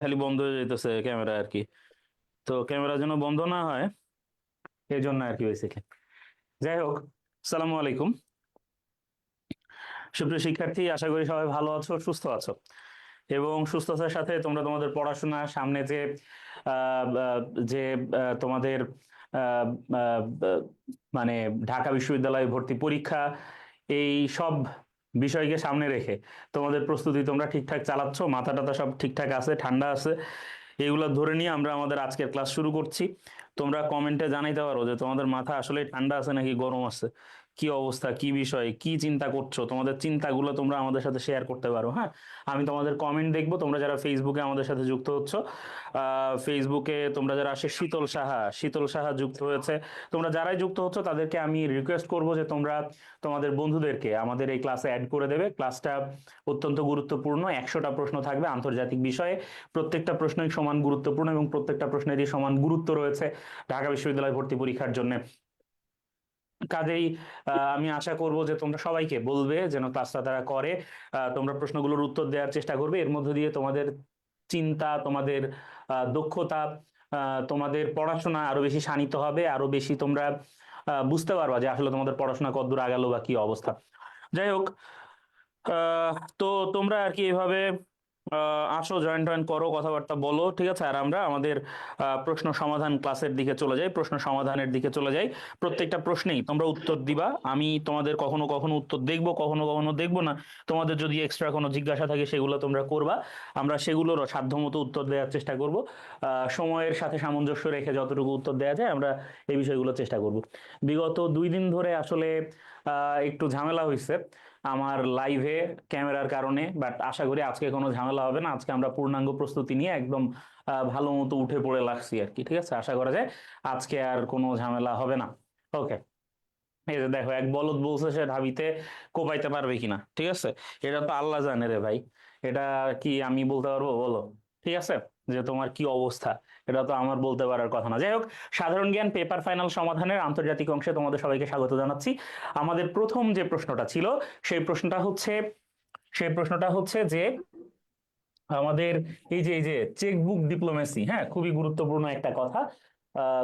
খালি বন্ধ হয়ে যাইতেছে ক্যামেরা আর কি। তো ক্যামেরা যেন বন্ধ না হয় এই জন্য আর কি বেসিক্যালি। যাই হোক, সালামু আলাইকুম সুপ্রিয় শিক্ষার্থী, আশা করি সবাই ভালো আছো, সুস্থ আছো এবং সুস্থতার সাথে তোমরা তোমাদের পড়াশোনা সামনে যে আহ, আহ, যে তোমাদের আহ, আহ, আহ, মানে ঢাকা বিশ্ববিদ্যালয়ে ভর্তি পরীক্ষা, এই সব বিষয়কে সামনে রেখে তোমাদের প্রস্তুতি তোমরা ঠিকঠাক চালাচ্ছ, মাথা টাথা সব ঠিকঠাক আছে, ঠান্ডা আছে, এগুলো ধরে নিয়ে আমরা আমাদের আজকের ক্লাস শুরু করছি। তোমরা কমেন্টে জানাইতে পারো যে তোমাদের মাথা আসলে ঠান্ডা আছে নাকি গরম আছে, কি অবস্থা, কি বিষয়, কি চিন্তা করছো, তোমাদের চিন্তাগুলো তোমরা আমাদের সাথে শেয়ার করতে পারো। হ্যাঁ, আমি তোমাদের কমেন্ট দেখবো। তোমরা যারা ফেসবুকে আমাদের সাথে যুক্ত হচ্ছ, ফেসবুকে তোমরা যারা আসে, শীতল সাহা যুক্ত হয়েছে, তোমরা যারাই যুক্ত হচ্ছ তাদেরকে আমি রিকোয়েস্ট করব যে তোমরা তোমাদের বন্ধুদেরকে আমাদের এই ক্লাসে অ্যাড করে দেবে। ক্লাসটা অত্যন্ত গুরুত্বপূর্ণ, 100টা প্রশ্ন থাকবে আন্তর্জাতিক বিষয়ে, প্রত্যেকটা প্রশ্নই সমান গুরুত্বপূর্ণ এবং প্রত্যেকটা প্রশ্নেরই সমান গুরুত্ব রয়েছে ঢাকা বিশ্ববিদ্যালয় ভর্তি পরীক্ষার জন্য। কাজেই আমি আশা করব যে তোমরা সবাইকে বলবে যেন ক্লাসটা তারা করে, তোমরা প্রশ্নগুলোর উত্তর দেওয়ার চেষ্টা করবে। এর মধ্য দিয়ে তোমাদের চিন্তা, তোমাদের দক্ষতা, তোমাদের পড়াশোনা আরো বেশি শানিত হবে, আরো বেশি তোমরা বুঝতে পারবা যে আসলে তোমাদের পড়াশোনা কতদূর আগালো বা কি অবস্থা। যাই হোক, আহ, তো তোমরা আর কি এভাবে আসো, জয়েন টয়েন করো, কথাবার্তা বলো, ঠিক আছে? আর আমরা আমাদের প্রশ্ন সমাধান ক্লাসের দিকে চলে যাই, প্রশ্ন সমাধানের দিকে চলে যাই। প্রত্যেকটা প্রশ্নেই তোমরা উত্তর দিবা, আমি তোমাদের কখনো কখনো উত্তর দেখবো, কখনো কখনো দেখবো না। তোমাদের যদি এক্সট্রা কোনো জিজ্ঞাসা থাকে সেগুলো তোমরা করবা, আমরা সেগুলোরও সাধ্যমতো উত্তর দেওয়ার চেষ্টা করব। সময়ের সাথে সামঞ্জস্য রেখে যতটুকু উত্তর দেওয়া যায় আমরা এই বিষয়গুলো চেষ্টা করব। বিগত 2 দিন ধরে আসলে একটু ঝামেলা হয়েছে আমার লাইভে ক্যামেরার কারণে, বাট আশা করি আজকে কোনো ঝামেলা হবে না। আজকে আমরা পূর্ণাঙ্গ প্রস্তুতি নিয়ে একদম ভালো মতো উঠে পড়ে লাগছি আর কি, ঠিক আছে? আশা করা যায় আজকে আর কোনো ঝামেলা হবে না। ওকে, এই যে দেখো, এক বলদ বলছে সে ঢাবিতে কোপাইতে পারবে কিনা, ঠিক আছে? এটা তো আল্লাহ জানে রে ভাই, এটা কি আমি বলতে পারবো বলো? ঠিক আছে, যে তোমার কি অবস্থা এটা তো আমার বলতে পারার কথা না। যাই হোক, সাধারণ জ্ঞান পেপার ফাইনাল সমাধানের আন্তর্জাতিক অংশে তোমাদের সবাইকে স্বাগত জানাচ্ছি। আমাদের প্রথম যে প্রশ্নটা ছিল সেই প্রশ্নটা হচ্ছে যে আমাদের এই যে চেকবুক ডিপ্লোমেসি, হ্যাঁ, খুবই গুরুত্বপূর্ণ একটা কথা,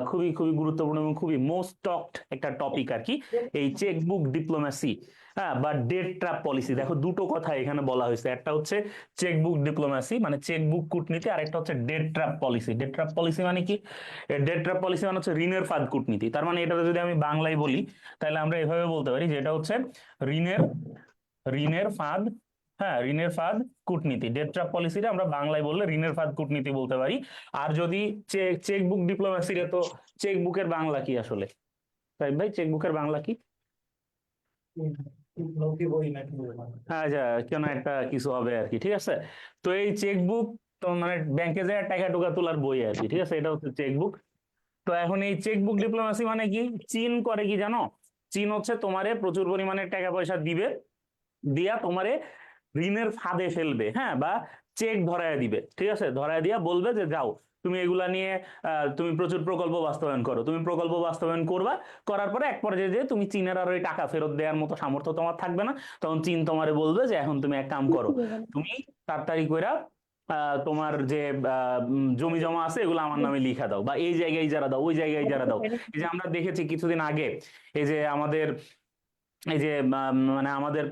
খুবই খুবই গুরুত্বপূর্ণ এবং খুবই মোস্ট টকড একটা টপিক আর কি, এই চেকবুক ডিপ্লোমেসি। হ্যাঁ, বা ডেট ট্র্যাপ পলিসি। দেখো, দুটো কথা এখানে বলা হয়েছে, একটা হচ্ছে চেকবুক ডিপ্লোমেসি মানে চেকবুক কূটনীতি, আর একটা হচ্ছে debt trap policy. Debt trap policy মানে কি? ডেট ট্র্যাপ পলিসি মানে হচ্ছে ঋণের ফাঁদ কূটনীতি। তার মানে এটাতে যদি আমি বাংলায় বলি তাহলে আমরা এভাবে বলতে পারি যে এটা হচ্ছে ঋণের ঋণের ফাঁদ। হ্যাঁ, ঋণের ফাঁদ কূটনীতি। ডেট ট্র্যাপ পলিসিটা আমরা বাংলায় বললে ঋণের ফাঁদ কূটনীতি বলতে পারি। আর যদি চেকবুক ডিপ্লোমেসিটা, তো চেকবুকের বাংলা কি আসলে? তাই ভাই, চেকবুকের বাংলা কি? আচ্ছা, কেন একটা কিছু হবে আর কি, ঠিক আছে? তো এই চেকবুক তো মানে ব্যাংকে যায় টাকা টুকা তোলার বই আর কি, ঠিক আছে? এটা হচ্ছে চেকবুক। তো এখন এই চেকবুক ডিপ্লোমেসি মানে কি? চীন করে কি জানো? চীন হচ্ছে তোমারে প্রচুর পরিমাণে টাকা পয়সা দিবে, দিয়া তোমারে ঋণের ফাঁদে ফেলবে, হ্যাঁ, বা চেক ধরায় দিবে, ঠিক আছে? ধরায় দিয়া বলবে যে যাও, তুমি এগুলা নিয়ে তুমি প্রচুর প্রকল্প বাস্তবায়ন করো। তুমি প্রকল্প বাস্তবায়ন করবা, করার পরে এক পর্যায়ে যে তুমি চীনের আর ওই টাকা ফেরত দেওয়ার মতো সামর্থ্য তোমার থাকবে না। তখন চীন তোমারে বলবে যে এখন তুমি এক কাম করো, তুমি তাড়াতাড়ি কইরা তোমার যে জমি জমা আছে এগুলো আমার নামে লিখা দাও, বা এই জায়গায় যারা দাও, ওই জায়গায় যারা দাও। এই যে আমরা দেখেছি কিছুদিন আগে, এই যে আমাদের এই যে মানে আমাদের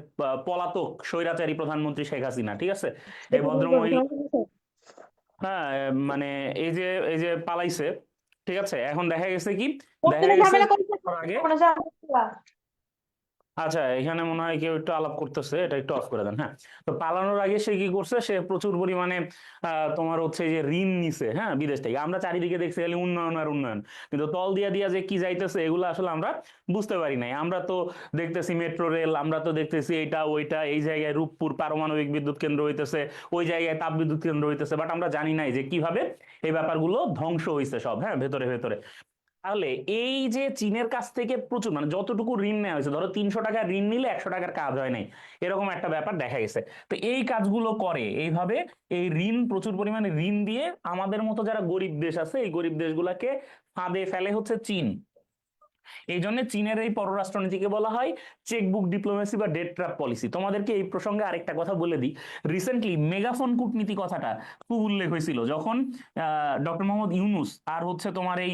পলাতক স্বৈরাচারী প্রধানমন্ত্রী শেখ হাসিনা, ঠিক আছে? এই ভদ্রমহিলা, হ্যাঁ, মানে এই যে পালাইছে, ঠিক আছে? এখন দেখা গেছে কি, দেখা গেছে ঝামেলা যে করছে ওর আগে, কোনো ঝামেলা। আচ্ছা, এখানে মনে হয় কেউ একটু আলাপ করতেছে, এটা একটু অফ করে দেন। হ্যাঁ, তো পালানোর আগে সে কি করছে, সে প্রচুর পরিমাণে তোমার হচ্ছে যে ঋণ নিছে, হ্যাঁ, বিদেশ থেকে। আমরা চারিদিকে দেখছি খালি উন্নয়ন আর উন্নয়ন, কিন্তু তল দিয়া দিয়া যে কি যাইতেছে এগুলো আসলে আমরা বুঝতে পারি নাই। আমরা তো দেখতেছি মেট্রো রেল, আমরা তো দেখতেছি এইটা ওইটা, এই জায়গায় রূপপুর পারমাণবিক বিদ্যুৎ কেন্দ্র হইতেছে, ওই জায়গায় তাপ বিদ্যুৎ কেন্দ্র হইতেছে, বাট আমরা জানি নাই যে কিভাবে এই ব্যাপারগুলো ধ্বংস হইছে সব, হ্যাঁ, ভেতরে ভেতরে। তাহলে এই যে চীনের কাছ থেকে প্রচুর মানে যতটুকু ঋণ নেওয়া হয়েছে, ধরো 300 টাকা ঋণ নিলে 100 টাকার কাজ হয় নাই, এরকম একটা ব্যাপার দেখা গেছে। তো এই কাজগুলো করে এইভাবে, এই ঋণ, প্রচুর পরিমাণে ঋণ দিয়ে আমাদের মতো যারা গরিব দেশ আছে এই গরিব দেশগুলোকে ফাঁদে ফেলে হচ্ছে চীন। এই জন্য চীনের এই পররাষ্ট্রনীতিকে বলা হয় চেকবুক ডিপ্লোমেসি বা ডেট ট্র্যাপ পলিসি। তোমাদেরকে এই প্রসঙ্গে আরেকটা কথা বলে দিই, রিসেন্টলি মেগাফোন কূটনীতি কথাটা খুব উল্লেখ হয়েছিল যখন ডক্টর মোহাম্মদ ইউনুস আর হচ্ছে তোমার এই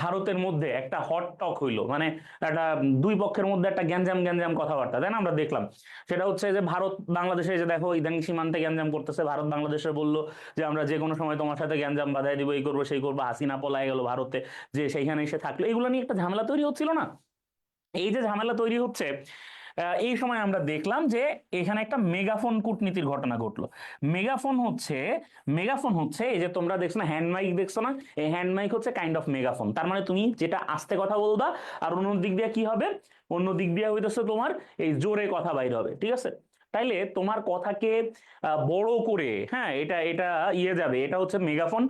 ভারতের মধ্যে একটা হট টক হইলো, মানে একটা দুই পক্ষের মধ্যে একটা গ্যাঞ্জাম গ্যাঞ্জাম কথাবার্তা, তাই না, আমরা দেখলাম। সেটা হচ্ছে যে ভারত বাংলাদেশে যে দেখো ইদানিং সীমান্তে গ্যাঞ্জাম করতেছে, ভারত বাংলাদেশে বললো যে আমরা যে কোনো সময় তোমার সাথে গ্যাঞ্জাম বাধাই দিব, এই করবো সেই করবো, হাসিনা পলায় গেল ভারতে, যে সেইখানে এসে থাকলো, এগুলো নিয়ে একটা ঝামেলা তৈরি হচ্ছিল না? এই যে ঝামেলা তৈরি হচ্ছে, এই সময় আমরা দেখলাম যে এখানে একটা মেগাফোন কূটনীতির ঘটনা ঘটলো। মেগাফোন হচ্ছে এই যে তোমরা দেখছো না হ্যান্ড মাইক, দেখছো না, এই হ্যান্ড মাইক হচ্ছে কাইন্ড অফ মেগাফোন। তার মানে তুমি যেটা আস্তে কথা বলবা আর অন্য দিক দিয়ে কি হবে, অন্য দিক দিয়ে হইতেছে তোমার এই জোরে কথা বাইর হবে, ঠিক আছে? তাইলে তোমার কথাকে বড় করে, হ্যাঁ, এটা এটা যাবে, এটা হচ্ছে মেগাফোন।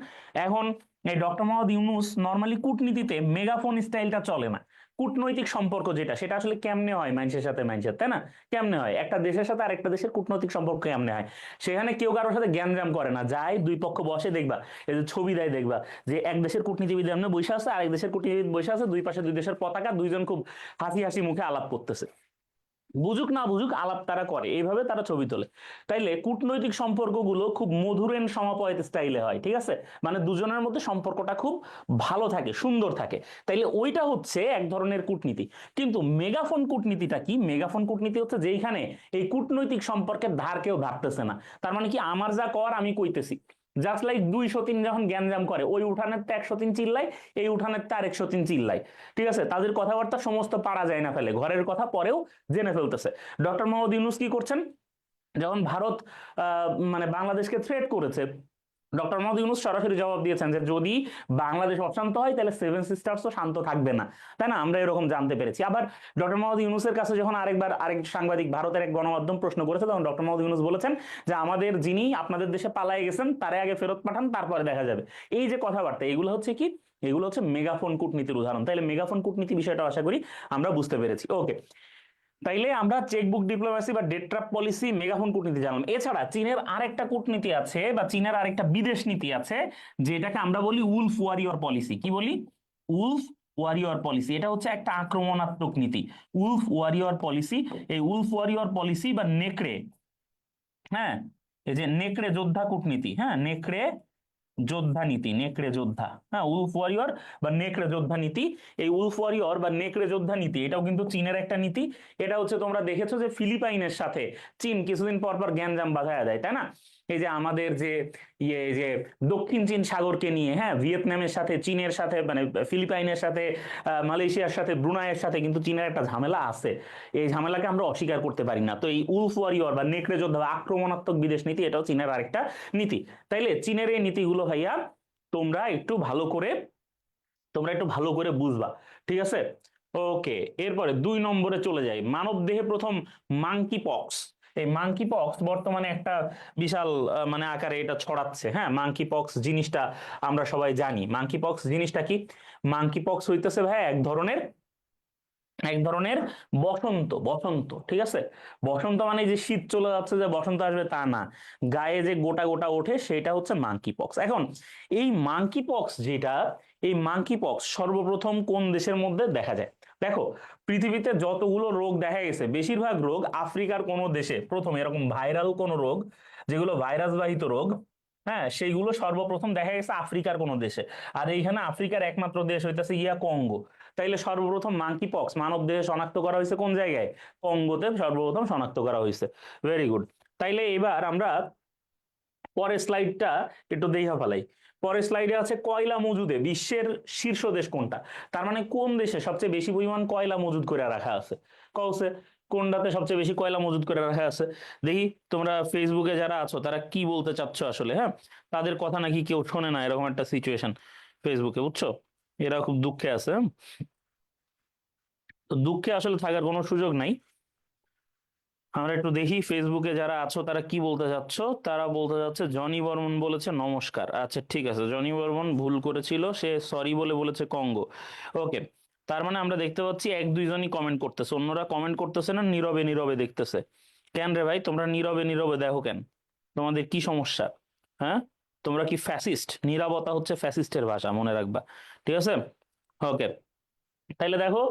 এখন এই ডক্টর মোহাম্মদ ইউনুস নর্মালি কূটনীতিতে মেগাফোন স্টাইলটা চলে না। কূটনৈতিক সম্পর্ক যেটা, সেটা আসলে কেমনে হয় মানুষের সাথে মানুষের, তাই না? কেমনে হয় একটা দেশের সাথে আরেকটা দেশের কূটনৈতিক সম্পর্ক কেমনে হয়? সেখানে কেউ কারোর সাথে গ্যাঞ্জাম করে না, যায় দুই পক্ষ বসে, দেখবা এই যে ছবি দেয়, দেখবা যে এক দেশের কূটনীতিবিদ এমনি বসে আছে, আরেক দেশের কূটনীতিবিদ বসে আছে, দুই পাশে দুই দেশের পতাকা, দুইজন খুব হাসি হাসি মুখে আলাপ করতেছে, বুঝুক না বুঝুক আলাপ তারা করে, এইভাবে তারা ছবি তোলে। তাইলে কূটনৈতিক সম্পর্কগুলো খুব মধুরেন সমাপয়িত স্টাইলে হয়, ঠিক আছে? মানে দুজনের মধ্যে সম্পর্কটা খুব ভালো থাকে, সুন্দর থাকে। তাইলে ওইটা হচ্ছে এক ধরনের কূটনীতি। কিন্তু মেগাফোন কূটনীতিটা কি? মেগাফোন কূটনীতি হচ্ছে যেখানে এই কূটনৈতিক সম্পর্কের ধার কেউ ধারতেছে না। তার মানে কি, আমার যা কর আমি কইতেছি, জাস্ট লাইক 203 যখন গ্যাঞ্জাম করে, ওই উঠানের তো 103 চিল্লাই, এই উঠানের তো 103 চিল্লাই, ঠিক আছে? তাদের কথাবার্তা সমস্ত পারা যায় না ফেলে, ঘরের কথা পরেও জেনে ফেলতেছে। ডক্টর মোহাম্মদ ইউনুস কি করছেন, যখন ভারত মানে বাংলাদেশকে থ্রেট করেছে, ডক্টর মোহাম্মদ ইউনুস সরাসরি জবাব দিয়েছেন যে যদি বাংলাদেশ অশান্ত হয় তাহলে সেভেন সিস্টার্সও শান্ত থাকবে না, তাই না? আমরা এরকম জানতে পেরেছি। আবার ডক্টর মোহাম্মদ ইউনুসের কাছে যখন আরেক সাংবাদিক ভারতের এক গণমাধ্যম প্রশ্ন করেছে, তখন ডক্টর মোহাম্মদ ইউনুস বলেছেন যে আমাদের যিনি আপনাদের দেশে পালায়ে গেছেন তারে আগে ফেরত পাঠান, তারপরে দেখা যাবে। এই যে কথাবার্তা, এগুলো হচ্ছে কি, এগুলো হচ্ছে মেগাফোন কূটনীতির উদাহরণ। তাইলে মেগাফোন কূটনীতি বিষয়টা আশা করি আমরা বুঝতে পেরেছি। ওকে, তাইলে আমরা চেকবুক ডিপ্লোমেসি বা ডেট ট্র্যাপ পলিসি, মেগাফোন কূটনীতি জানলাম। এছাড়া চীনের আরেকটা কূটনীতি আছে বা চীনের আরেকটা বিদেশ নীতি আছে, যেটাকে আমরা বলি উলফ ওয়ারিয়র পলিসি। কি বলি? Wolf warrior policy. এটা হচ্ছে একটা আক্রমণাত্মক নীতি, উলফ ওয়ারিয়র পলিসি। এই উলফ ওয়ারিয়র পলিসি বা নেকড়ে, হ্যাঁ, এই যে নেকড়ে যোদ্ধা কূটনীতি, হ্যাঁ, নেকড়ে যোদ্ধা নীতি, নেকড়ে যোদ্ধা, হ্যাঁ, উলফ ওয়ারিয়র বা নেকড়ে যোদ্ধা নীতি। এই উলফ ওয়ারিয়র বা নেকড়ে যোদ্ধা নীতি, এটাও কিন্তু চীনের একটা নীতি। এটা হচ্ছে তোমরা দেখেছো যে ফিলিপাইনের সাথে চীন কিছুদিন পর পর গ্যাঞ্জাম বাঁধায়া দেয়, তাই না? এই যে আমাদের যে যে দক্ষিণ চীন সাগরকে নিয়ে, হ্যাঁ, ভিয়েতনামের সাথে চীনের সাথে, মানে ফিলিপাইনের সাথে মালয়েশিয়ার সাথে ব্রুনাইয়ের সাথে কিন্তু চীনের একটা ঝামেলা আছে। এই ঝামেলাকে আমরা অস্বীকার করতে পারি না। তো এই উলফ ওয়ারিয়র বা নেকড়ে যোদ্ধা বা আক্রমণাত্মক বিদেশ নীতি, এটাও চীনের আরেকটা নীতি। তাইলে চীনের এই নীতিগুলো ভাইয়া তোমরা একটু ভালো করে, বুঝবা, ঠিক আছে? ওকে, এরপরে 2 নম্বরে চলে যাই। মানব দেহে প্রথম মাংকি পক্স। এই মাংকি পক্স বর্তমানে একটা বিশাল মানে আকারে এটা ছড়াচ্ছে, হ্যাঁ। মাংকি পক্স জিনিসটা আমরা সবাই জানি। মাংকি পক্স জিনিসটা কি? মাংকি পক্স হইতেছে ভাই এক ধরনের বসন্ত, ঠিক আছে? বসন্ত মানে যে শীত চলে যাচ্ছে যে বসন্ত আসবে তা না, গায়ে যে গোটা গোটা ওঠে সেটা হচ্ছে মাংকি পক্স। এখন এই মাংকি পক্স যেটা, এই মাংকি পক্স সর্বপ্রথম কোন দেশের মধ্যে দেখা যায়? দেখো, পৃথিবীতে যতগুলো রোগ দেখা গেছে বেশিরভাগ রোগ আফ্রিকার কোন দেশে প্রথম, এরকম ভাইরাল কোন রোগ যেগুলো ভাইরাস বাহিত রোগ, হ্যাঁ, সেইগুলো সর্বপ্রথম দেখা গেছে আফ্রিকার কোন দেশে। আর এইখানে আফ্রিকার একমাত্র দেশ হইতেছে কঙ্গো। তাইলে সর্বপ্রথম মাংকি পক্স মানব দেহে শনাক্ত করা হয়েছে কোন জায়গায়? কঙ্গোতে সর্বপ্রথম শনাক্ত করা হয়েছে। Very good. তাইলে এবার আমরা পরের স্লাইডটা একটু দেখা ফেলাই। পরের স্লাইডে আছে কয়লা মজুদে বিশ্বের শীর্ষ দেশ কোনটা? তার মানে কোন দেশে সবচেয়ে বেশি পরিমাণ কয়লা মজুদ করে রাখা আছে? কওছে কোনটাতে সবচেয়ে বেশি কয়লা মজুদ করে রাখা আছে? দেখি তোমরা ফেসবুকে যারা আছো তারা কি বলতে চাচ্ছ আসলে, হ্যাঁ। তাদের কথা নাকি কেউ শোনে না, এরকম একটা সিচুয়েশন ফেসবুকে, বুঝছো? এরা খুব দুঃখে আছে, হ্যাঁ? তো দুঃখে আসলে থাকার কোনো সুযোগ নাই। আমরা একটু দেখি ফেসবুকে যারা আছো তারা কি বলতে চাচ্ছ। তারা বলতে যাচ্ছে জনি বর্মন বলেছে নমস্কার। আচ্ছা ঠিক আছে, জনি বর্মন ভুল করেছিল, সে সরি বলে বলেছে কঙ্গো। ওকে, তার মানে আমরা দেখতে পাচ্ছি 1-2 জনই কমেন্ট করতেছে, অন্যরা কমেন্ট করতেছে না, নীরবে নীরবে দেখতেছে। কেন রে ভাই, তোমরা নীরবে নীরবে দেখো কেন? তোমাদের কি সমস্যা, হ্যাঁ? তোমরা কি ফ্যাসিস্ট? নীরবতা হচ্ছে ফ্যাসিস্টের ভাষা, মনে রাখবা, ঠিক আছে? ওকে, তাহলে দেখো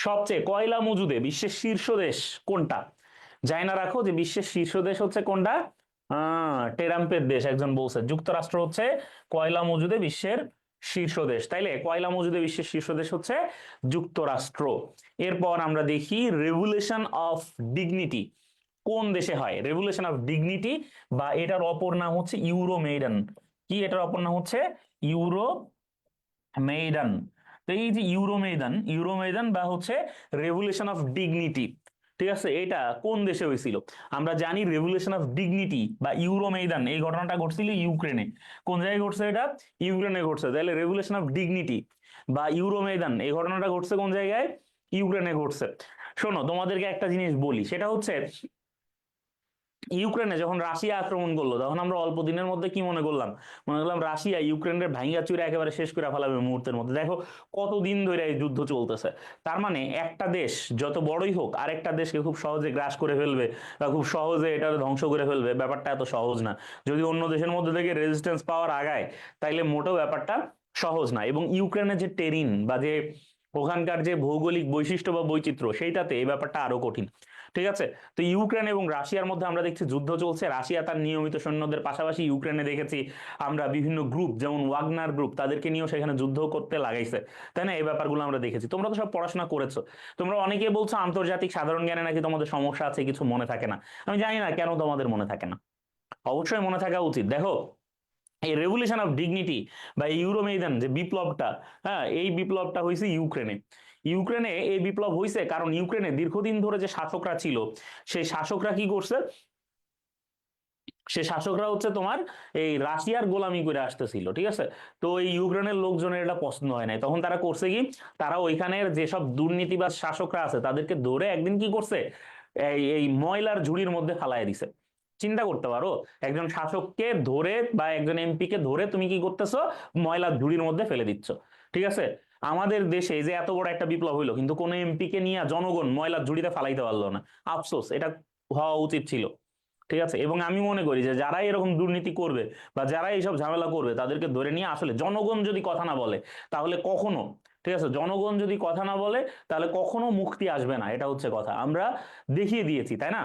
সবচেয়ে কয়লা মজুদে বিশ্বের শীর্ষ দেশ কোনটা? যাই না রাখো যে বিশ্বের শীর্ষ দেশ হচ্ছে কোনটা। টেরাম্পের দেশ একজন বলছে যুক্তরাষ্ট্র হচ্ছে কয়লা মজুদে বিশ্বের শীর্ষ দেশ, তাইলে কয়লা মজুদে বিশ্বের শীর্ষ দেশ হচ্ছে যুক্তরাষ্ট্র। এরপর আমরা দেখি রেভুলেশন অফ ডিগনিটি কোন দেশে হয়? রেভুলেশন অফ ডিগনিটি বা এটার অপর নাম হচ্ছে ইউরোমেইডান। কি এটার অপর নাম হচ্ছে? ইউরো মেইডান। তো এই যে ইউরোমেইদান বা হচ্ছে রেভুলেশন অফ ডিগনিটি, ঠিক আছে, এটা কোন দেশে হয়েছিল? আমরা জানি রেভুলেশন অফ ডিগনিটি বা ইউরোমেইদান এই ঘটনাটা ঘটছিল ইউক্রেনে। কোন জায়গায় ঘটছে এটা? ইউক্রেনে ঘটছে। তাহলে রেভুলেশন অফ ডিগনিটি বা ইউরোমেইদান এই ঘটনাটা ঘটছে কোন জায়গায়? ইউক্রেনে ঘটছে। শোনো তোমাদেরকে একটা জিনিস বলি, সেটা হচ্ছে ইউক্রেনে যখন রাশিয়া আক্রমণ করলো তখন আমরা অল্প দিনের মধ্যে কি মনে করলাম? মনে করলাম রাশিয়া ইউক্রেনের ভাঙ্গা চুরে একেবারে শেষ করে ফেলাবে মুহূর্তের মধ্যে। দেখো কতদিন ধরে এই যুদ্ধ চলতেছে। তার মানে একটা দেশ যত বড়ই হোক আরেকটা দেশকে খুব সহজে গ্রাস করে ফেলবে বা খুব সহজে এটা ধ্বংস করে ফেলবে, ব্যাপারটা এত সহজ না। যদি অন্য দেশের মধ্যে থেকে রেজিস্ট্যান্স পাওয়ার আগায় তাইলে মোটেও ব্যাপারটা সহজ না। এবং ইউক্রেনের যে টেরিন বা যে ওখানকার যে ভৌগোলিক বৈশিষ্ট্য বা বৈচিত্র্য সেইটাতে এই ব্যাপারটা আরো কঠিন। ঠিক আছে। তো ইউক্রেন এবং রাশিয়ার মধ্যে আমরা দেখছি যুদ্ধ চলছে। রাশিয়া তার নিয়মিত সৈন্যদের পাশাপাশি ইউক্রেনে দেখেছি আমরা বিভিন্ন গ্রুপ যেমন ওয়াগনার গ্রুপ তাদেরকে নিয়েও সেখানে যুদ্ধ করতে লাগাইছে, তাই না? এই ব্যাপারগুলো আমরা দেখেছি। তোমরা তো সব পড়াশোনা করেছো। তোমরা অনেকে বলছো আন্তর্জাতিক সাধারণ জ্ঞানে নাকি তোমাদের সমস্যা আছে, কিছু মনে থাকে না। আমি জানি না কেন তোমাদের মনে থাকে না, অবশ্যই মনে থাকা উচিত। দেখো এই রেভলিউশন অফ ডিগনিটি বা ইউরোমেইদান যে বিপ্লবটা, হ্যাঁ, এই বিপ্লবটা হয়েছে ইউক্রেনে। ইউক্রেনে এই বিপ্লব হয়েছে কারণ ইউক্রেনে দীর্ঘদিন ধরে যে শাসকরা ছিল সেই শাসকরা কি করছে? সে শাসকরা হচ্ছে তোমার এই রাশিয়ার গোলামি করে আসতেছিল, ঠিক আছে। তো এই ইউক্রেনের লোকজনের এটা পছন্দ হয় নাই, তখন তারা করছে কি, তারা ওইখানের যেসব দুর্নীতিবাজ শাসকরা আছে তাদেরকে ধরে একদিন কি করছে, এই এই ময়লার ঝুড়ির মধ্যে ফালায় দিছে। চিন্তা করতে পারো, একজন শাসককে ধরে বা একজন এমপি কে ধরে তুমি কি করতেছো? ময়লার ঝুড়ির মধ্যে ফেলে দিচ্ছ, ঠিক আছে। আমাদের দেশে যে এত বড় একটা বিপ্লব হইলো কিন্তু কোন এমপি কে নিয়ে জনগণ ময়লার ঝুড়িতে ফালাইতে পারলো না। আফসোস, এটা হওয়া উচিত ছিল, ঠিক আছে। এবং আমি মনে করি যে যারা এরকম দুর্নীতি করবে বা যারা এইসব ঝামেলা করবে তাদেরকে ধরে নিয়ে আসলে জনগণ যদি কথা না বলে তাহলে কখনো, ঠিক আছে, জনগণ যদি কথা না বলে তাহলে কখনো মুক্তি আসবে না। এটা হচ্ছে কথা। আমরা দেখিয়ে দিয়েছি, তাই না?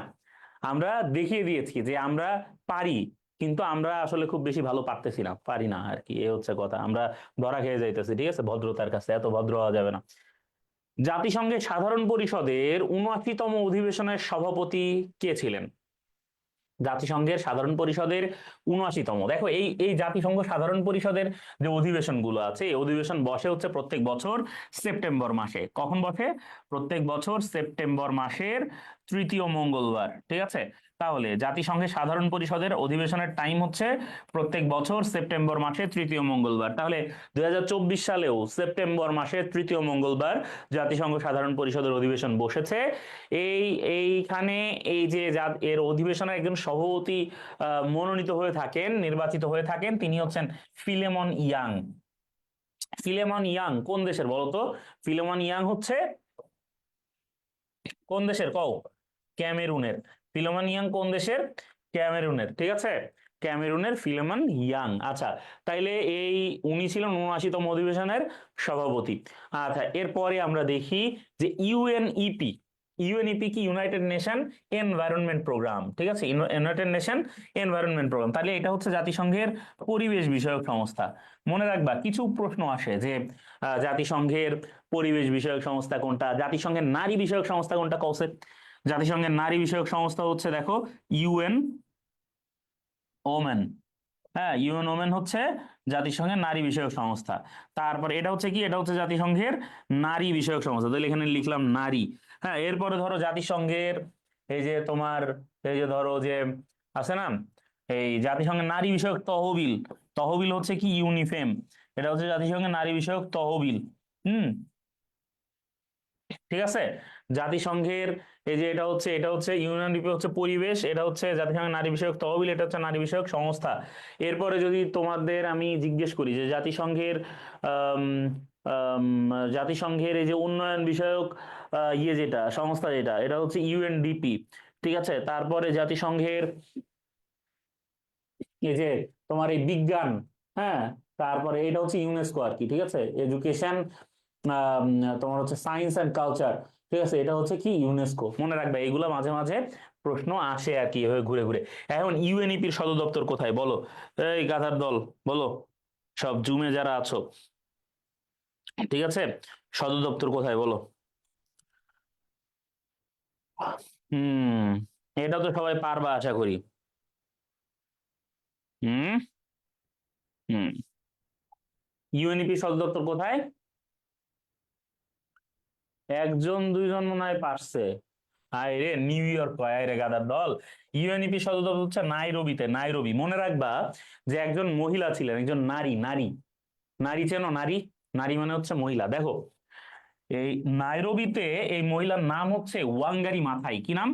আমরা দেখিয়ে দিয়েছি যে আমরা পারি, কিন্তু আমরা আসলে খুব বেশি ভালো পারতেছিলাম, পারি না আর কি। এ হচ্ছে কথা, আমরা ধরা খেয়ে যাইতেছি, ঠিক আছে, ভদ্রতার কাছে এত ভদ্র হওয়া যাবে না। জাতিসংঘের সাধারণ পরিষদের ৭৯তম অধিবেশনের সভাপতি কে ছিলেন? জাতিসংঘের সাধারণ পরিষদের ৭৯তম, দেখো এই এই জাতিসংঘ সাধারণ পরিষদের যে অধিবেশন গুলো আছে এই অধিবেশন বসে হচ্ছে প্রত্যেক বছর সেপ্টেম্বর মাসে। কখন বসে? প্রত্যেক বছর সেপ্টেম্বর মাসের তৃতীয় মঙ্গলবার, ঠিক আছে। তাহলে জাতিসংঘের সাধারণ পরিষদের অধিবেশনের টাইম হচ্ছে প্রত্যেক বছর সেপ্টেম্বর মাসের তৃতীয় মঙ্গলবার। তাহলে ২০২৪ সালেও সেপ্টেম্বর মাসের তৃতীয় মঙ্গলবার জাতিসংঘ সাধারণ পরিষদের অধিবেশন বসেছে। এই এইখানে এই যে এর অধিবেশনের একজন সভাপতি মনোনীত হয়ে থাকেন, নির্বাচিত হয়ে থাকেন, তিনি হচ্ছেন ফিলেমন ইয়াং। ফিলেমন ইয়াং কোন দেশের বলতো? ফিলেমন ইয়াং হচ্ছে কোন দেশের কও? ক্যামেরুনের। ফিলেমন ইয়াং কোন দেশের? ক্যামেরুনের, ঠিক আছে। ক্যামেরুনের ফিলেমন ইয়াং। আচ্ছা, তাইলে এই উনি ছিলেন ৭৯তম অধিবেশনের সভাপতি। আচ্ছা, এরপরে আমরা দেখি যে ইউএনইপি। ইউএনইপি কি? ইউনাইটেড নেশন এনভায়রনমেন্ট প্রোগ্রাম, ঠিক আছে। ইউনাইটেড নেশন এনভায়রনমেন্ট প্রোগ্রাম, তাহলে এটা হচ্ছে জাতিসংঘের পরিবেশ বিষয়ক সংস্থা। মনে রাখবা কিছু প্রশ্ন আসে যে জাতিসংঘের পরিবেশ বিষয়ক সংস্থা কোনটা, জাতিসংঘের নারী বিষয়ক সংস্থা কোনটা কওছে? জাতিসংঘের নারী বিষয়ক সংস্থা হচ্ছে দেখো ইউএন ওমেন। হ্যাঁ, ইউএন ওমেন হচ্ছে জাতিসংঘের নারী বিষয়ক সংস্থা। তারপর এটা হচ্ছে কি? এটা হচ্ছে জাতিসংঘের নারী বিষয়ক সংস্থা, তাহলে এখানে লিখলাম নারী। হ্যাঁ, এরপরে ধরো জাতিসংঘের এই যে তোমার এই যে ধরো যে আছে না এই জাতিসংঘের নারী বিষয়ক তহবিল। তহবিল হচ্ছে কি? ইউনিফেম। এটা হচ্ছে জাতিসংঘের নারী বিষয়ক তহবিল। হুম, ঠিক আছে। জাতিসংঘের এই যে এটা হচ্ছে ইউএনডিপি হচ্ছে পরিবেশ, এটা হচ্ছে জাতিসংঘের নারী বিষয়ক তহবিল, এটা হচ্ছে নারী বিষয়ক সংস্থা। এরপরে যদি তোমাদের আমি জিজ্ঞেস করি যে জাতিসংঘের আম, আম, জাতিসংঘের এই যে উন্নয়ন বিষয়ক ইয়ে যেটা সংস্থা যেটা এটা হচ্ছে ইউএনডিপি, ঠিক আছে। তারপরে জাতিসংঘের এই যে তোমার এই বিজ্ঞান, হ্যাঁ, তারপরে এটা হচ্ছে ইউনেস্কো আর কি, ঠিক আছে, এডুকেশন তোমার হচ্ছে সায়েন্স অ্যান্ড কালচার, ঠিক আছে, এটা হচ্ছে কি ইউনেস্কো। মনে রাখবে এগুলো মাঝে মাঝে প্রশ্ন আসে আর কি, এভাবে ঘুরে ঘুরে। এখন ইউএনইপির সদর দপ্তর কোথায় বলো? এই গাধার দল, বলো, সব জুমে যারা আছো, ঠিক আছে, সদর দপ্তর কোথায় বলো? হুম, এটা তো সবাই পারবা আশা করি। হুম হুম, ইউএনইপি সদর দপ্তর কোথায়? একজন দুইজন মনে হয় পারছে। আয় রে, নিউ ইয়র্ক কয়, আয় রে গাদার দল। ইউএনইপি সদর দপ্তর হচ্ছে নাইরোবিতে, নাইরোবি। মনে রাখবা যে একজন মহিলা ছিলেন, একজন নারী, নারী, নারী চেনো? নারী, নারী মানে হচ্ছে মহিলা। দেখো এই নাইরোবিতে এই মহিলার নাম হচ্ছে ওয়াঙ্গারি মাথাই। কি নাম?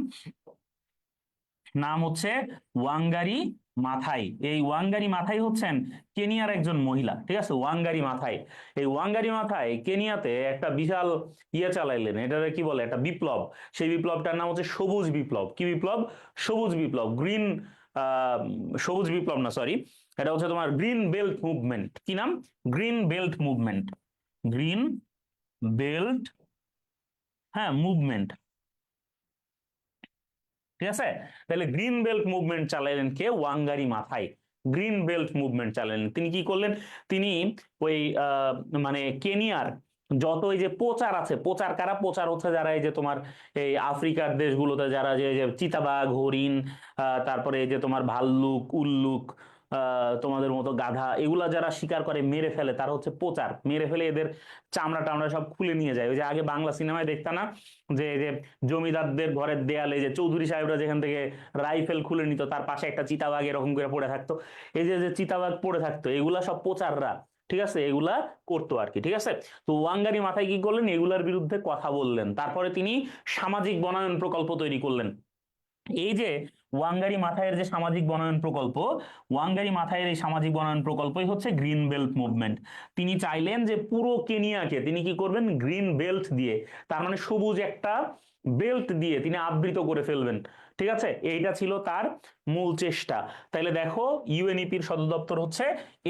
নাম হচ্ছে ওয়াঙ্গারি মাথাই। এই ওয়াঙ্গারি মাথাই হচ্ছেন কেনিয়ার একজন মহিলা, ঠিক আছে, ওয়াঙ্গারি মাথাই। এই ওয়াঙ্গারি মাথাই কেনিয়াতে একটা বিশাল চালাইলেন, এটাকে কি বলে, একটা বিপ্লব। সেই বিপ্লবটার নাম হচ্ছে সবুজ বিপ্লব। কি বিপ্লব? সবুজ বিপ্লব, গ্রিন, আহ সবুজ বিপ্লব না, সরি, এটা হচ্ছে তোমার গ্রিন বেল্ট মুভমেন্ট। কি নাম? Green belt movement, green belt, হ্যাঁ, মুভমেন্ট, ঠিক আছে। তাহলে গ্রিন বেল্ট মুভমেন্ট চালালেন কে? Wangari Maathai. Green belt movement চালালেন। তিনি কি করলেন? তিনি ওই মানে কেনিয়ার যত এই যে প্রচার আছে, প্রচার কারা? প্রচার হচ্ছে যারা এই যে তোমার এই আফ্রিকার দেশগুলোতে যারা যে যে চিতাবাঘ, হরিণ, তারপরে এই যে তোমার ভাল্লুক, উল্লুক, তোমাদের মতো গাধা, এগুলা যারা শিকার করে মেরে ফেলে, তারা হচ্ছে প্রচার। মেরে ফেলে এদের চামড়া টামড়া সব খুলে নিয়ে যায়। ওই যে আগে বাংলা সিনেমায় দেখতা না, যে যে জমিদারদের ঘরের দেয়ালে যে চৌধুরী সাহেবরা যেখান থেকে রাইফেল খুলে নিত, তার পাশে একটা চিতাবাঘ এরকম করে পড়ে থাকতো। এই যে যে চিতাবাঘ পড়ে থাকতো, এগুলা সব প্রচাররা, ঠিক আছে, এগুলা করতো আর কি, ঠিক আছে। তো ওয়াঙ্গারি মাথায় কি করলেন? এগুলার বিরুদ্ধে কথা বললেন। তারপরে তিনি সামাজিক বনায়ন প্রকল্প তৈরি করলেন। এই যে ওয়াঙ্গারি মাথায়ের যে সামাজিক বনায়ন প্রকল্প, ওয়াঙ্গারি মাথায়ের এই সামাজিক বনায়ন প্রকল্পই হচ্ছে গ্রিন বেল্ট মুভমেন্ট। তিনি চাইলেন যে পুরো কেনিয়াকে তিনি কি করবেন? গ্রিন বেল্ট দিয়ে, তার মানে সবুজ একটা বেল্ট দিয়ে তিনি আবৃত করে ফেলবেন, ঠিক আছে। এইটা ছিল তার মূল চেষ্টা। তাইলে দেখো ইউএনইপির সদর দপ্তর হচ্ছে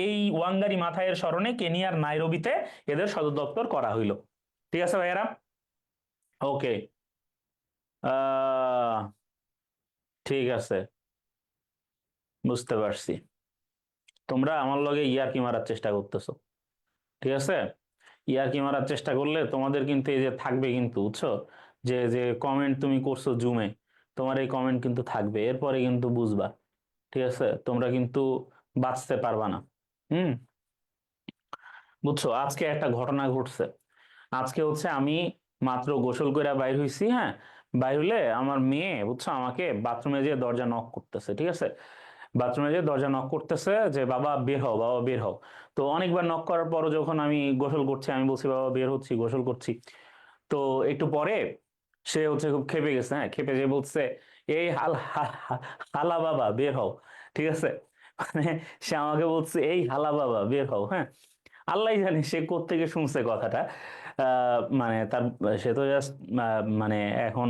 এই ওয়াঙ্গারি মাথায়ের স্মরণে কেনিয়ার নাইরোবিতে এদের সদর দপ্তর করা হইলো। ঠিক আছে ভাইয়ারা? ওকে, আহ ঠিক আছে, বুঝতে পারছি। তোমরা আমার লগে ইয়ারকি মারার চেষ্টা করতেছো, ঠিক আছে। ইয়ারকি মারার চেষ্টা করলে তোমাদের কিন্তু এই যে থাকবে কিন্তু, বুঝছো, যে যে কমেন্ট তুমি করছো জুমে, তোমার এই কমেন্ট কিন্তু থাকবে, এরপরে কিন্তু বুঝবা, ঠিক আছে, তোমরা কিন্তু বাঁচতে পারবা না। হুম, বুঝছো, আজকে একটা ঘটনা ঘটছে। আজকে হচ্ছে আমি মাত্র গোসল করে বাইর হইছি, হ্যাঁ, বাইর হইলে আমার মেয়ে, বুঝছো, আমাকে বাথরুমে যে দরজা নক করতেছে, ঠিক আছে, বাথরুমে যে দরজা নক করতেছে যে বাবা বের হও, বাবা বের হও। তো অনেকবার নক করার পরও যখন আমি গোসল করছি, আমি বলছি বাবা বের হচ্ছি, গোসল করছি। তো একটু পরে সে হচ্ছে খুব খেপে গেছে, হ্যাঁ, খেপে যে বলছে এই হালা বাবা বের হও, ঠিক আছে, মানে সে আমাকে বলছে এই হালা বাবা বের হও, হ্যাঁ। আল্লাহ জানে সে কোত্থেকে শুনছে কথাটা। মানে তার, সে তো জাস্ট মানে এখন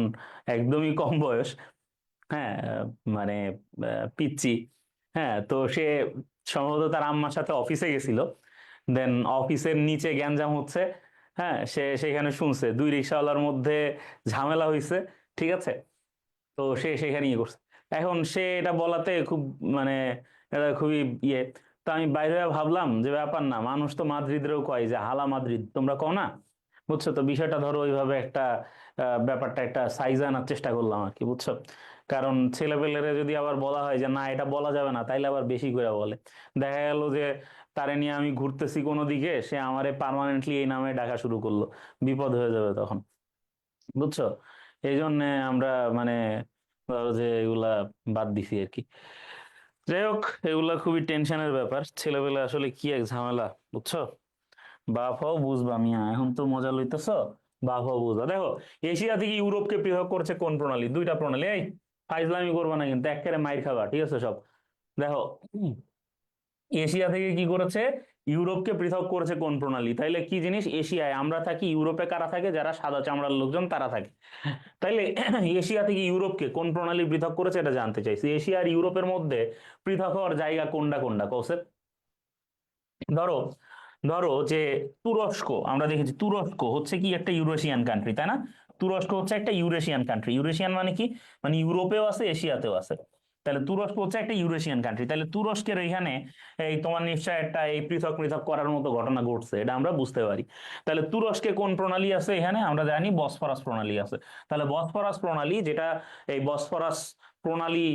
একদমই কম বয়স, হ্যাঁ, মানে পিচ্চি, হ্যাঁ। তো সে সম্ভবত তার আম্মার সাথে অফিসে গেছিল, দেন অফিসের নিচে গ্যাঞ্জাম হচ্ছে, হ্যাঁ, সে সেখানে শুনছে দুই রিক্সাওয়ালার মধ্যে ঝামেলা হয়েছে, ঠিক আছে। তো সে সেখানে ইয়ে করছে। এখন সে এটা বলাতে খুব, মানে এটা খুবই ইয়ে। তো আমি বাইরে হয়ে ভাবলাম যে ব্যাপার না, মানুষ তো মাদ্রিদেরও কয় যে হালা মাদ্রিদ, তোমরা কও না, বুঝছো। তো বিষয়টা ধরো ওইভাবে একটা ব্যাপারটা একটা সাইজ আনার চেষ্টা করলাম আর কি, বুঝছো। কারণ ছেলেপেলেরে যদি আবার বলা হয় যে না এটা বলা যাবে না, তাইলে আবার বেশি করে বলে। দেখা গেল যে তারে নিয়ে আমি ঘুরতেছি কোনো দিকে, সে আমারে পার্মানেন্টলি এই নামে ডাকা শুরু করলো, বিপদ হয়ে যাবে তখন, বুঝছো। এই জন্য আমরা মানে ধরো যে এগুলা বাদ দিছি আর কি। যাই হোক, এগুলা খুবই টেনশনের ব্যাপার, ছেলেবেলা আসলে কি এক ঝামেলা, বুঝছো। বাপ হও বুঝবা মিয়া, এখন তো মজা লইতেছো, বাপ হও বুঝবা। দেখো এশিয়া থেকে ইউরোপকে পৃথক করছে কোন প্রণালী? দুইটা প্রণালী। এই ফাইজলামি করবা না কিন্তু, একেবারে মাইর খাবা, ঠিক আছে সব। দেখো এশিয়া থেকে কি করেছে? ইউরোপকে পৃথক করেছে কোন প্রণালী? তাইলে কি জিনিস? এশিয়ায় আমরা থাকি, ইউরোপে কারা থাকে? যারা সাদা চামড়ার লোকজন তারা থাকে। তাইলে এশিয়া থেকে ইউরোপকে কোন প্রণালী পৃথক করেছে এটা জানতে চাইছি। এশিয়া আর ইউরোপের মধ্যে পৃথক হওয়ার জায়গা কোনটা কোনটা কৌসে? ধরো ধরো যে তুরস্ক, আমরা দেখেছি তুরস্ক হচ্ছে কি একটা ইউরেশিয়ান কান্ট্রি, তাই না? তুরস্ক হচ্ছে একটা ইউরেশিয়ান কান্ট্রি। ইউরেশিয়ান মানে কি? মানে ইউরোপেও আছে, এশিয়াতেও আছে। তাহলে তুরস্ক হচ্ছে একটা ইউরেশিয়ান কান্ট্রি। তাহলে তুরস্কের এখানে এই তোমার নিশ্চয় একটা এই পৃথক পৃথক করার মতো ঘটনা ঘটছে, এটা আমরা বুঝতে পারি। তাহলে তুরস্কে কোন প্রণালী আছে? এখানে আমরা জানি বসফরাস প্রণালী আছে। তাহলে বসফরাস প্রণালী, যেটা এই বসফরাস প্রণালী,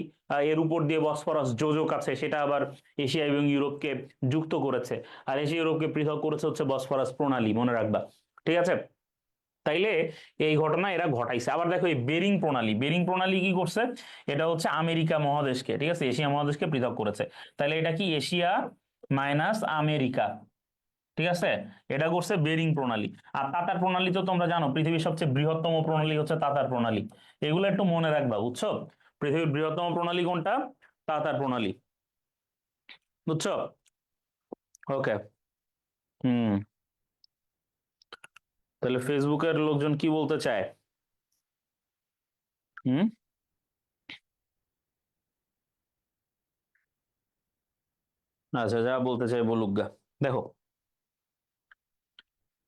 এর উপর দিয়ে বসফরাস যোজক আছে, সেটা আবার এশিয়া এবং ইউরোপকে যুক্ত করেছে। আর এশিয়া ইউরোপকে পৃথক করেছে হচ্ছে বসফরাস প্রণালী, মনে রাখবা। ঠিক আছে? তাইলে এই ঘটনা এরা ঘটাইছে। আবার দেখো এই বেরিং প্রণালী, বেরিং প্রণালী কি করছে? এটা হচ্ছে আমেরিকা মহাদেশকে, ঠিক আছে, এশিয়া মহাদেশকে পৃথক করেছে। তাহলে এটা কি এশিয়া মাইনাস আমেরিকা, ঠিক আছে? এটা করছে বেরিং প্রণালী। আর তাতার প্রণালী তো তোমরা জানো, পৃথিবীর সবচেয়ে বৃহত্তম প্রণালী হচ্ছে তাতার প্রণালী। এগুলো একটু মনে রাখবা, বুঝছো? পৃথিবীর বৃহত্তম প্রণালী কোনটা? তাতার প্রণালী, বুঝছো? ওকে। হুম। তাহলে ফেসবুকের লোকজন কি বলতে চায়? হুম। আচ্ছা, যা বলতে চাই বলুক গা। দেখো,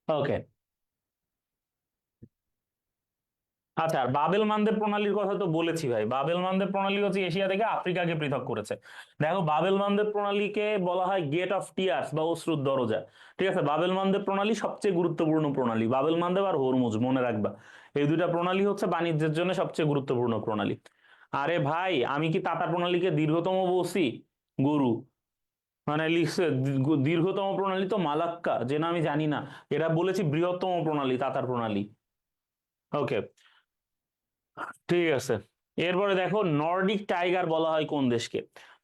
ওকে। আচ্ছা, আর বাবেল মানদেব প্রণালীর কথা তো বলেছি ভাই। বাবেল মানদেব প্রণালী হচ্ছে এশিয়া থেকে আফ্রিকাকে পৃথক করেছে। দেখো, বাবেল মানদেব প্রণালীকে বলা হয় গেট অফ টিয়ার্স বা অশ্রুর দরজা। ঠিক আছে? বাবেল মানদেব প্রণালী সবচেয়ে গুরুত্বপূর্ণ প্রণালী। বাবেল মানদেব আর হরমুজ, মনে রাখবা। এই দুইটা প্রণালী হচ্ছে বাণিজ্যের জন্য সবচেয়ে গুরুত্বপূর্ণ প্রণালী। আরে ভাই, আমি কি তাতার প্রণালীকে দীর্ঘতম বলছি? গুরু মানে লিখছে দীর্ঘতম প্রণালী তো মালাক্কা, যে না আমি জানি না। এরা বলেছি বৃহত্তম প্রণালী তাতার প্রণালী। ওকে, ঠিক আছে। এরপরে দেখো, নর্ডিক টাইগার বলা হয় কোন দেশকে?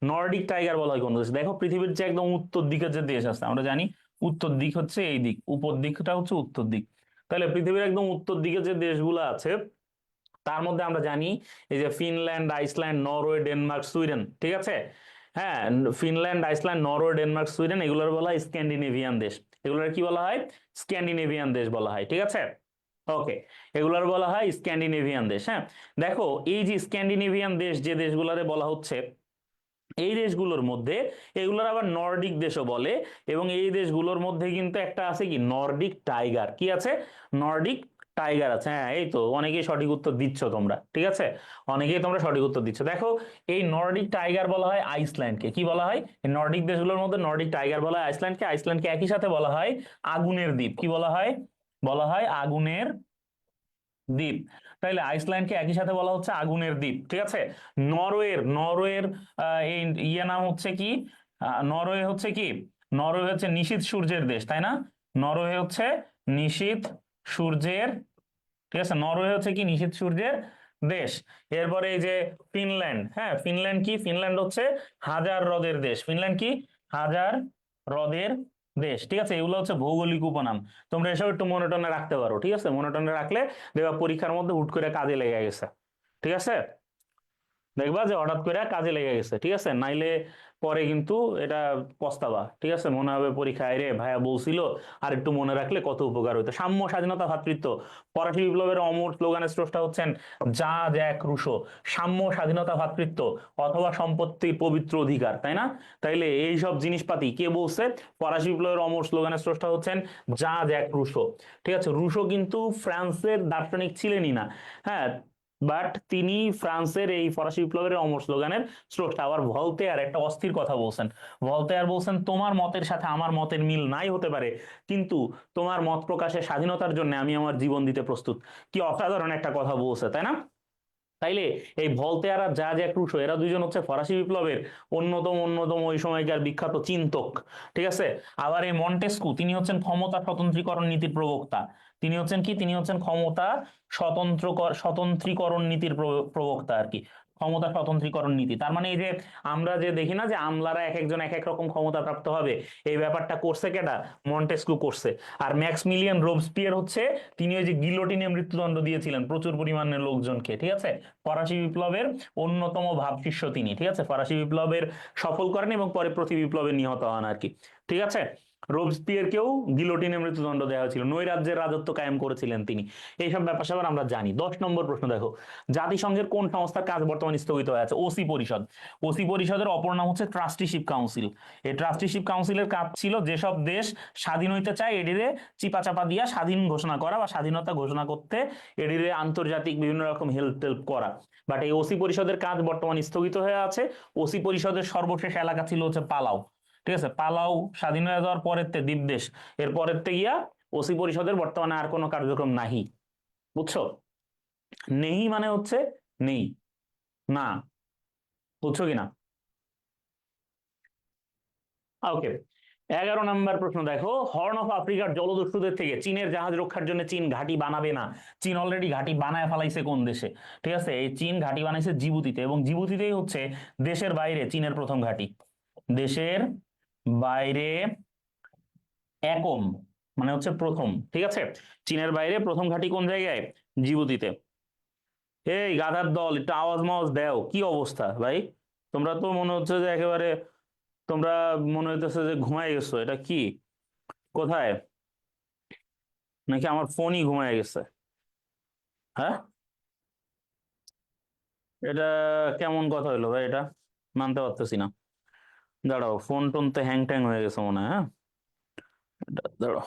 নর্ডিক টাইগার বলা হয় কোন দেশ? দেখো, পৃথিবীর যে একদম উত্তর দিকের যে দেশ আছে, আমরা জানি উত্তর দিক হচ্ছে এই দিক, উপর দিকটা হচ্ছে উত্তর দিক। তাহলে পৃথিবীর একদম উত্তর দিকে যে দেশগুলো আছে, তার মধ্যে আমরা জানি এই যে Finland, Iceland, Norway, Denmark, Sweden, ঠিক আছে? হ্যাঁ, Finland, Iceland, Norway, Denmark, Sweden, এগুলোর বলা হয় স্ক্যান্ডিনেভিয়ান দেশ। এগুলোর কি বলা হয়? স্ক্যান্ডিনেভিয়ান দেশ বলা হয়, ঠিক আছে? ওকে, এগুলার বলা হয় স্ক্যান্ডিনেভিয়ান দেশ। হ্যাঁ, দেখো, এই যে স্ক্যান্ডিনেভিয়ান দেশ, যে দেশগুলোরে বলা হচ্ছে, এই দেশগুলোর মধ্যে এগুলোর আবার নর্ডিক দেশও বলে। এবং এই দেশগুলোর মধ্যে কিন্তু একটা আছে কি, নর্ডিক টাইগার। কি আছে? নর্ডিক টাইগার আছে। হ্যাঁ, এই তো অনেকেই সঠিক উত্তর দিচ্ছ তোমরা, ঠিক আছে? অনেকেই তোমরা সঠিক উত্তর দিচ্ছ। দেখো, এই নর্ডিক টাইগার বলা হয় আইসল্যান্ডকে। কি বলা হয়? এই নর্ডিক দেশগুলোর মধ্যে নর্ডিক টাইগার বলা হয় আইসল্যান্ডকে। আইসল্যান্ডকে একই সাথে বলা হয় আগুনের দ্বীপ। কি বলা হয়? বলা হয় আগুনের দ্বীপ। তাইলে আইসল্যান্ডকে একই সাথে বলা হচ্ছে আগুনের দ্বীপ, ঠিক আছে? নরওয়ের এই নাম হচ্ছে কি? নরওয়ে হচ্ছে কি? নরওয়ে হচ্ছে নিশীথ সূর্যের দেশ, তাই না? নরওয়ে হচ্ছে নিশীথ সূর্যের, ঠিক আছে? নরওয়ে হচ্ছে কি, নিশীথ সূর্যের দেশ। এরপরে এই যে ফিনল্যান্ড, হ্যাঁ, ফিনল্যান্ড কি? ফিনল্যান্ড হচ্ছে হাজার হ্রদের দেশ। ফিনল্যান্ড কি? হাজার হ্রদের দেশ, ঠিক আছে? এগুলো হচ্ছে ভৌগোলিক উপনাম। তোমরা এসব একটু মনে টনে রাখতে পারো, ঠিক আছে? মনে টনে রাখলে দেখবা পরীক্ষার মধ্যে হুট করে কাজে লেগে গেছে, ঠিক আছে? দেখবা যে হঠাৎ করে কাজে লেগে গেছে, ঠিক আছে? নাইলে পরে কিন্তু এটা পস্তাবা, ঠিক আছে? মনে হবে পরীক্ষায়, রে ভাইয়া বলছিল, আর একটু মনে রাখলে কত উপকার হইতো। সাম্য, স্বাধীনতা, ভ্রাতৃত্ব, ফরাসি বিপ্লবের অমর স্লোগানের স্রষ্টা হচ্ছেন জা জ্যাক রুশো। সাম্য, স্বাধীনতা, ভ্রাতৃত্ব অথবা সম্পত্তির পবিত্র অধিকার, তাই না? তাইলে এই সব জিনিসপাতি কে বলছে? ফরাসি বিপ্লবের অমর স্লোগানের স্রষ্টা হচ্ছেন জা জ্যাক রুশো, ঠিক আছে? রুশো কিন্তু ফ্রান্সের দার্শনিক ছিলেনই না। হ্যাঁ, বাট তিনি ফ্রান্সের এই ফরাসি বিপ্লবের অমর স্লোগানের স্রষ্টা। আবার ভলতেয়ার একটা অস্থির কথা বলছেন। ভলতেয়ার বলছেন, তোমার মতের সাথে আমার মতের মিল নাই হতে পারে, কিন্তু তোমার মত প্রকাশের স্বাধীনতার জন্য আমি আমার জীবন দিতে প্রস্তুত। কি অসাধারণ একটা কথা বলছে, তাই না? তাইলে এই ভলতেয়ার আর যা জ্যাক রুশো, এরা দুইজন হচ্ছে ফরাসি বিপ্লবের অন্যতম ওই সময়কার বিখ্যাত চিন্তক, ঠিক আছে? আবার এই মন্টেস্কু, তিনি হচ্ছেন ক্ষমতা স্বতন্ত্রীকরণ নীতির প্রবক্তা। তিনি হচ্ছেন কি? তিনি হচ্ছেন ক্ষমতা স্বতন্ত্রীকরণ নীতির প্রবক্তা আর কি। ক্ষমতা স্বতন্ত্রীকরণ নীতি, তার মানে এই যে আমরা যে দেখি না যে আমলারা এক একজন এক এক রকম ক্ষমতা প্রাপ্ত হবে, এই ব্যাপারটা করছে কেডা? মন্টেস্কু করছে। আর ম্যাক্সমিলিয়ান রোবস্পিয়ার হচ্ছে, তিনি ওই যে গিলোটিনে মৃত্যুদণ্ড দিয়েছিলেন প্রচুর পরিমাণে লোকজনকে, ঠিক আছে? ফরাসি বিপ্লবের অন্যতম ভাবশিষ্য তিনি, ঠিক আছে? ফরাসি বিপ্লবের সফল করেন এবং পরে প্রতি বিপ্লবে নিহত হন আর কি, ঠিক আছে? রোবস্পিয়ারকেও গিলোটিনে মৃত্যুদণ্ড দেওয়া হয়েছিল, নৈরাজ্যের রাজত্ব কায়েম করেছিলেন তিনি। এইসব ব্যাপার স্যাপার আমরা জানি। 10 নম্বর প্রশ্ন দেখো, জাতিসংঘের কোন সংস্থার কাজ বর্তমানে স্থগিত হয়ে আছে? ওসি পরিষদ। ওসি পরিষদের অপর নাম হচ্ছে ট্রাস্টিশিপ কাউন্সিল। এই ট্রাস্টিশিপ কাউন্সিলের কাজ ছিল যেসব দেশ স্বাধীন হইতে চায় এটিরে চিপাচাপা দিয়া স্বাধীন ঘোষণা করা বা স্বাধীনতা ঘোষণা করতে এটিরে আন্তর্জাতিক বিভিন্ন রকম হেল্প টেল্প করা। বাট এই ওসি পরিষদের কাজ বর্তমানে স্থগিত হয়ে আছে। ওসি পরিষদের সর্বশেষ এলাকা ছিল হচ্ছে পালাউ। ঠিক আছে, পালাউ স্বাধীন হয়ে যাওয়ার পরের দিব দেশ, এর পরের গিয়া ওসি পরিষদের বর্তমানে আর কোনো কার্যক্রম নাহি। বুঝছো? নেই মানে হচ্ছে নেই, না। বুঝছো কিনা? ওকে। 11 নম্বর প্রশ্ন দেখো, হর্ন অফ আফ্রিকার জলদস্যুদের থেকে চীনের জাহাজ রক্ষার জন্য চীন ঘাঁটি বানাবে না। চীন অলরেডি ঘাঁটি বানায় ফেলাইছে কোন দেশে? ঠিক আছে, এই চীন ঘাঁটি বানাইছে জিবুতিতে, এবং জিবুতিতেই হচ্ছে দেশের বাইরে চীনের প্রথম ঘাঁটি। দেশের বাইরে একম মানে হচ্ছে প্রথম। ঠিক আছে, চীনের বাইরে প্রথম ঘাঁটি কোন জায়গায়? জিবুতিতে। এই গাধার দল, একটু আওয়াজ মাওয়াজ দাও, কি অবস্থা ভাই? তোমরা তো মনে হচ্ছে যে একেবারে, তোমরা মনে হইতেছে যে ঘুমাই গেছো। এটা কি, কোথায়? নাকি আমার ফোনই ঘুমায় গেছে? হ্যাঁ, এটা কেমন কথা হইলো ভাই? এটা মানতে পারতেছি না। দাঁড়াও, ফোন টোন তো হ্যাং ট্যাং হয়ে গেছে মনে হয়। হ্যাঁ, দাঁড়াও,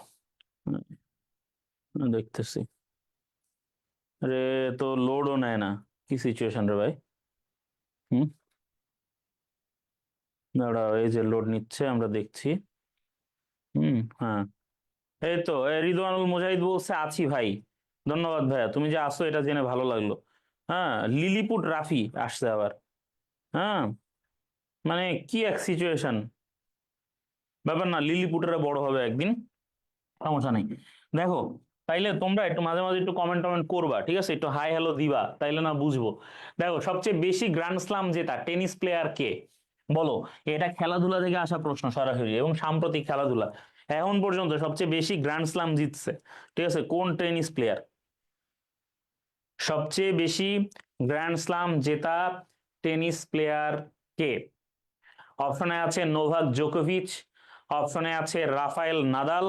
দেখতেছি। আরে, তো লোডও নেয় না, কি সিচুয়েশন রে ভাই? হুম, দাঁড়াও, এই যে লোড নিচ্ছে, আমরা দেখছি। হ্যাঁ, এই তো রিদওয়ানুল মুজাহিদ বলছে আছি ভাই। ধন্যবাদ ভাইয়া, তুমি যে আসো এটা জেনে ভালো লাগলো। হ্যাঁ, লিলিপুট রাফি আসছে আবার। হ্যাঁ, মানে কি এক সিচুয়েশন, ব্যাপার না, লিলিপুটেরা বড় হবে একদিন, সমস্যা নেই। দেখো, তাইলে তোমরা একটু মাঝে মাঝে একটু কমেন্ট টমেন্ট করবা, ঠিক আছে, একটু হাই হ্যালো দিবা, তাইলে না বুঝবো। দেখো, সবচেয়ে বেশি গ্র্যান্ড স্লাম জেতা টেনিস প্লেয়ার কে? বলো। এটা খেলাধুলা থেকে আসা প্রশ্ন সরাসরি, এবং সাম্প্রতিক খেলাধুলা। এখন পর্যন্ত সবচেয়ে বেশি গ্র্যান্ড স্লাম জিতছে, ঠিক আছে, কোন টেনিস প্লেয়ার? সবচেয়ে বেশি গ্র্যান্ড স্লাম জেতা টেনিস প্লেয়ার কে? অপশনে আছে নোভাক জোকোভিচ, অপশনে আছে রাফায়েল নাদাল,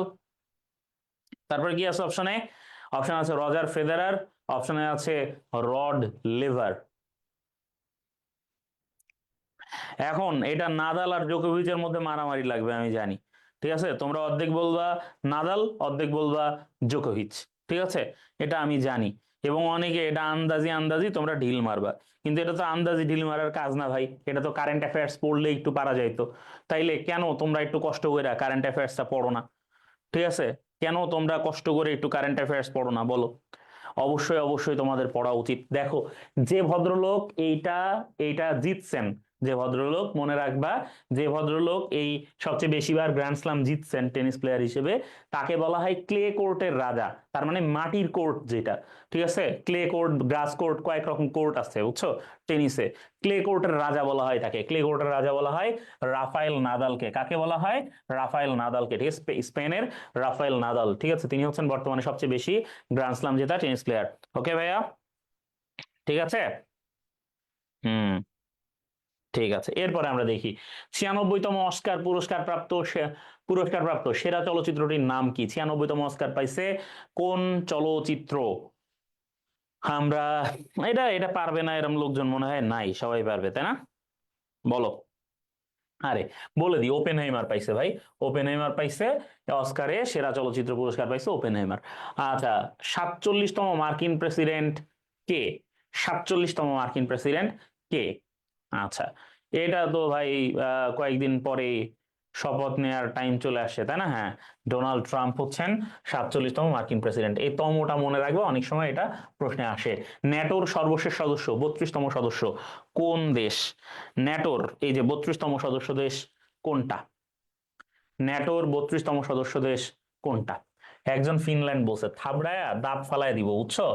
তারপরে কি আছে অপশনে? অপশন আছে রজার ফেদেরার, অপশনে আছে রড লেভার। এখন এটা নাদাল আর জোকোভিচের মধ্যে মারামারি লাগবে আমি জানি। ঠিক আছে, তোমরা অর্ধেক বলবা নাদাল, অর্ধেক বলবা জোকোভিচ। ঠিক আছে, এটা আমি জানি, এবং অনেকে এটা আন্দাজি আন্দাজি তোমরা ঢিল মারবা। কিন্তু এটা তো আন্দাজি ঢিল মারার কাজ না ভাই, এটা তো কারেন্ট অ্যাফেয়ার্স পড়লে একটু পারা যাইতো। তাইলে কেন তোমরা একটু কষ্ট করে কারেন্ট অ্যাফেয়ার্সটা পড়ো না? ঠিক আছে, কেন তোমরা কষ্ট করে একটু কারেন্ট অ্যাফেয়ার্স পড়ো না বলো? অবশ্যই অবশ্যই তোমাদের পড়া উচিত। দেখো, যে ভদ্রলোক এইটা এইটা জিতছেন, যে ভদ্রলোক, মনে রাখবা, যে ভদ্রলোক এই সবচেয়ে বেশিবার গ্র্যান্ড স্লাম জিতছেন টেনিস প্লেয়ার হিসেবে, তাকে বলা হয় ক্লে কোর্টের রাজা। তার মানে মাটির কোর্ট যেটা, ঠিক আছে, ক্লে কোর্ট, গ্রাস কোর্ট, কয়েক রকম কোর্ট আছে, বুঝছো টেনিসে। ক্লে কোর্টের রাজা বলা হয় তাকে, ক্লে কোর্টের রাজা বলা হয় রাফায়েল নাদালকে। কাকে বলা হয়? রাফায়েল নাদালকে। ঠিক আছে, স্পেনের রাফায়েল নাদাল, ঠিক আছে, তিনি হচ্ছেন বর্তমানে সবচেয়ে বেশি গ্র্যান্ড স্লাম জেতা টেনিস প্লেয়ার। ওকে ভাইয়া, ঠিক আছে। হুম, ঠিক আছে, এরপরে আমরা দেখি 96তম অস্কার পুরস্কার প্রাপ্ত সেরা চলচ্চিত্রটির নাম কি? 96তম অস্কার পাইছে কোন চলচ্চিত্র? আমরা, এটা এটা পারবে না এরকম লোকজন মনে হয় নাই, সবাই পারবে তাই না? বলো। আরে, বলে দিই, ওপেনহাইমার পাইছে ভাই। ওপেনহাইমার পাইছে অস্কারে সেরা চলচ্চিত্র পুরস্কার পাইছে ওপেনহাইমার। আচ্ছা, 47তম মার্কিন প্রেসিডেন্ট কে? 47তম মার্কিন প্রেসিডেন্ট কে? আচ্ছা, এটা তো ভাই কয়েকদিন পরে শপথ নেওয়ার টাইম চলে আসছে তাই না? হ্যাঁ, ডোনাল্ড ট্রাম্প হচ্ছেন 47তম মার্কিন প্রেসিডেন্ট। এই তমটা মনে রাখবে, অনেক সময় এটা প্রশ্নে আসে। ন্যাটোর সর্বশেষ সদস্য, 32তম সদস্য কোন দেশ? ন্যাটোর এই যে 32তম সদস্য দেশ কোনটা? ন্যাটোর 32তম সদস্য দেশ কোনটা? একজন ফিনল্যান্ড বলছে, থাবড়ায়া দাঁত ফালায় দিব, বুঝছো?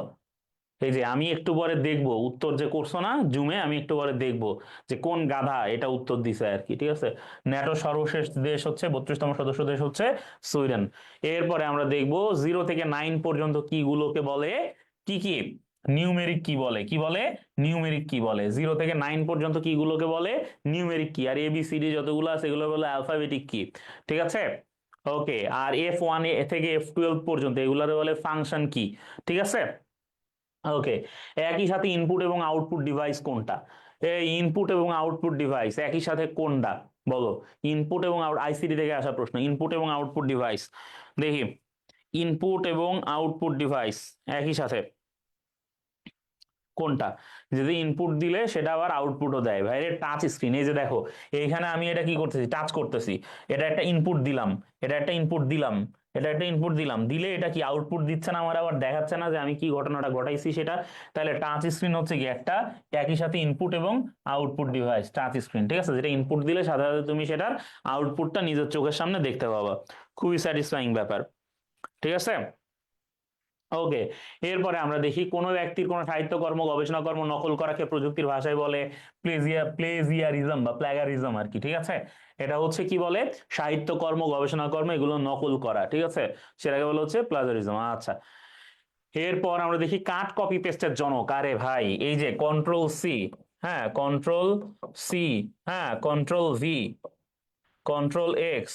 এই যে আমি একটু পরে দেখবো উত্তর যে করছো না জুমে, আমি একটু পরে দেখবো যে কোন গাধা এটা উত্তর দিছে আর কি। ঠিক আছে, ন্যাটোর সর্বশেষ দেশ হচ্ছে, 32তম সদস্য দেশ হচ্ছে সুইডেন। এরপরে আমরা দেখবো 0 থেকে 9 পর্যন্ত কি গুলোকে বলে, কি কি নিউমেরিক কি বলে, কি বলে নিউমেরিক কি বলে, 0 থেকে 9 পর্যন্ত কি গুলোকে বলে নিউমেরিক কি, আর এবিসিডি যতগুলো আছে এগুলো বলে অ্যালফাবেটিক কি। ঠিক আছে, ওকে, আর F1 থেকে F12 পর্যন্ত এগুলারে বলে ফাংশন কি, ঠিক আছে। ওকে, একই সাথে ইনপুট এবং আউটপুট ডিভাইস কোনটা? এই ইনপুট এবং আউটপুট ডিভাইস একই সাথে কোনটা বলো? ইনপুট এবং আইসিটি থেকে আসা প্রশ্ন, ইনপুট এবং আউটপুট ডিভাইস দেখি। ইনপুট এবং আউটপুট ডিভাইস একই সাথে কোনটা? যদি ইনপুট দিলে সেটা আবার আউটপুটও দেয় ভাই। টাচ স্ক্রিন, এই যে দেখো এইখানে আমি এটা কি করতেছি, টাচ করতেছি, এটা একটা ইনপুট দিলাম, এটা একটা ইনপুট দিলাম, এটা একটা ইনপুট দিলাম, দিলে এটা কি আউটপুট দিচ্ছে না আমার, আবার দেখাচ্ছে না যে আমি কি ঘটনাটা ঘটাইছি সেটা। তাহলে টাচ স্ক্রিন হচ্ছে কি একটা একই সাথে ইনপুট এবং আউটপুট ডিভাইস, টাচ স্ক্রিন, ঠিক আছে। যেটা ইনপুট দিলে সাথে সাথে তুমি সেটার আউটপুটটা নিজের চোখের সামনে দেখতে পাবা, খুবই স্যাটিসফাইং ব্যাপার, ঠিক আছে। ওকে, এরপরে আমরা দেখি কোন ব্যক্তির কোন সাহিত্যকর্ম গবেষণা কর্ম নকল করাকে প্রযুক্তির ভাষায় বলে প্লেজিয়ারিজম বা প্লাগারিজম আর কি, ঠিক আছে। এটা হচ্ছে কি বলে, সাহিত্যকর্ম গবেষণা কর্ম এগুলো নকল করা, ঠিক আছে, সেটাকে বলা হচ্ছে প্লাজারিজম। আচ্ছা, এরপর আমরা দেখি কাট কপি পেস্টের জনক, আরে ভাই এই যে কন্ট্রোল সি, হ্যাঁ কন্ট্রোল সি, হ্যাঁ কন্ট্রোল ভি, কন্ট্রোল এক্স,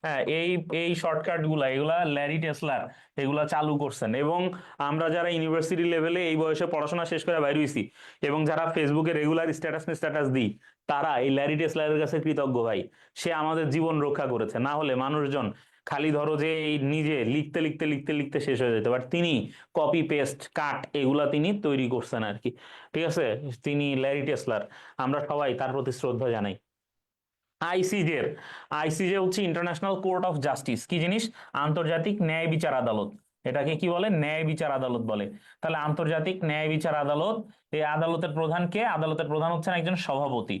হ্যাঁ এই এই শর্টকাট গুলা এগুলা ল্যারি টেসলার এগুলা চালু করছেন। এবং আমরা যারা ইউনিভার্সিটি লেভেলে এই বয়সে পড়াশোনা শেষ করে বাইরে হইছি এবং যারা ফেসবুকে রেগুলার স্ট্যাটাস দিই, তারা এই ল্যারি টেসলারের কাছে কৃতজ্ঞ ভাই। সে আমাদের জীবন রক্ষা করেছে, না হলে মানুষজন খালি ধরো যে এই নিজে লিখতে লিখতে লিখতে লিখতে শেষ হয়ে যেত, বাট তিনি কপি পেস্ট কাট এগুলা তিনি তৈরি করছেন আর কি, ঠিক আছে। তিনি ল্যারি টেসলার, আমরা সবাই তার প্রতি শ্রদ্ধা জানাই। আইসিজের, আইসিজে হচ্ছে ইন্টারন্যাশনাল কোর্ট অফ জাস্টিস, কি জিনিস? আন্তর্জাতিক ন্যায় বিচার আদালত। এটাকে কি বলে? ন্যায় বিচার আদালত বলে। তাহলে আন্তর্জাতিক ন্যায় বিচার আদালত, এই আদালতের প্রধান কে? আদালতের প্রধান হচ্ছেন একজন সভাপতি।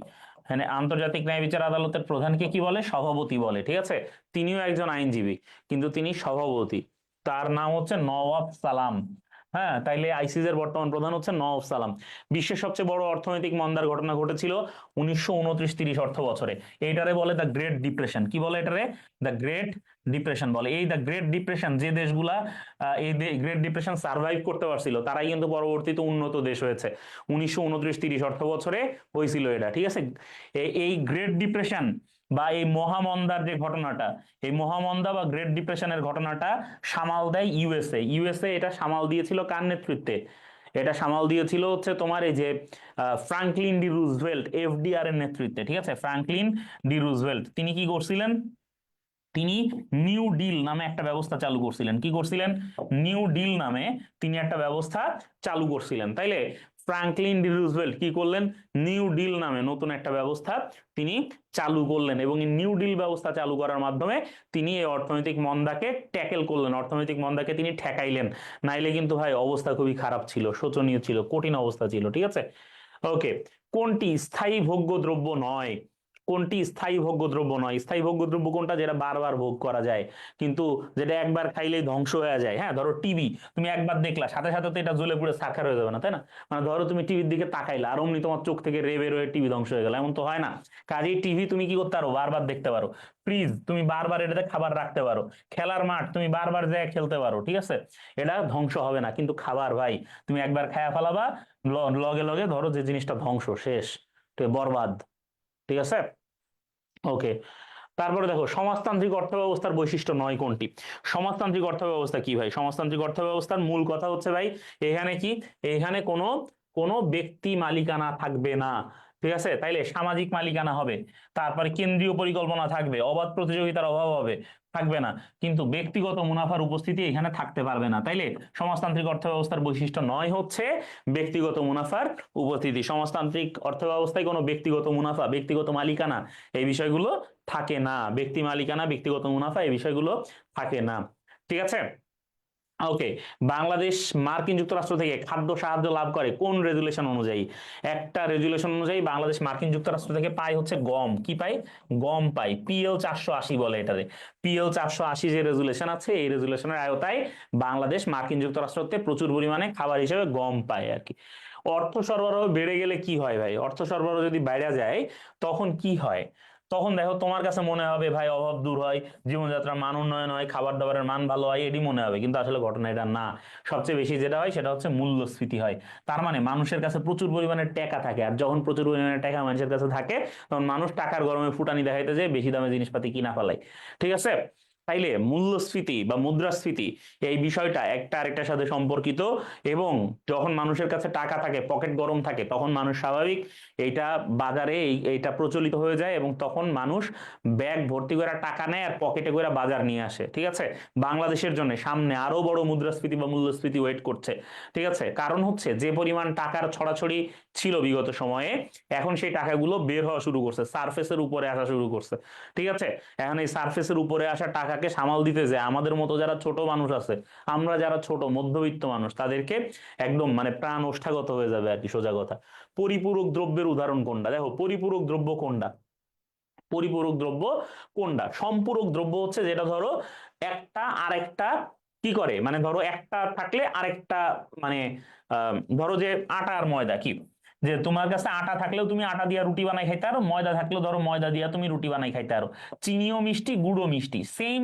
মানে আন্তর্জাতিক ন্যায় বিচার আদালতের প্রধানকে কি বলে? সভাপতি বলে, ঠিক আছে। তিনিও একজন আইনজীবী, কিন্তু তিনি সভাপতি। তার নাম হচ্ছে নওয়াব সালাম। হ্যাঁ, তাইলে আইসিজে এর বর্তমান প্রধান হচ্ছে নওয়াব সালাম। বিশ্বের সবচেয়ে বড় অর্থনৈতিক মন্দার ঘটনা ঘটেছিল 1929-30 অর্থ বছরে। এইটারে বলে দ্য গ্রেট ডিপ্রেশন। কি বলে এটারে? দ্য গ্রেট ডিপ্রেশন বলে। এই দ্য গ্রেট ডিপ্রেশন যে দেশগুলা এই গ্রেট ডিপ্রেশন সার্ভাইভ করতে পারছিল তারাই কিন্তু পরবর্তীতে উন্নত দেশ হয়েছে। 1929-30 অর্থ বছরে হয়েছিল এটা, ঠিক আছে। এই গ্রেট ডিপ্রেশন বা এই মহামন্দার যে ঘটনাটা, এই মহামন্দা বা গ্রেট ডিপ্রেশনের ঘটনাটা সামাল দেয় ইউএসএ। ইউএসএ এটা সামাল দিয়েছিল কার নেতৃত্বে? এটা সামাল দিয়েছিল হচ্ছে তোমার এই যে ফ্রাঙ্কলিন ডি রুজভেল্ট, এফডিআর এর নেতৃত্বে, ঠিক আছে। ফ্রাঙ্কলিন ডি রুজভেল্ট তিনি কি করছিলেন? তিনি নিউ ডিল নামে একটা ব্যবস্থা চালু করছিলেন। কি করছিলেন? নিউ ডিল নামে তিনি একটা ব্যবস্থা চালু করছিলেন। তাইলে ফ্রাঙ্কলিন ডি রুজভেল্ট কি করলেন? নিউ ডিল নামে নতুন একটা ব্যবস্থা তিনি চালু করলেন, এবং এই নিউ ডিল ব্যবস্থা চালু করার মাধ্যমে তিনি এই অর্থনৈতিক মন্দাকে ট্যাকেল করলেন, অর্থনৈতিক মন্দাকে তিনি ঠেকাইলেন। নাইলে কিন্তু ভাই অবস্থা খুবই খারাপ ছিল, শোচনীয় ছিল, কঠিন অবস্থা ছিল, ঠিক আছে। ওকে, কোনটি স্থায়ী ভোগ্য দ্রব্য নয়? কোনটি স্থায়ী ভোগ্য দ্রব্য নয়? স্থায়ী ভোগ্য দ্রব্য কোনটা? যেটা বারবার ভোগ করা যায়, কিন্তু যেটা একবার খাইলেই ধ্বংস হয়ে যায়। হ্যাঁ, ধরো টিভি, তুমি একবার দেখলা, সাথে সাথে তো এটা জ্বলে পুড়ে ছারখার হয়ে যাবে না, তাই না? মানে ধরো তুমি টিভির দিকে তাকাইলা আর অমনি তোমার চোখ থেকে রে বের হয়ে টিভি ধ্বংস হয়ে গেল, এমন তো হয় না। কাজেই টিভি তুমি কি করতে পারো? বারবার দেখতে পারো। ফ্রিজ তুমি বারবার এটাতে খাবার রাখতে পারো। খেলার মাঠ তুমি বারবার যায় খেলতে পারো, ঠিক আছে। এটা ধ্বংস হবে না, কিন্তু খাবার ভাই তুমি একবার খায়া ফেলাবা, লগে লগে ধরো যে জিনিসটা ধ্বংস, শেষ, বরবাদ, ঠিক আছে। ওকে, তারপরে দেখো সমাজতান্ত্রিক অর্থব্যবস্থার বৈশিষ্ট্য নয় কোনটি? সমাজতান্ত্রিক অর্থব্যবস্থা কি ভাই? সমাজতান্ত্রিক অর্থব্যবস্থার মূল কথা হচ্ছে ভাই এখানে কি, এখানে কোনো কোনো ব্যক্তি মালিকানা থাকবে না, ঠিক আছে। তাইলে সামাজিক মালিকানা হবে, তারপরে কেন্দ্রীয় পরিকল্পনা থাকবে, অবাধ প্রতিযোগিতার অভাব হবে, থাকবে না, কিন্তু ব্যক্তিগত মুনাফার উপস্থিতি এখানে থাকতে পারবে না। তাইলে সমাজতান্ত্রিক অর্থব্যবস্থার বৈশিষ্ট্য নয় হচ্ছে ব্যক্তিগত মুনাফার উপস্থিতি। সমাজতান্ত্রিক অর্থব্যবস্থায় কোনো ব্যক্তিগত মুনাফা, ব্যক্তিগত মালিকানা এই বিষয়গুলো থাকে না। ব্যক্তি মালিকানা, ব্যক্তিগত মুনাফা এই বিষয়গুলো থাকে না, ঠিক আছে। ওকে, বাংলাদেশ মার্কিন যুক্তরাষ্ট্র থেকে খাদ্য সাহায্য লাভ করে কোন রেজুলেশন অনুযায়ী? একটা রেজুলেশন অনুযায়ী বাংলাদেশ মার্কিন যুক্তরাষ্ট্র থেকে পায় হচ্ছে গম। কি পাই? গম পাই। পিএল 480 বলে এটারে। পিএল 480 যে রেজুলেশন আছে, এই রেজুলেশনের আওতায় বাংলাদেশ মার্কিন যুক্তরাষ্ট্রতে প্রচুর পরিমাণে খাবার হিসেবে গম পায় আর কি। অর্থ সরবরাহ বেড়ে গেলে কি হয় ভাই? অর্থ সরবরাহ যদি বাইরে যায় তখন কি হয়? তখন দেখো তোমার কাছে মনে হবে ভাই অভাব দূর হয়, জীবনযাত্রার মান উন্নয়ন হয়, খাবার দাবারের মান ভালো হয়, এটি মনে হবে, কিন্তু আসলে ঘটনা এটা না। সবচেয়ে বেশি যেটা হয় সেটা হচ্ছে মূল্যস্ফীতি হয়। তার মানে মানুষের কাছে প্রচুর পরিমাণে টাকা থাকে, আর যখন প্রচুর পরিমাণে টাকা মানুষের কাছে থাকে তখন মানুষ টাকার গরমে ফুটানি দেখাইতে যায়, বেশি দামে জিনিসপাতি কিনা ফেলায়, ঠিক আছে। তাইলে মূল্যস্ফীতি বা মুদ্রাস্ফীতি এই বিষয়টা একটা আরেকটার সাথে সম্পর্কিত, এবং যখন মানুষের কাছে টাকা থাকে, পকেট গরম থাকে, তখন মানুষ স্বাভাবিক এইটা বাজারে এইটা প্রচলিত হয়ে যায়, এবং তখন মানুষ ব্যাগ ভর্তি করে টাকা নেয় আর পকেটে করে বাজার নিয়ে আসে। ঠিক আছে, বাংলাদেশের জন্য সামনে আরো বড় মুদ্রাস্ফীতি বা মূল্যস্ফীতি ওয়েট করছে। ঠিক আছে, কারণ হচ্ছে যে পরিমাণ টাকার ছড়াছড়ি ছিল বিগত সময়ে, এখন সেই টাকাগুলো বের হওয়া শুরু করছে, সারফেসের উপরে আসা শুরু করছে। ঠিক আছে, এখন এই সারফেসের উপরে আসা টাকাকে সামাল দিতে যে আমাদের মতো যারা ছোট মানুষ আছে, আমরা যারা ছোট মধ্যবিত্ত মানুষ, তাদেরকে একদম মানে প্রাণ ওষ্ঠাগত হয়ে যাবে আর কি, সোজা কথা। পরিপূরক দ্রব্যের উদাহরণ কোনটা? দেখো, পরিপূরক দ্রব্য কোনটা? পরিপূরক দ্রব্য কোনটা? সম্পূরক দ্রব্য হচ্ছে যেটা ধরো একটা আরেকটা কি করে, মানে ধরো একটা থাকলে আরেকটা, মানে ধরো যে আটা আর ময়দা, কি যে তোমার কাছে আটা থাকলেও তুমি আটা দিয়া রুটি বানাই খাইতে পারো, ময়দা থাকলেও ধরো ময়দা দিয়া তুমি রুটি বানাই খাইতে পারো। চিনিও মিষ্টি, গুড়ও মিষ্টি, সেম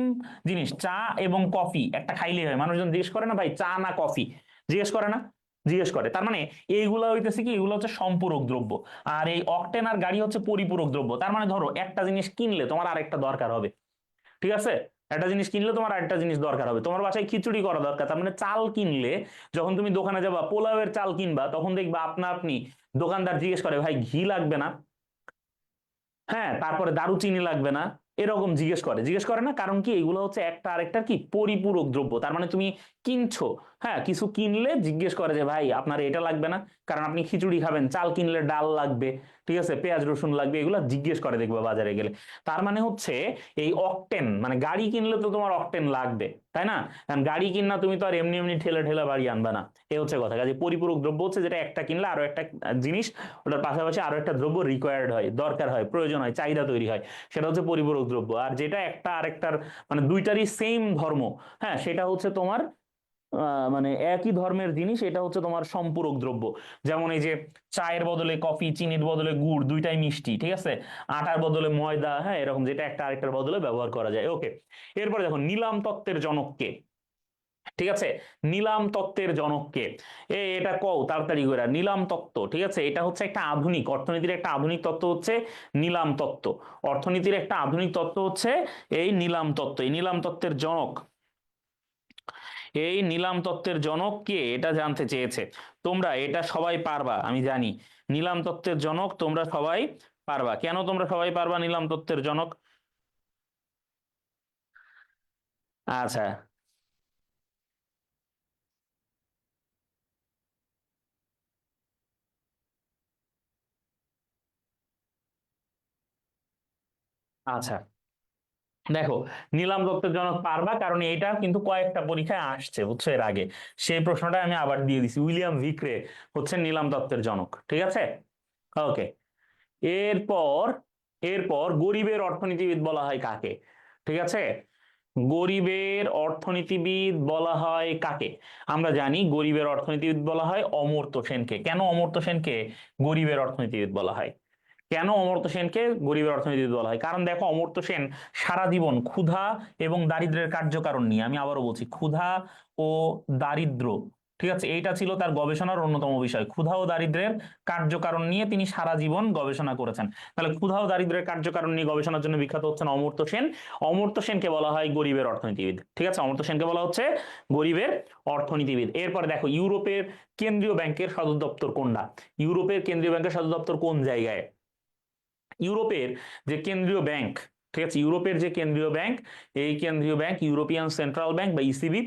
জিনিস। চা এবং কফি একটা খাইলে হয়, মানুষজন জিজ্ঞেস করে না ভাই চা না কফি, জিজ্ঞেস করে না? জিজ্ঞেস করে। তার মানে এইগুলা হইতেছে কি, এগুলো হচ্ছে সম্পূরক দ্রব্য। আর এই অকটেন আর গাড়ি হচ্ছে পরিপূরক দ্রব্য। তার মানে ধরো একটা জিনিস কিনলে তোমার আরেকটা দরকার হবে। ঠিক আছে, একটা জিনিস কিনলে তোমার আরেকটা জিনিস দরকার হবে। তোমার বাসায় খিচুড়ি করা দরকার, তার মানে চাল কিনলে যখন তুমি দোকানে যাবা পোলাওয়ের চাল কিনবা, তখন দেখবা আপনা আপনি দোকানদার জিজ্ঞেস করে ভাই ঘি লাগবে না, হ্যাঁ, তারপরে দারুচিনি লাগবে না, এরকম জিজ্ঞেস করে না? কারণ কি, এগুলো হচ্ছে একটা আরেকটার কি পরিপূরক দ্রব্য। তার মানে তুমি কিনছো, হ্যাঁ, কিছু কিনলে জিজ্ঞেস করে যে ভাই আপনার এটা লাগবে না, কারণ আপনি খিচুড়ি খাবেন, চাল কিনলে ডাল লাগবে, ঠিক আছে, পেঁয়াজ রসুন লাগবে, এগুলো জিজ্ঞেস করে দেখবে বাজারে গেলে। তার মানে হচ্ছে এই অকটেন, মানে গাড়ি কিনলে তো তোমার অকটেন লাগবে, তাই না? কারণ গাড়ি কিনা তুমি তো আর এমনি এমনি ঠেলে ঠেলে বাড়ি আনবে না, এ হচ্ছে কথা। কাজে পরিপূরক দ্রব্য হচ্ছে যেটা একটা কিনলে আরো একটা জিনিস, ওটার পাশাপাশি আরো একটা দ্রব্য রিকোয়ার্ড হয়, দরকার হয়, প্রয়োজন হয়, চাহিদা তৈরি হয়, সেটা হচ্ছে পরিপূরক দ্রব্য। আর যেটা একটা আরেকটার মানে দুইটারই সেম ধর্ম, হ্যাঁ, সেটা হচ্ছে তোমার মানে একই ধর্মের জিনিস, এটা হচ্ছে তোমার সম্পূরক দ্রব্য। যেমন এই যে চায়ের বদলে কফি, চিনির বদলে গুড়, দুইটাই মিষ্টি, ঠিক আছে, আটার বদলে ময়দা, হ্যাঁ, এরকম যেটা একটা আরেকটার বদলে ব্যবহার করা যায়। ওকে, এরপরে দেখো নিলাম তত্ত্বের জনককে। ঠিক আছে, নিলাম তত্ত্বের জনককে, এটা কও তাড়াতাড়ি করে। নিলাম তত্ত্ব, ঠিক আছে, এটা হচ্ছে একটা আধুনিক অর্থনীতির একটা আধুনিক তত্ত্ব হচ্ছে নিলাম তত্ত্ব। অর্থনীতির একটা আধুনিক তত্ত্ব হচ্ছে এই নিলাম তত্ত্ব। এই নিলাম তত্ত্বের জনক, এই নিলাম তত্ত্বের জনক কে এটা জানতে চেয়েছে। তোমরা এটা সবাই পারবা আমি জানি, নিলাম তত্ত্বের জনক তোমরা সবাই পারবা। কেন তোমরা সবাই পারবা নিলাম তত্ত্বের জনক? আচ্ছা, আচ্ছা, দেখো, নিলাম দত্তের জনক পারবা কারণ এটা কিন্তু কয়েকটা পরীক্ষায় আসছে, বুঝছো, এর আগে। সেই প্রশ্নটা আমি আবার দিয়ে দিছি, উইলিয়াম ভিক্রে হচ্ছে নিলাম তত্ত্বের জনক। ঠিক আছে, ওকে। এরপর, এরপর গরিবের অর্থনীতিবিদ বলা হয় কাকে? ঠিক আছে, গরিবের অর্থনীতিবিদ বলা হয় কাকে? আমরা জানি গরিবের অর্থনীতিবিদ বলা হয় অমর্ত্য সেনকে। কেন অমর্ত্য সেনকে গরিবের অর্থনীতিবিদ বলা হয়? কেন অমর্ত্য সেনকে গরিবের অর্থনীতিবিদ বলা হয়? কারণ দেখো, অমর্ত্য সেন সারা জীবন ক্ষুধা এবং দারিদ্র্যের কার্যকারণ নিয়ে, আমি আবারও বলছি, ক্ষুধা ও দারিদ্র্য, ঠিক আছে, এইটা ছিল তার গবেষণার অন্যতম বিষয়। ক্ষুধা ও দারিদ্র্যের কার্যকারণ নিয়ে তিনি সারা জীবন গবেষণা করেছেন। তাহলে ক্ষুধা ও দারিদ্র্যের কার্যকারণ নিয়ে গবেষণার জন্য বিখ্যাত হচ্ছেন অমর্ত্য সেন। অমর্ত্য সেনকে বলা হয় গরিবের অর্থনীতিবিদ। ঠিক আছে, অমর্ত্য সেনকে বলা হচ্ছে গরিবের অর্থনীতিবিদ। এরপরে দেখো, ইউরোপের কেন্দ্রীয় ব্যাংকের সদর দপ্তর কোনটা? ইউরোপের কেন্দ্রীয় ব্যাংকের সদর দপ্তর কোন জায়গায়? ইউরোপের যে কেন্দ্রীয় ব্যাংক, ঠিক আছে, ইউরোপের যে কেন্দ্রীয় ব্যাংক, এই কেন্দ্রীয় ব্যাংক ইউরোপিয়ান সেন্ট্রাল ব্যাংক বা ইসিবি,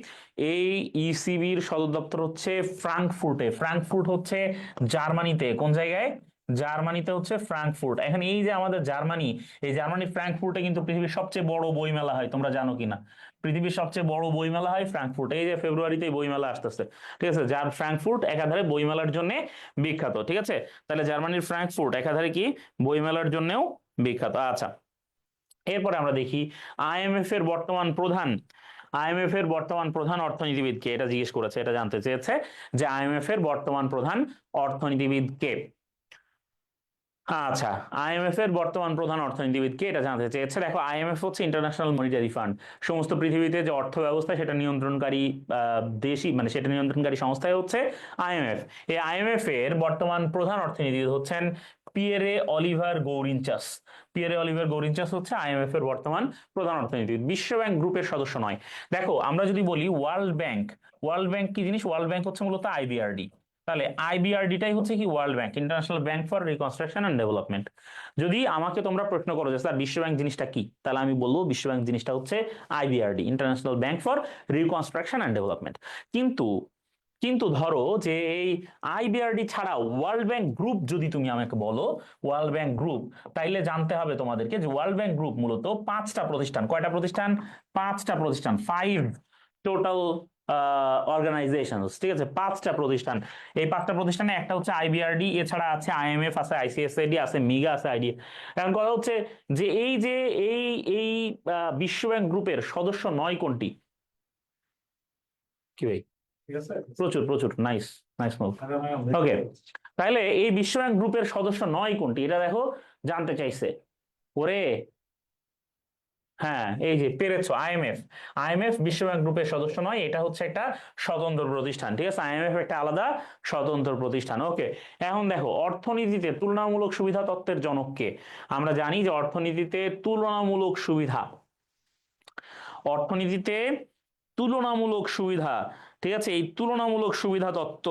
এই ইসিবির সদর দপ্তর হচ্ছে ফ্রাঙ্কফুর্টে। ফ্রাঙ্কফুর্ট হচ্ছে জার্মানিতে। কোন জায়গায়? জার্মানিতে হচ্ছে ফ্রাঙ্কফুর্ট। এখন এই যে আমাদের জার্মানি, এই জার্মানির ফ্রাঙ্কফুর্টে কিন্তু পৃথিবীর সবচেয়ে বড় বইমেলা হয়, তোমরা জানো কিনা? পৃথিবীর সবচেয়ে বড় বইমেলা হয় ফ্রাঙ্কফুর্ট। এই যে ফেব্রুয়ারিতে বইমেলা আসতেছে, ঠিক আছে, যার ফ্রাঙ্কফুর্ট একাধারে বইমেলার জন্য বিখ্যাত। ঠিক আছে, তাহলে জার্মানির ফ্রাঙ্কফুর্ট একাধারে কি বইমেলার জন্যও বিখ্যাত। আচ্ছা, এরপরে আমরা দেখি আইএমএফ এর বর্তমান প্রধান, আইএমএফ এর বর্তমান প্রধান অর্থনীতিবিদ কে? এটা জিজ্ঞেস করেছে, এটা জানতে চেয়েছে যে আইএমএফ এর বর্তমান প্রধান অর্থনীতিবিদ কে। আচ্ছা, আইএমএফ এর বর্তমান প্রধান অর্থনীতিবিদ কে এটা জানতে চেয়েছে। দেখো, আইএমএফ হচ্ছে ইন্টারন্যাশনাল মনিটারি ফান্ড, সমস্ত পৃথিবীতে যে অর্থ ব্যবস্থা সেটা নিয়ন্ত্রণকারী দেশই, মানে সেটা নিয়ন্ত্রণকারী সংস্থাই হচ্ছে আইএমএফ। এই আইএমএফ এর বর্তমান প্রধান অর্থনীতিবিদ হচ্ছেন পিয়েরে অলিভার গৌরিনচাস। পিয়েরে অলিভার গৌরিনচাস হচ্ছে আইএমএফ এর বর্তমান প্রধান অর্থনীতিবিদ, বিশ্বব্যাংক গ্রুপের সদস্য নয়। দেখো আমরা যদি বলি ওয়ার্ল্ড ব্যাংক, ওয়ার্ল্ড ব্যাংক কি জিনিস? ওয়ার্ল্ড ব্যাংক হচ্ছে মূলত আইবিআরডি। তাহলে আইবিআরডিটাই হচ্ছে কি? World bank, international bank for reconstruction and development. যদি আমাকে তোমরা প্রশ্ন করো যে স্যার বিশ্বব্যাংক জিনিসটা কি, তাহলে আমি বলবো বিশ্বব্যাংক জিনিসটা হচ্ছে IBRD, international bank for reconstruction and development. কিন্তু কিন্তু ধরো যে এই আইবিআরডি ছাড়া ওয়ার্ল্ড ব্যাংক গ্রুপ যদি তুমি আমাকে বলো ওয়ার্ল্ড ব্যাংক গ্রুপ, তাইলে জানতে হবে তোমাদেরকে যে ওয়ার্ল্ড ব্যাংক গ্রুপ মূলত 5টা প্রতিষ্ঠান। কয়টা প্রতিষ্ঠান? 5টা প্রতিষ্ঠান, 5 টোটাল অর্গানাইজেশন, ঠিক আছে? 5টা প্রতিষ্ঠান। এই 5টা প্রতিষ্ঠানে একটা হচ্ছে আইবিআরডি, এছাড়া আছে আইএমএফ, আছে আইসিএসআইডি, আছে মিগা, আছে আইডি। এখন কথা হচ্ছে যে এই যে এই এই বিশ্বব্যাংক গ্রুপের সদস্য নয় কোনটি? কি ভাই? প্রচুর প্রচুর, নাইস নাইস মুভ। ওকে, তাহলে এই বিশ্বব্যাংক গ্রুপের সদস্য নয় কোনটি এটা দেখো, জানতে চাইছে। ওরে হ্যাঁ, এই যে পেরেছো, আইএমএফ। আইএমএফ বিশ্বব্যাংক গ্রুপের সদস্য নয়, এটা হচ্ছে একটা স্বতন্ত্র প্রতিষ্ঠান, ঠিক আছে? আইএমএফ একটা আলাদা স্বতন্ত্র প্রতিষ্ঠান। ওকে, এখন দেখো অর্থনীতিতে তুলনামূলক সুবিধা তত্ত্বের জনককে। আমরা জানি যে অর্থনীতিতে তুলনামূলক সুবিধা, অর্থনীতিতে তুলনামূলক সুবিধা, ঠিক আছে? এই তুলনামূলক সুবিধা তত্ত্ব,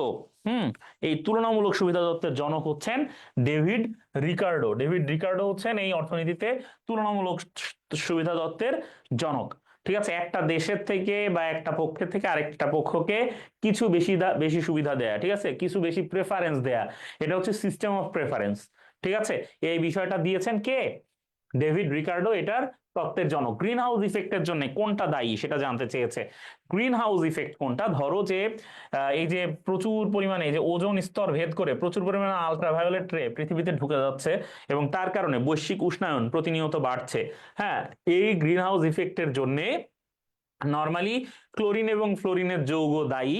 এই তুলনামূলক সুবিধা তত্ত্বের জনক হচ্ছেন ডেভিড রিকার্ডো। ডেভিড রিকার্ডো হচ্ছেন এই অর্থনীতিতে তুলনামূলক সুবিধা তত্ত্বের জনক, ঠিক আছে? একটা দেশের থেকে বা একটা পক্ষের থেকে আরেকটা পক্ষকে কিছু বেশি সুবিধা দেয়া, ঠিক আছে? কিছু বেশি প্রেফারেন্স দেয়া, এটা হচ্ছে সিস্টেম অফ প্রেফারেন্স, ঠিক আছে? এই বিষয়টা দিয়েছেন কে? ডেভিড রিকার্ডো এটার তত্ত্বের জনক। গ্রিন হাউস ইফেক্টের জন্য কোনটা দায়ী সেটা জানতে চেয়েছে। গ্রিন হাউস ইফেক্ট কোনটা? ধরো যে এই যে প্রচুর পরিমাণে যে ওজোন স্তর ভেদ করে প্রচুর পরিমাণে আলট্রাভায়োলেট রে পৃথিবীতে ঢুকে যাচ্ছে এবং তার কারণে বৈশ্বিক উষ্ণায়ন প্রতিনিয়ত বাড়ছে। হ্যাঁ, এই গ্রিন হাউস ইফেক্টের জন্য নরমালি ক্লোরিন এবং ফ্লোরিনের যৌগ দায়ী।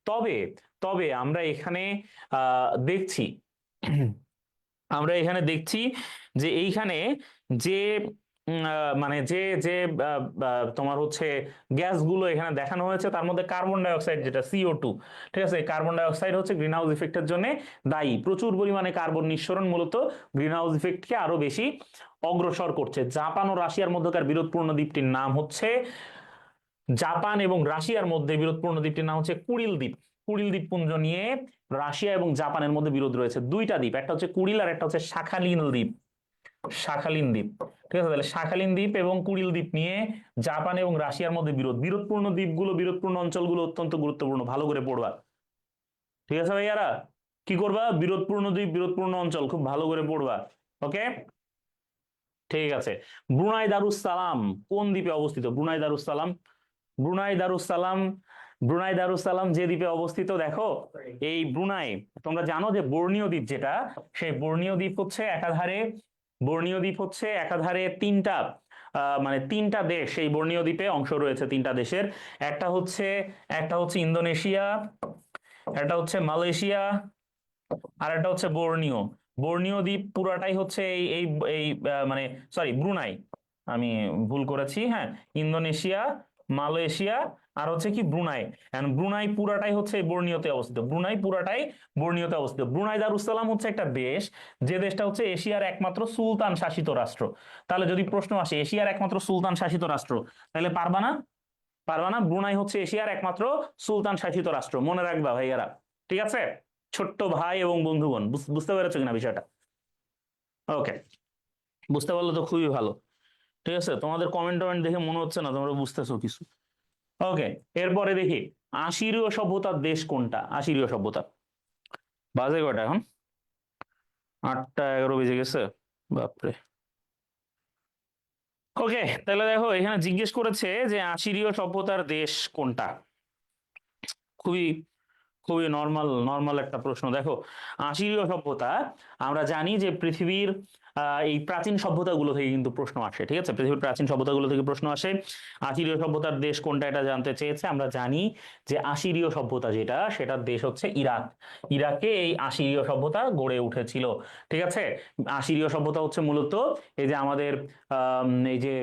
তবে তবে আমরা এখানে দেখছি আমরা এখানে দেখছি যে এইখানে যে মানে যে যে তোমার হচ্ছে গ্যাসগুলো এখানে দেখানো হয়েছে তার মধ্যে কার্বন ডাইঅক্সাইড, যেটা CO2, ঠিক আছে? কার্বন ডাইঅক্সাইড হচ্ছে গ্রিন হাউস ইফেক্টের জন্য দায়ী। প্রচুর পরিমাণে কার্বন নিঃসরণ মূলত গ্রিন হাউস ইফেক্টকে আরো বেশি অগ্রসর করছে। জাপান ও রাশিয়ার মধ্যকার বিরোধপূর্ণ দ্বীপটির নাম হচ্ছে, জাপান এবং রাশিয়ার মধ্যে বিরোধপূর্ণ দ্বীপটির নাম হচ্ছে কুরিল দ্বীপ। কুরিল দ্বীপপুঞ্জ নিয়ে রাশিয়া এবং জাপানের মধ্যে বিরোধ রয়েছে। দুইটা দ্বীপ, একটা হচ্ছে কুরিল আর একটা হচ্ছে শাখালিন দ্বীপ। শাখালিন দ্বীপ, ঠিক আছে? তাহলে শাখালিন দ্বীপ এবং কুরিল দ্বীপ নিয়ে জাপান এবং রাশিয়ার মধ্যে বিরোধ। বিরোধপূর্ণ দ্বীপগুলো, বিরোধপূর্ণ অঞ্চলগুলো অত্যন্ত গুরুত্বপূর্ণ, ভালো করে পড়বা, ঠিক আছে ভাইয়ারা? কি করবা? বিরোধপূর্ণ দ্বীপ, বিরোধপূর্ণ অঞ্চল খুব ভালো করে পড়বা। ওকে, ঠিক আছে। ব্রুনাই দারুস-সালাম কোন দ্বীপে অবস্থিত? ব্রুনাই দারুস-সালাম, ব্রুনাই দারুস-সালাম, ব্রুনাই দারুস-সালাম যে দ্বীপে অবস্থিত, দেখো এই ব্রুনাই, তোমরা জানো যে বর্ণীয় দ্বীপ যেটা, সেই বর্ণীয় দ্বীপ হচ্ছে একাধারে, বর্ণীয় দ্বীপ হচ্ছে একাধারে তিনটা মানে তিনটা দেশ এই বর্ণীয় দ্বীপে অংশ রয়েছে, তিনটা দেশের। একটা হচ্ছে ইন্দোনেশিয়া, একটা হচ্ছে মালয়েশিয়া, আর একটা হচ্ছে বর্ণীয়। বর্ণীয় দ্বীপ পুরাটাই হচ্ছে এই এই এই মানে সরি ব্রুনাই, আমি ভুল করেছি, হ্যাঁ, ইন্দোনেশিয়া, মালয়েশিয়া, আর হচ্ছে কি ব্রুনাই। ব্রুনাই পুরাটাই হচ্ছে বর্ণীয়তে অবস্থিত, ব্রুনাই পুরাটাই বর্ণীয়তে অবস্থিত। ব্রুনাই দারুসালাম হচ্ছে একটা দেশ, যে দেশটা হচ্ছে এশিয়ার একমাত্র সুলতান শাসিত রাষ্ট্র। তাহলে যদি প্রশ্ন আসে এশিয়ার একমাত্র সুলতান শাসিত রাষ্ট্র, তাহলে পারবা না? পারবা না? ব্রুনাই হচ্ছে এশিয়ার একমাত্র সুলতান শাসিত রাষ্ট্র, মনে রাখবা ভাইয়ারা, ঠিক আছে? ছোট্ট ভাই এবং বন্ধুগণ, বুঝতে পেরেছো কিনা বিষয়টা? ওকে, বুঝতে পারলে তো খুবই ভালো, ঠিক আছে? তোমাদের কমেন্ট টমেন্ট দেখে মনে হচ্ছে না তোমরা বুঝতেছো কিছু। ওকে, এরপরে দেখি আশিরীয় সভ্যতার দেশ কোনটা? আশিরীয় সভ্যতা, বাজে কয়টা এখন? 8টা 11 বেজে গেছে, বাপরে। ওকে, তাহলে দেখো এখানে জিজ্ঞেস করেছে যে আশিরীয় সভ্যতার দেশ কোনটা। খুবই খুবই নর্মাল নর্মাল একটা প্রশ্ন। দেখো আশিরীয় সভ্যতা, আমরা জানি যে পৃথিবীর এই প্রাচীন সভ্যতাগুলো থেকে কিন্তু প্রশ্ন আসে, ঠিক আছে? পৃথিবীর প্রাচীন সভ্যতাগুলো থেকে প্রশ্ন আসে। আশিরীয় সভ্যতার দেশ কোনটা এটা জানতে চেয়েছে। আমরা জানি যে আশিরীয় সভ্যতা যেটা, সেটার দেশ হচ্ছে ইরাক। ইরাকে এই আশিরীয় সভ্যতা গড়ে উঠেছিল, ঠিক আছে? আশিরীয় সভ্যতা হচ্ছে মূলত এই যে আমাদের এই যে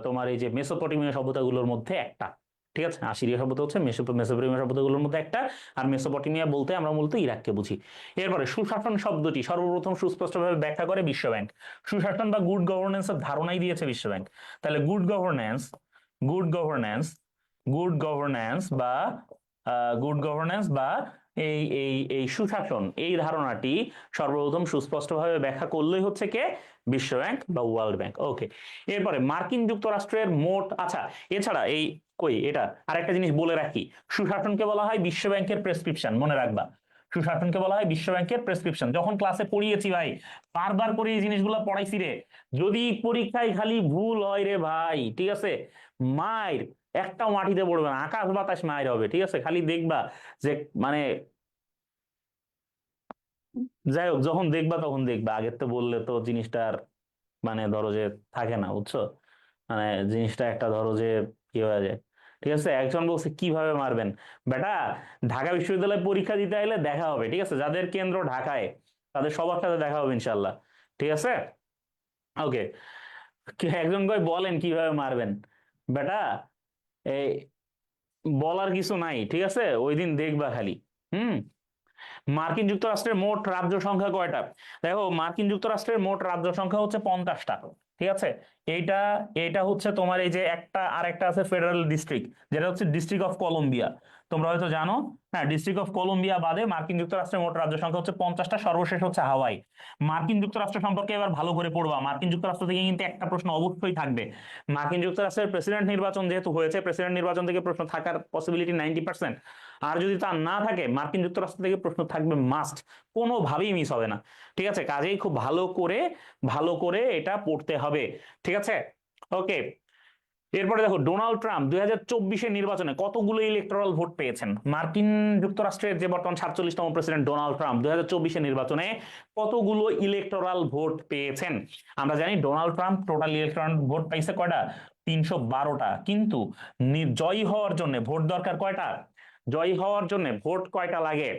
তোমার এই যে মেসোপটেমিয়া সভ্যতাগুলোর মধ্যে একটা, ঠিক আছে, আসিরিয়া সভ্যতা হচ্ছে মেসোপটেমিয়া সভ্যতাগুলোর মধ্যে একটা, আর মেসোপটেমিয়া বলতে আমরা মূলত ইরাককে বুঝি। এরপরে সুশাসন শব্দটি সর্বপ্রথম সুস্পষ্টভাবে ব্যাখ্যা করে বিশ্বব্যাংক। সুশাসন বা গুড গভর্নেন্সের ধারণাই দিয়েছে বিশ্বব্যাংক। তাহলে গুড গভর্নেন্স গুড গভর্নেন্স বা গুড গভর্নেন্স বা এই এই এই সুশাসন, এই ধারণাটি সর্বপ্রথম সুস্পষ্টভাবে ব্যাখ্যা করলেই হচ্ছে কে? বিশ্বব্যাংক বা ওয়ার্ল্ড ব্যাংক। ওকে, এরপরে মার্কিন যুক্তরাষ্ট্রের মোট, আচ্ছা এছাড়া এই কই এটা আরেকটা জিনিস বলে রাখি, সুশাসনকে বলা হয় বিশ্ব ব্যাংকের প্রেসক্রিপশন, মনে রাখবা। সুশাসনকে বলা হয় বিশ্ব ব্যাংকের প্রেসক্রিপশন। যখন ক্লাসে পড়িয়েছি ভাই, বারবার করে এই জিনিসগুলো পড়াইছি রে, যদি পরীক্ষায় খালি ভুল হয় রে ভাই, ঠিক আছে, মায়ের একটাও মাটিতে পড়বে না, আকাশ বাতাস মায়ের হবে, ঠিক আছে, খালি দেখবা যে মানে, যাই হোক যখন দেখবা তখন দেখবা, আগের তো বললে তো জিনিসটা আর মানে ধরো যে থাকে না, বুঝছো, মানে জিনিসটা একটা ধরো যে কি হয়ে যায়। ঠিক আছে, একজন বলছে কিভাবে মারবেন, বেটা ঢাকা বিশ্ববিদ্যালয়ে পরীক্ষা দিতে আইলে দেখা হবে, ঠিক আছে, যাদের কেন্দ্র ঢাকায় তাদের সবার সাথে দেখা হবে ইনশাল্লাহ। ঠিক আছে, ওকে। একজন কই বলেন কিভাবে মারবেন, বেটা এই বলার কিছু নাই, ঠিক আছে, ওই দিন দেখবা খালি। হুম। মার্কিন যুক্তরাষ্ট্রের মোট রাজ্য সংখ্যা কয়টা? দেখো, মার্কিন যুক্তরাষ্ট্রের মোট রাজ্য সংখ্যা হচ্ছে 50টা। ঠিক আছে, এইটা এটা হচ্ছে তোমার এই যে একটা আর একটা আছে ফেডারেল ডিস্ট্রিক্ট, যেটা হচ্ছে ডিস্ট্রিক্ট অফ কলম্বিয়া, তোমরা হয়তো জানো। হ্যাঁ, ডিস্ট্রিক্ট অফ কলম্বিয়া বাদে মার্কিন যুক্তরাষ্ট্রের মোট রাজ্য সংখ্যা হচ্ছে 50টা, সর্বশেষ হচ্ছে হাওয়াই। মার্কিন যুক্তরাষ্ট্র সম্পর্কে এবার ভালো করে পড়বা, মার্কিন যুক্তরাষ্ট্র থেকে কিন্তু একটা প্রশ্ন অবশ্যই থাকবে। মার্কিন যুক্তরাষ্ট্রের প্রেসিডেন্ট নির্বাচন যেহেতু হয়েছে, প্রেসিডেন্ট নির্বাচন থেকে প্রশ্ন থাকার পসিবিলিটি 90%। আর যদি তা না থাকে, মার্কিন যুক্তরাষ্ট্র থেকে প্রশ্ন থাকবে মাস্ট, কোনোভাবেই মিস হবে না। ঠিক আছে, কাজেই খুব ভালো করে এটা পড়তে হবে। ঠিক আছে, ওকে। এরপরে দেখো, ডোনাল্ড ট্রাম্প 2024 নির্বাচনে কতগুলো ইলেকটোরাল ভোট পেয়েছেন? মার্কিন যুক্তরাষ্ট্রের যে বর্তমান 47তম প্রেসিডেন্ট ডোনাল্ড ট্রাম্প 2024 নির্বাচনে কতগুলো ইলেকটোরাল ভোট পেয়েছেন? আমরা জানি Donald Trump total electoral vote পাইছে কয়টা? 312টা। কিন্তু জয়ী হওয়ার জন্য ভোট দরকার কয়টা? জয়ী হওয়ার জন্য ভোট কয়টা লাগে?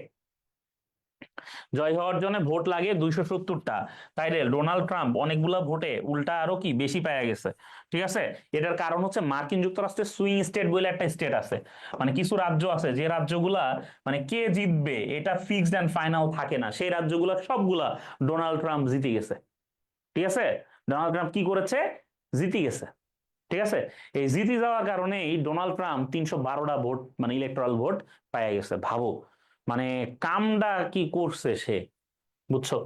জয় হওয়ার জন্য ভোট লাগে 270টা। তাইলে ডোনাল্ড ট্রাম্প অনেকগুলা ভোটে উল্টা আরো কি বেশি পাওয়া গেছে। ঠিক আছে, এটার কারণ হচ্ছে মার্কিন যুক্তরাষ্ট্রের সুইং স্টেট বলে একটা স্টেট আছে, মানে কিছু রাজ্য আছে যে রাজ্যগুলা মানে কে জিতবে এটা ফিক্সড এন্ড ফাইনাল থাকে না, সেই রাজ্যগুলা সবগুলা ডোনাল্ড ট্রাম্প জিতে গেছে। ঠিক আছে, ডোনাল্ড ট্রাম্প কি করেছে? জিতে গেছে। ঠিক আছে, এই জিতে যাওয়ার কারণে এই ডোনাল্ড ট্রাম্প 312টা ভোট মানে ইলেকট্রাল ভোট পাইয়া গেছে, ভাবো মানে কামটা কি করছে সে, বুঝছো?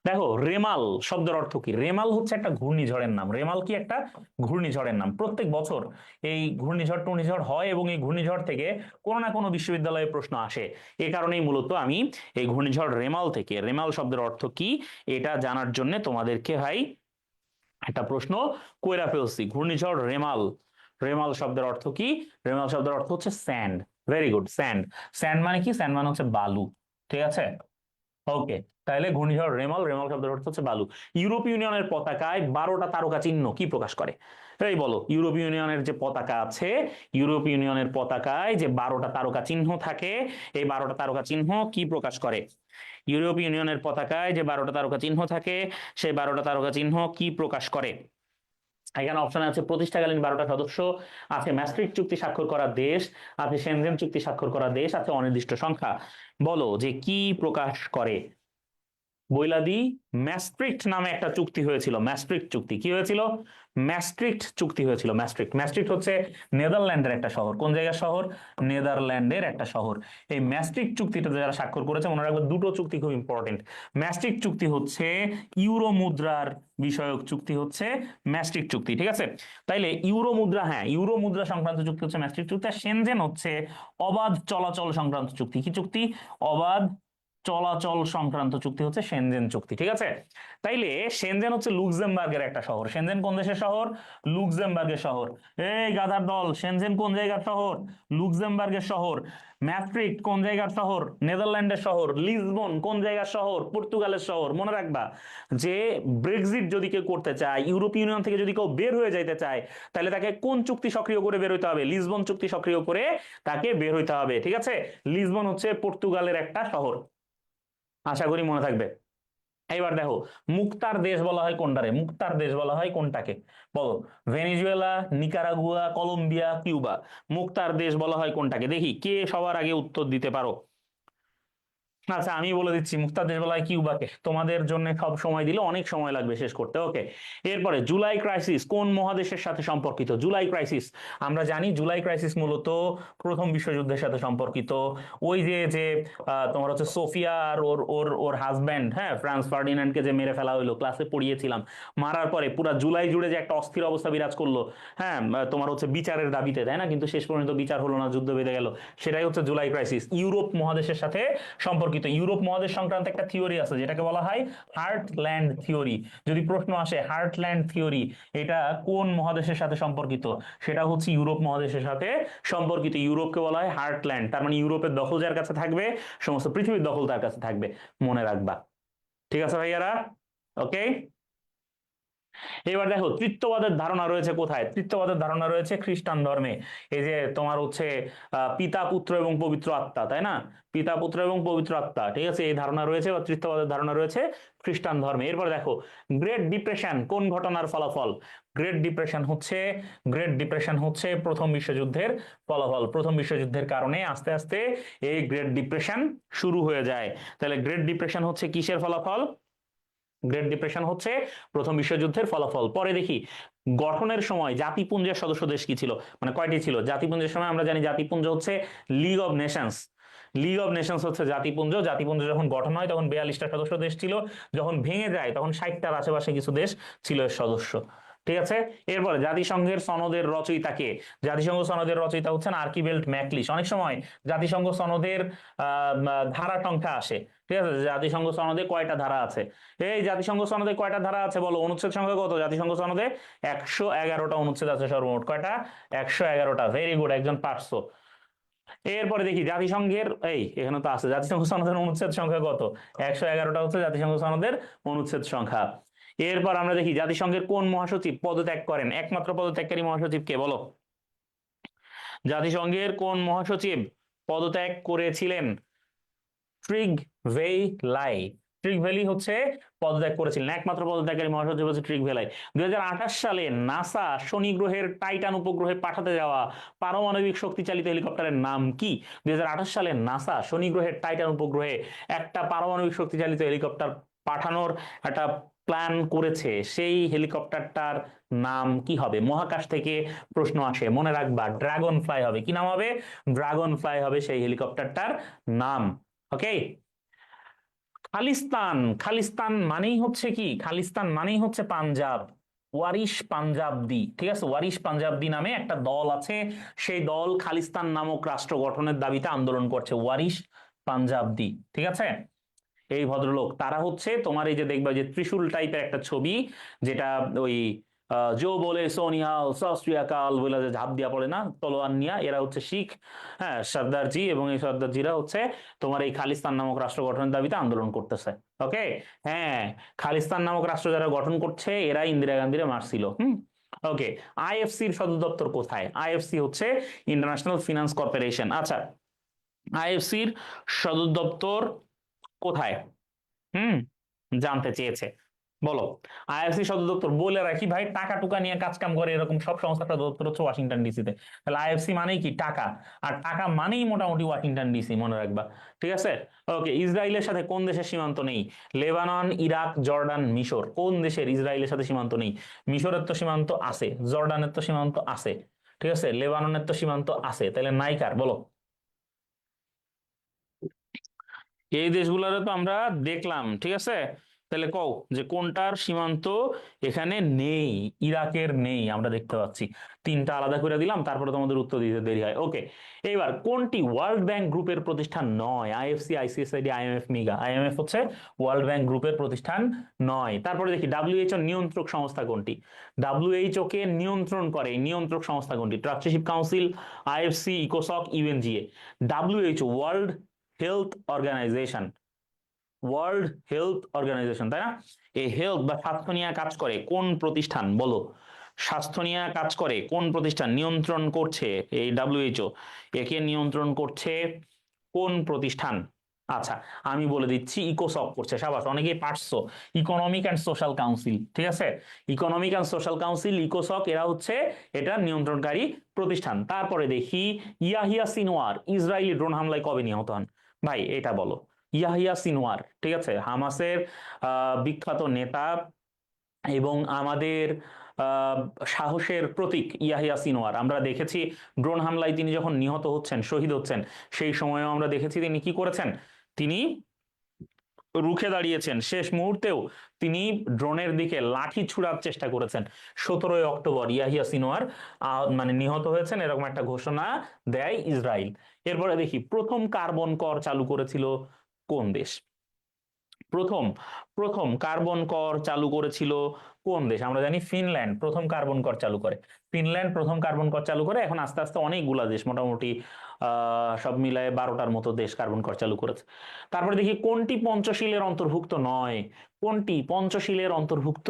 দেখো, রেমাল শব্দের অর্থ কি? রেমাল হচ্ছে একটা ঘূর্ণিঝড়ের নাম। রেমাল কি? একটা ঘূর্ণিঝড়ের নাম। প্রত্যেক বছর এই ঘূর্ণিঝড় টূর্ণিঝড় হয় এবং এই ঘূর্ণিঝড় থেকে কোনো না কোনো বিশ্ববিদ্যালয়ে প্রশ্ন আসে। এ কারণেই মূলত আমি এই ঘূর্ণিঝড় রেমাল থেকে, রেমাল শব্দের অর্থ কি এটা জানার জন্য তোমাদেরকে ভাই একটা প্রশ্ন কইরা ফেলছি। ঘূর্ণিঝড় রেমাল, রেমাল শব্দের অর্থ কি? রেমাল শব্দের অর্থ হচ্ছে sand. Very good, sand. Sand মানে কি? স্যান্ড মানে হচ্ছে বালু। ঠিক আছে, ওকে। তাহলে ঘূর্ণিঝড় রেমাল, রেমাল শব্দের অর্থ হচ্ছে বালু। ইউরোপীয় ইউনিয়নের পতাকায় 12টা তারকা চিহ্ন কি প্রকাশ করে? এই বলো, ইউরোপীয় ইউনিয়নের যে পতাকা আছে, ইউরোপীয় ইউনিয়নের পতাকায় যে 12টা তারকা চিহ্ন থাকে, এই 12টা তারকা চিহ্ন কি প্রকাশ করে? ইউরোপীয় ইউনিয়নের পতাকায় যে 12টা তারকা চিহ্ন থাকে, সেই 12টা তারকা চিহ্ন কি প্রকাশ করে? এখানে অপশন আছে প্রতিষ্ঠাকালীন 12টা সদস্য, আছে ম্যাস্ট্রিক্ট চুক্তি স্বাক্ষর করা দেশ, আছে সেনজেন চুক্তি স্বাক্ষর করা দেশ, আছে অনির্দিষ্ট সংখ্যা। বলো যে কি প্রকাশ করে? বৈলাদি, ম্যাস্ট্রিক্ট নামে একটা চুক্তি হয়েছিল। ম্যাস্ট্রিক্ট চুক্তি কি হয়েছিল? ম্যাস্ট্রিক্ট চুক্তি হয়েছিল। ম্যাস্ট্রিক্ট, ম্যাস্ট্রিক্ট হচ্ছে নেদারল্যান্ডের একটা শহর। কোন জায়গার শহর? নেদারল্যান্ডের একটা শহর। এই ম্যাস্ট্রিক্ট চুক্তিটা যারা স্বাক্ষর করেছে, মনে রাখবে দুটো চুক্তি খুব ইম্পর্টেন্ট। ম্যাস্ট্রিক্ট চুক্তি হচ্ছে ইউরো মুদ্রার বিষয়ক চুক্তি, হচ্ছে ম্যাস্ট্রিক্ট চুক্তি। ঠিক আছে, তাইলে ইউরো মুদ্রা, হ্যাঁ ইউরো মুদ্রা সংক্রান্ত চুক্তি হচ্ছে ম্যাস্ট্রিক্ট চুক্তি। আর সেনজেন হচ্ছে অবাধ চলাচল সংক্রান্ত চুক্তি। কি চুক্তি? অবাধ চলাচল সংক্রান্ত চুক্তি হচ্ছে সেনজেন চুক্তি। ঠিক আছে, তাইলে সেনজেন হচ্ছে লুক্সেমবার্গের একটা শহর। সেনজেন কোন দেশের শহর? লুক্সেমবার্গের শহর। এই গাধার দল, সেনজেন কোন জায়গার শহর? লুক্সেমবার্গের শহর। ম্যাস্ট্রিক্ট কোন জায়গার শহর? নেদারল্যান্ডের শহর। লিসবন কোন জায়গার শহর? পর্তুগালের শহর। মনে রাখবা যে ব্রেক্সিট যদি কেউ করতে চায়, ইউরোপীয় ইউনিয়ন থেকে যদি কেউ বের হয়ে যাইতে চায়, তাহলে তাকে কোন চুক্তি সক্রিয় করে বের হইতে হবে? লিসবন চুক্তি সক্রিয় করে তাকে বের হইতে হবে। ঠিক আছে, লিসবন হচ্ছে পর্তুগালের একটা শহর। আশা করি মনে থাকবে। এবার দেখো, মুক্তার দেশ বলা হয় কোনটারে? মুক্তার দেশ বলা হয় কোনটাকে বলো? Venezuela, Nicaragua, Colombia, Cuba. মুক্তার দেশ বলা হয় কোনটাকে? দেখি কে সবার আগে উত্তর দিতে পারো। আচ্ছা আমি বলে দিচ্ছি, মুক্তার দেশ বলা হয় কিউবাকে। তোমাদের জন্য সব সময় দিলে অনেক সময় লাগবে শেষ করতে। ওকে, এরপরে জুলাই ক্রাইসিস কোন মহাদেশের সাথে সম্পর্কিত? জুলাই ক্রাইসিস আমরা জানি, জুলাই ক্রাইসিস মূলত প্রথম বিশ্বযুদ্ধের সাথে সম্পর্কিত। ওই যে যে তোমার হচ্ছে সোফিয়া আর ওর ওর ওর হাজব্যান্ড, হ্যাঁ, ফ্রান্স ফার্ডিনান্ডকে যে মেরে ফেলা হলো, ক্লাসে পড়িয়েছিলাম। মারার পরে পুরা জুলাই জুড়ে যে একটা অস্থির অবস্থা বিরাজ করলো, হ্যাঁ, তোমার হচ্ছে বিচারের দাবিতে, তাই না? কিন্তু শেষ পর্যন্ত বিচার হলো না, যুদ্ধ বেঁধে গেল। সেটাই হচ্ছে জুলাই ক্রাইসিস। ইউরোপ মহাদেশের সাথে সম্পর্কিত। ইউরোপ মহাদেশ সংক্রান্ত একটা থিওরি আছে যেটাকে বলা হয় হার্টল্যান্ড থিওরি। যদি প্রশ্ন আসে হার্টল্যান্ড থিওরি এটা কোন মহাদেশের সাথে সম্পর্কিত, সেটা হচ্ছে ইউরোপ মহাদেশের সাথে সম্পর্কিত। ইউরোপকে বলা হয় হার্টল্যান্ড, তার মানে ইউরোপের দখল যার কাছে থাকবে, সমস্ত পৃথিবীর দখল তার কাছে থাকবে, মনে রাখবা। ঠিক আছে ভাইয়ারা? ওকে, এবার দেখো তৃত্ববাদের ধারণা রয়েছে কোথায়? তৃত্ববাদের ধারণা রয়েছে খ্রিস্টান ধর্মে। এই যে তোমার হচ্ছে পিতা, পুত্র এবং পবিত্র আত্মা, তাই না? পিতা, পুত্র এবং পবিত্র আত্মা, ঠিক আছে, এই ধারণা রয়েছে বা তৃত্ববাদের ধারণা রয়েছে খ্রিস্টান ধর্মে। এরপর দেখো, গ্রেট ডিপ্রেশন কোন ঘটনার ফলাফল? গ্রেট ডিপ্রেশন হচ্ছে প্রথম বিশ্বযুদ্ধের ফলাফল। প্রথম বিশ্বযুদ্ধের কারণে আস্তে আস্তে এই গ্রেট ডিপ্রেশন শুরু হয়ে যায়। তাহলে গ্রেট ডিপ্রেশন হচ্ছে কিসের ফলাফল? গ্রেট ডিপ্রেশন হচ্ছে প্রথম বিশ্বযুদ্ধের ফলাফল। পরে দেখি গঠনের সময় জাতিপুঞ্জের সদস্য দেশ কি ছিল, মানে কয়টি ছিল? জাতিপুঞ্জের সময় আমরা জানি জাতিপুঞ্জ হচ্ছে league of Nations. League of Nations হচ্ছে জাতিপুঞ্জ। জাতিপুঞ্জ যখন গঠন হয় তখন 42টা সদস্য দেশ ছিল, যখন ভেঙে যায় তখন 60টার আশেপাশে কিছু দেশ ছিল এর সদস্য। ঠিক আছে, এরপরে জাতিসংঘের সনদের রচয়িতাকে? জাতিসংঘ সনদের রচয়িতা হচ্ছেন আর্কিবেল্ট ম্যাকলিশ। অনেক সময় জাতিসংঘ সনদের ধারা সংখ্যা আসে, ঠিক আছে, জাতিসংঘ সনদে কয়টা ধারা আছে? এই জাতিসংঘ সনদে কয়টা ধারা আছে বলো? অনুচ্ছেদ সংখ্যা কত জাতিসংঘ সনদে? 111টা অনুচ্ছেদ আছে সর্বমোট। কয়টা? 111টা। ভেরি গুড, একজন পারছো। এরপরে দেখি জাতিসংঘের, এই এখানে তো আছে জাতিসংঘ সনদের অনুচ্ছেদ সংখ্যা কত? 111টা হচ্ছে জাতিসংঘ সনদের অনুচ্ছেদ সংখ্যা। এরপর আমরা দেখি জাতিসংঘের কোন মহাসচিব পদত্যাগ করেন? একমাত্র পদত্যাগকারী মহাসচিব কে বলো? জাতিসংঘের কোন মহাসচিব পদত্যাগ করেছিলেন? ট্রিগ ভেই লাই। ট্রিগ ভ্যালি হচ্ছে পদত্যাগ করেছিলেন। একমাত্র পদত্যাগকারী মহাসচিব হচ্ছে ট্রিগ ভেলাই। 2028 সালে নাসা শনি গ্রহের টাইটান উপগ্রহে পাঠাতে যাওয়া পারমাণবিক শক্তি চালিত হেলিকপ্টারের নাম কি? 2028 সালে নাসা শনি গ্রহের টাইটান উপগ্রহে একটা পারমাণবিক শক্তি চালিত হেলিকপ্টার পাঠানোর একটা প্ল্যান করেছে, সেই হেলিকপ্টারটার নাম কি হবে? মহাকাশ থেকে প্রশ্ন আসে, মনে রাখবা ড্রাগন ফ্লাই হবে। কি নাম হবে? ড্রাগন ফ্লাই হবে সেই হেলিকপ্টারটার নাম। ওকে, খালিস্তান। খালিস্তান মানেই হচ্ছে কি? খালিস্তান মানেই হচ্ছে পাঞ্জাব। ওয়ারিশ পাঞ্জাবদি, ঠিক আছে, ওয়ারিশ পাঞ্জাবদি নামে একটা দল আছে, সেই দল খালিস্তান নামক রাষ্ট্র গঠনের দাবিতে আন্দোলন করছে। ওয়ারিশ পাঞ্জাবদি, ঠিক আছে। এই ভদ্রলোক তারা হচ্ছে তোমার এই যে দেখবা যে ত্রিশূল টাইপের একটা ছবি, যেটা ওই জো বলে সোনিয়াল সস্ত্রিয়াকাল বলে যে ঝাঁপ দিয়া পড়ে না তলোয়ার নিয়া, এরা হচ্ছে শিখ, হ্যাঁ, সর্দারজি, এবং এই সর্দারজিরা হচ্ছে তোমার এই খালিস্তান নামক রাষ্ট্র গঠনের দাবিতে আন্দোলন করতেছে। ওকে, হ্যাঁ, খালিস্তান নামক রাষ্ট্র যারা গঠন করছে এরা ইন্দিরা গান্ধীরে মারছিল। ওকে, আইএফসির সদর দপ্তর কোথায়? আইএফসি হচ্ছে ইন্টারন্যাশনাল ফিনান্স কর্পোরেশন। আচ্ছা, আইএফসির সদর দপ্তর কোথায়? হুম, জানতে চেয়েছে, বলো। আইএফসি সদর দপ্তর বলে রাখি ভাই, টাকা টুকা নিয়ে কাজ কাম করে এরকম সব সংস্থার সদর দপ্তর হচ্ছে ওয়াশিংটন ডিসিতে। তাহলে আইএফসি মানেই কি? টাকা। আর টাকা মানেই মোটামুটি ওয়াশিংটন ডিসি, মনে রাখবা। ঠিক আছে, ওকে। ইসরায়েলের সাথে কোন দেশের সীমান্ত নেই? লেবানন, ইরাক, জর্ডান, মিশর। কোন দেশের ইসরায়েলের সাথে সীমান্ত নেই? মিশরের তো সীমান্ত আছে, জর্ডানের তো সীমান্ত আছে, ঠিক আছে, লেবাননের তো সীমান্ত আছে, তাহলে নাইকার বলো। এই দেশগুলোরে তো আমরা দেখলাম, ঠিক আছে, তাহলে কও যে কোনটার সীমান্ত এখানে নেই? ইরাকের নেই, আমরা দেখতে পাচ্ছি। তিনটা আলাদা করে দিলাম, তারপরে তোমাদের উত্তর দিতে দেরি হয়। ওকে, এবার কোনটি ওয়ার্ল্ড ব্যাংক গ্রুপের প্রতিষ্ঠান নয়? IFC, ICSID, IMF, MIGA. IMF হচ্ছে ওয়ার্ল্ড ব্যাংক গ্রুপের প্রতিষ্ঠান নয়। তারপরে দেখি ডাব্লিউএইচও নিয়ন্ত্রক সংস্থা কোনটি? ডাব্লিউএইচও কে নিয়ন্ত্রণ করে নিয়ন্ত্রক সংস্থা কোনটি? ট্রাস্টিশিপ কাউন্সিল, আইএফসি, ইকোসক, UNGA. WHO World Health Organization, World Health Organization, তাই না? এই হেলথ বা স্বাস্থ্য নিয়ে কাজ করে কোন প্রতিষ্ঠান বলো? স্বাস্থ্য নিয়ে কাজ করে কোন প্রতিষ্ঠান? নিয়ন্ত্রণ করছে এই ডাব্লিউএইচও, একে নিয়ন্ত্রণ করছে কোন প্রতিষ্ঠান? আচ্ছা, আমি বলে দিচ্ছি, ইকোসক করছে, সাবাস, অনেকেই পারছো। ইকোনমিক অ্যান্ড সোশ্যাল কাউন্সিল, ঠিক আছে, ইকোনমিক অ্যান্ড সোশ্যাল কাউন্সিল, ইকোসক, এরা হচ্ছে এটা নিয়ন্ত্রণকারী প্রতিষ্ঠান। তারপরে দেখি, ইয়াহিয়া সিনওয়ার ইসরায়েলি ড্রোন হামলায় কবে নিহত হন? ভাই এটা বলো। ইয়াহিয়া সিনওয়ার, ঠিক আছে, হামাসের বিখ্যাত নেতা এবং আমাদের আহ, সাহসের প্রতীক ইয়াহিয়া সিনওয়ার। আমরা দেখেছি ড্রোন হামলায় তিনি যখন নিহত হচ্ছেন, শহীদ হচ্ছেন, সেই সময়েও আমরা দেখেছি তিনি কি করেছেন। তিনি রুখে দাঁড়িয়েছেন, শেষ মুহূর্তেও তিনি ড্রোনের দিকে লাঠি ছুড়ার চেষ্টা করেছেন। 17 অক্টোবর ইয়াহিয়া সিনোয়ার মানে নিহত হয়েছেন, এরকম একটা ঘোষণা দেয় ইসরায়েল। এরপরে দেখি, প্রথম কার্বন কর চালু করেছিল কোন দেশ? প্রথম প্রথম কার্বন কর চালু করেছিল কোন দেশ? আমরা জানি ফিনল্যান্ড প্রথম কার্বন কর চালু করে। ফিনল্যান্ড প্রথম কার্বন কর চালু করে, এখন আস্তে আস্তে অনেকগুলা দেশ, মোটামুটি সব মিলায় 12টার মতো দেশ কার্বন কর চালু করেছে। তারপরে দেখি, কোনটি পঞ্চশীলের অন্তর্ভুক্ত নয়? কোনটি পঞ্চশীলের অন্তর্ভুক্ত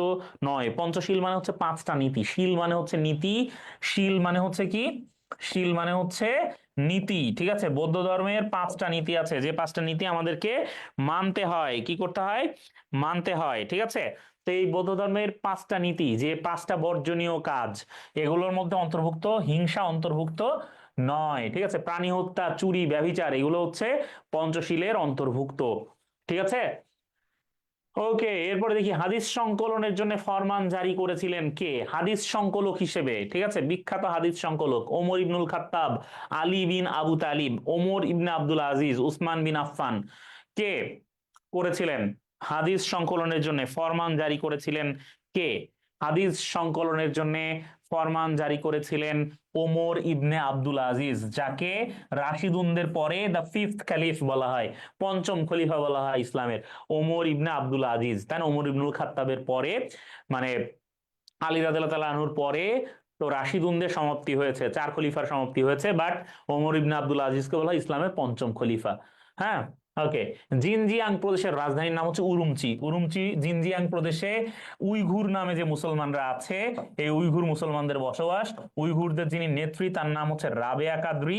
নয়? পঞ্চশীল মানে হচ্ছে 5টা নীতি, শীল মানে হচ্ছে নীতি, শীল মানে হচ্ছে কি, শীল মানে হচ্ছে নীতি, ঠিক আছে। বৌদ্ধ ধর্মের 5টা নীতি আছে, যে 5টা নীতি আমাদেরকে মানতে হয়, কি করতে হয়, মানতে হয়, ঠিক আছে। তো এই বৌদ্ধ ধর্মের 5টা নীতি, যে 5টা বর্জনীয় কাজ, এগুলোর মধ্যে অন্তর্ভুক্ত হিংসা অন্তর্ভুক্ত নয়, ঠিক আছে। প্রাণী হত্যা, চুরি, ব্যভিচার, এগুলো হচ্ছে পঞ্চশীলের অন্তর্ভুক্ত, ঠিক আছে। ওকে, এরপরে দেখি, হাদিস সংকলনের জন্য ফরমান জারি করেছিলেন কে? হাদিস সংকলক হিসেবে, ঠিক আছে, বিখ্যাত হাদিস সংকলক ওমর ইবনুল খাত্তাব, আলী বিন আবু তালিব, ওমর ইবনে আব্দুল আজিজ, উসমান বিন আফফান, কে করেছিলেন হাদিস সংকলনের জন্য ফরমান জারি করেছিলেন? কে হাদিস সংকলনের জন্য ফরমান জারি করেছিলেন? ওমর ইবনে আব্দুল আজিজ, যাকে রাশিদুনদের পরে দ্য ফিফথ ক্যালিফ বলা হয়, পঞ্চম খলিফা বলা হয় ইসলামের, ওমর ইবনে আব্দুল আজিজ, তাই না? ওমর ইবনুল খাত্তাবের পরে, মানে আলী রাদিয়াল্লাহু তাআলা আনহুর পরে তো রাশিদুনদের সমাপ্তি হয়েছে, 4 খলিফার সমাপ্তি হয়েছে, বাট ওমর ইবনে আব্দুল আজিজকে বলা হয় ইসলামের পঞ্চম খলিফা। হ্যাঁ, ওকে। জিনজিয়াং প্রদেশের রাজধানীর নাম হচ্ছে উরুমচি। উরুমচি জিনজিয়াং প্রদেশে উইঘুর নামে যে মুসলমানরা আছে, এই উইঘুর মুসলমানদের বসবাস। উইঘুরদের যিনি নেত্রী, তার নাম হচ্ছে রাবেয়া কাদ্রি।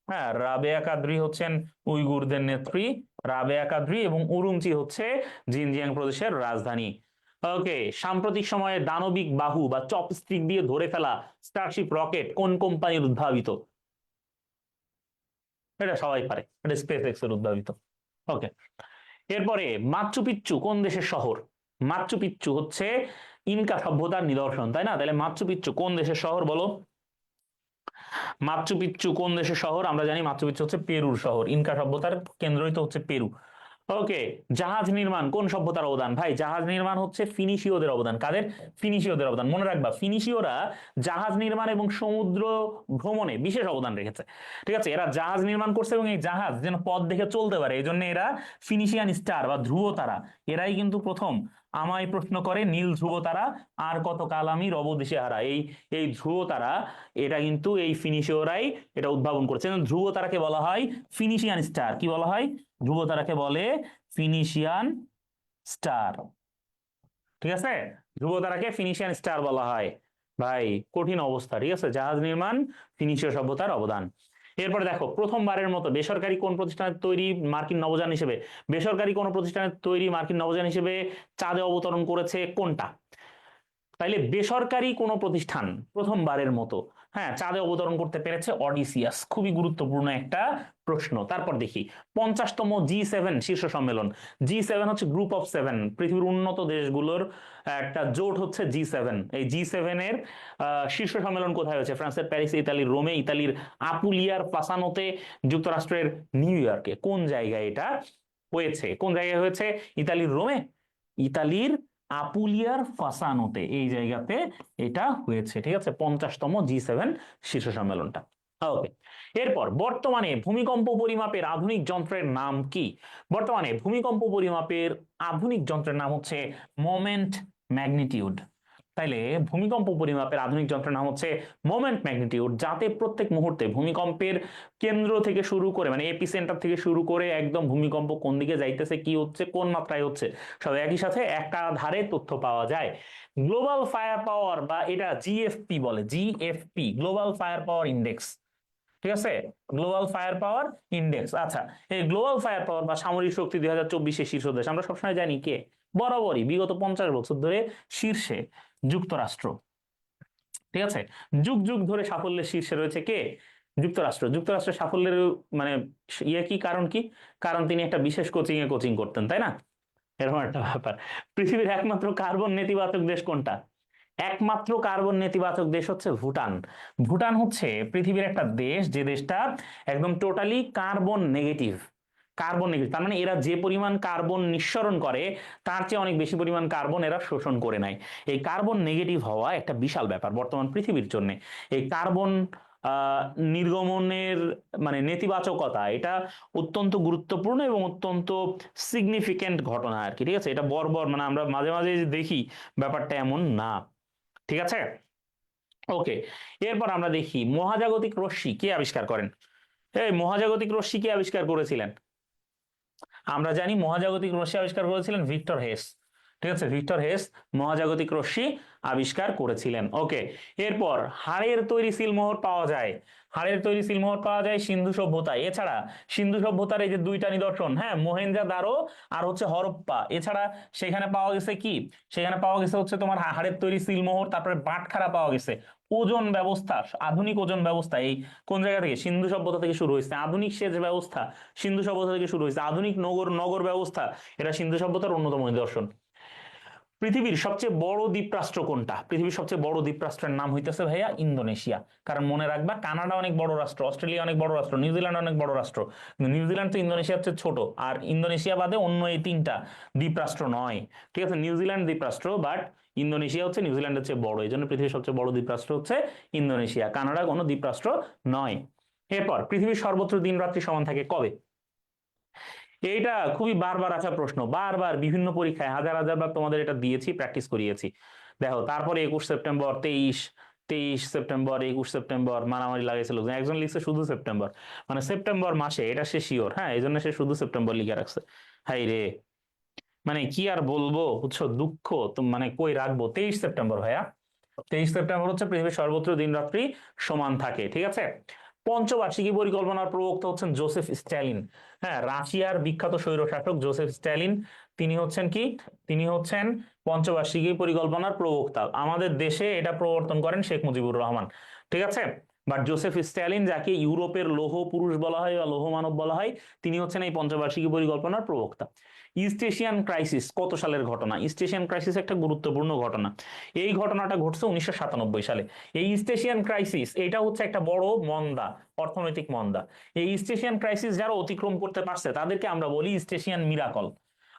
হ্যাঁ, রাবেয়া কাদ্রি হচ্ছেন উইঘুরদের নেত্রী, রাবেয়া কাদ্রি, এবং উরুমচি হচ্ছে জিনজিয়াং প্রদেশের রাজধানী। ওকে, সাম্প্রতিক সময়ে দানবিক বাহু বা চপস্টিক দিয়ে ধরে ফেলা স্টারশিপ রকেট কোন কোম্পানির উদ্ভাবিত? এটা সবাই পারে, এটা স্পেস এক্স এর উদ্ভাবিত। ওকে, এরপরে, মাচু পিচ্চু কোন দেশের শহর? মাচু পিচ্চু হচ্ছে ইনকা সভ্যতার নিদর্শন, তাই না? তাহলে মাচু পিচ্চু কোন দেশের শহর বলো? মাচু পিচ্চু কোন দেশের শহর? আমরা জানি মাচু পিচ্চু হচ্ছে পেরুর শহর, ইনকা সভ্যতার কেন্দ্রই তো হচ্ছে পেরু। ওকে, জাহাজ নির্মাণ কোন সভ্যতার অবদান? ভাই জাহাজ নির্মাণ হচ্ছে ফিনিশীয়দের অবদান। কাদের? ফিনিশীয়দের অবদান। মনে রাখবা, ফিনিশীয়রা জাহাজ নির্মাণ এবং সমুদ্র ভ্রমণে বিশেষ অবদান রেখেছে, ঠিক আছে। এরা জাহাজ নির্মাণ করছে এবং এই জাহাজ যেন পথ দেখে চলতে পারে, এই জন্য এরা ফিনিশিয়ান স্টার বা ধ্রুব তারা, এরাই কিন্তু প্রথম আমায় প্রশ্ন করে নীল ধ্রুব তারা আর কত কাল আমি রব দিশেহারা, এই এই ধ্রুব তারা, এটা কিন্তু এই ফিনিশীয়রাই এটা উদ্ভাবন করেছে। ধ্রুব তারাকে বলা হয় ফিনিশিয়ান স্টার। কি বলা হয়? ধ্রুব তারাকে বলে ফিনিশিয়ান স্টার, ঠিক আছে। ধ্রুব তারাকে ফিনিশিয়ান স্টার বলা হয়। ভাই কঠিন অবস্থা, ঠিক আছে। জাহাজ নির্মাণ ফিনিশীয় সভ্যতার অবদান। এরপরে দেখো, প্রথমবারের মতো বেসরকারি কোন প্রতিষ্ঠানের তৈরি মার্কিন নভোযান হিসেবে, বেসরকারি কোন প্রতিষ্ঠানের তৈরি মার্কিন নভোযান হিসেবে চাঁদে অবতরণ করেছে কোনটা? তাইলে বেসরকারি কোনো প্রতিষ্ঠান প্রথমবারের মতো, হ্যাঁ, চাঁদে অবতরণ করতে পেরেছে অডিসিয়াস, খুবই গুরুত্বপূর্ণ একটা প্রশ্ন। তারপর দেখি, 50তম G7 শীর্ষ সম্মেলন। G7 হচ্ছে গ্রুপ অফ 7, পৃথিবীর উন্নত দেশগুলোর একটা জোট হচ্ছে G7। এই G7 এর শীর্ষ সম্মেলন কোথায় হয়েছে? ফ্রান্সের প্যারিসে, ইতালির রোমে, ইতালির আপুলিয়ার ফাসানোতে, যুক্তরাষ্ট্রের নিউ ইয়র্কে। কোন জায়গায় এটা হয়েছে? কোন জায়গায় হয়েছে? ইতালির রোমে, ইতালির আপুলিয়ার ফাসানোতে, এই জায়গাতে এটা হয়েছে, ঠিক আছে। 50তম G7 শীর্ষ সম্মেলনটা। ওকে, এরপর, বর্তমানে ভূমিকম্প পরিমাপের আধুনিক যন্ত্রের নাম কি? বর্তমানে ভূমিকম্প পরিমাপের আধুনিক যন্ত্রের নাম হচ্ছে মোমেন্ট ম্যাগনিটিউড। তাইলে ভূমিকম্প পরিমাপের আধুনিক যন্ত্রের নাম হচ্ছে মোমেন্ট ম্যাগনিটিউড, যাতে প্রত্যেক মুহূর্তে ভূমিকম্পের কেন্দ্র থেকে শুরু করে, মানে এপি সেন্টার থেকে শুরু করে একদম ভূমিকম্প কোন দিকে যাইতেছে, কি হচ্ছে, কোন মাত্রায় হচ্ছে, সব একই সাথে একটা ধারে তথ্য পাওয়া যায়। গ্লোবাল ফায়ার পাওয়ার, বা এটা জিএফপি বলে, জিএফপি, গ্লোবাল ফায়ার পাওয়ার ইন্ডেক্স, ঠিক আছে, গ্লোবাল ফায়ার পাওয়ার ইন্ডেক্স। আচ্ছা, এই গ্লোবাল ফায়ার পাওয়ার বা সামরিক শক্তি 2024 শীর্ষ দেশ আমরা সবসময় জানি কে, বরাবরই বিগত 50 বছর ধরে শীর্ষে যুক্তরাষ্ট্র। ঠিক আছে, যুগ যুগ ধরে সাফল্যের শীর্ষে রয়েছে কে, যুক্তরাষ্ট্র। যুক্তরাষ্ট্রের সাফল্যের মানে ইয়ে কি, কারণ কি, কারণ তিনি একটা বিশেষ কোচিং করতেন, তাই না, এরকম একটা ব্যাপার। পৃথিবীর একমাত্র কার্বন নেতিবাচক দেশ কোনটা, একমাত্র কার্বন নেতিবাচক দেশ হচ্ছে ভুটান। ভুটান হচ্ছে পৃথিবীর একটা দেশ যে দেশটা একদম totally carbon negative. Carbon negative তার মানে এরা যে পরিমাণ কার্বন নিঃসরণ করে তার চেয়ে অনেক বেশি পরিমাণ কার্বন এরা শোষণ করে নেয়। এই কার্বন নেগেটিভ হওয়া একটা বিশাল ব্যাপার বর্তমান পৃথিবীর জন্য। এই কার্বন নির্গমনের মানে নেতিবাচকতা এটা অত্যন্ত গুরুত্বপূর্ণ এবং অত্যন্ত সিগনিফিকেন্ট ঘটনা আর কি। ঠিক আছে, এটা বর্বর মানে আমরা মাঝে মাঝে দেখি, ব্যাপারটা এমন না। ঠিক আছে, ওকে। এরপর আমরা দেখি মহাজাগতিক রশ্মি কে আবিষ্কার করেন। এই মহাজাগতিক রশ্মি কে আবিষ্কার করেছিলেন, আমরা জানি মহাজাগতিক রশ্মি আবিষ্কার করেছিলেন ভিক্টর হেস। ঠিক আছে, ভিক্টর হেস মহাজাগতিক রশ্মি আবিষ্কার করেছিলেন। ওকে, এরপর হাড়ের তৈরি সিলমোহর পাওয়া যায়, হাড়ের তৈরি সিলমোহর পাওয়া যায় সিন্ধু সভ্যতায়। এছাড়া সিন্ধু সভ্যতার এই যে দুইটা নিদর্শন, হ্যাঁ, মোহেনজোদারো আর হচ্ছে হরপ্পা, এছাড়া সেখানে পাওয়া গেছে কি, সেখানে পাওয়া গেছে হচ্ছে তোমার হাড়ের তৈরি সিলমোহর, তারপরে বাটখারা পাওয়া গেছে। ওজন ব্যবস্থা, আধুনিক ওজন ব্যবস্থা এই কোন জায়গা থেকে, সিন্ধু সভ্যতা থেকে শুরু হয়েছে। আধুনিক সেচ ব্যবস্থা সিন্ধু সভ্যতা থেকে শুরু হয়েছে। আধুনিক নগর নগর ব্যবস্থা এটা সিন্ধু সভ্যতার অন্যতম নিদর্শন। পৃথিবীর সবচেয়ে বড় দ্বীপরাষ্ট্র কোনটা, পৃথিবীর সবচেয়ে বড় দ্বীপরাষ্ট্রের নাম হইতেছে ভাইয়া ইন্দোনেশিয়া। কারণ মনে রাখবা কানাডা অনেক বড় রাষ্ট্র, অস্ট্রেলিয়া অনেক বড় রাষ্ট্র, নিউজিল্যান্ড অনেক বড় রাষ্ট্র, নিউজিল্যান্ড তো ইন্দোনেশিয়া হচ্ছে ছোট, আর ইন্দোনেশিয়া বাদে অন্য এই তিনটা দ্বীপরাষ্ট্র নয়। ঠিক আছে, নিউজিল্যান্ড দ্বীপরাষ্ট্র বাট ইন্দোনেশিয়া হচ্ছে নিউজিল্যান্ডের চেয়ে বড়, এই জন্য পৃথিবীর সবচেয়ে বড় দ্বীপরাষ্ট্র হচ্ছে ইন্দোনেশিয়া, কানাডা কোনো দ্বীপরাষ্ট্র নয়। এরপর পৃথিবীর সর্বত্র দিন রাত্রি সমান থাকে কবে, এইটা খুবই বারবার আসা প্রশ্ন, বারবার বিভিন্ন পরীক্ষায় হাজার হাজার বার তোমাদের এটা দিয়েছি, প্র্যাকটিস করিয়েছি। দেখো তারপরে 21 সেপ্টেম্বর, 23 সেপ্টেম্বর, 21 সেপ্টেম্বর মারামারি লাগাইছিল, একজন লিখছে শুধু সেপ্টেম্বর, মানে সেপ্টেম্বর মাসে এটা সে শিওর, হ্যাঁ, এই জন্য সে শুধু সেপ্টেম্বর লিখে রাখছে। হাই রে, মানে কি আর বলবো বুঝছো, দুঃখ তো মানে কই রাখবো। 23 সেপ্টেম্বর ভাইয়া, 23 সেপ্টেম্বর হচ্ছে পৃথিবীর সর্বত্র দিন রাত্রি সমান থাকে। ঠিক আছে, পঞ্চবার্ষিকী পরিকল্পনার প্রবক্তা হচ্ছেন জোসেফ স্ট্যালিন। হ্যাঁ, রাশিয়ার বিখ্যাত স্বৈরশাসক জোসেফ স্ট্যালিন, তিনি হচ্ছেন কি, তিনি হচ্ছেন পঞ্চবার্ষিকী পরিকল্পনার প্রবক্তা। আমাদের দেশে এটা প্রবর্তন করেন শেখ মুজিবুর রহমান। ঠিক আছে, বাট জোসেফ স্ট্যালিন, যাকে ইউরোপের লৌহ পুরুষ বলা হয় বা লৌহ মানব বলা হয়, তিনি হচ্ছেন এই পঞ্চবার্ষিকী পরিকল্পনার প্রবক্তা। ইস্ট এশিয়ান ক্রাইসিস কত সালের ঘটনা, ইস্ট এশিয়ান ক্রাইসিস একটা গুরুত্বপূর্ণ ঘটনা। এই ঘটনাটা ঘটছে 1997 সালে। এই ইস্ট এশিয়ান ক্রাইসিস এটা হচ্ছে একটা বড় মন্দা, অর্থনৈতিক মন্দা। এই ইস্ট এশিয়ান ক্রাইসিস যারা অতিক্রম করতে পারছে তাদেরকে আমরা বলি ইস্ট এশিয়ান মিরাকল।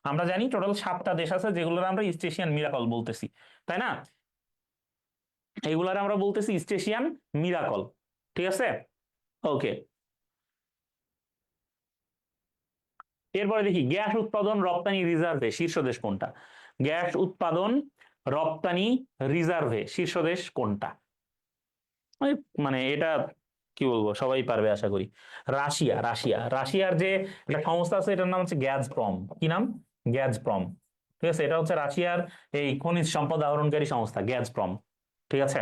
আমরা জানি টোটাল 7টা দেশ আছে যেগুলোর আমরা ইস্ট এশিয়ান মিরাকল বলতেছি, তাই না, এইগুলার আমরা বলতেছি ইস্ট এশিয়ান মিরাকল। ঠিক আছে, ওকে। এরপরে দেখি গ্যাস উৎপাদন রপ্তানি রিজার্ভে শীর্ষ দেশ কোনটা, গ্যাস উৎপাদন রপ্তানি রিজার্ভে শীর্ষ দেশ কোনটা, মানে এটা কি বলবো সবাই পারবে আশা করি। রাশিয়া, রাশিয়া, রাশিয়ার যে একটা সংস্থা আছে এটার নাম হচ্ছে গ্যাজপ্রম। কি নাম, গ্যাজপ্রম। ঠিক আছে, এটা হচ্ছে রাশিয়ার এই খনিজ সম্পদ আহরণকারী সংস্থা গ্যাজপ্রম। ঠিক আছে,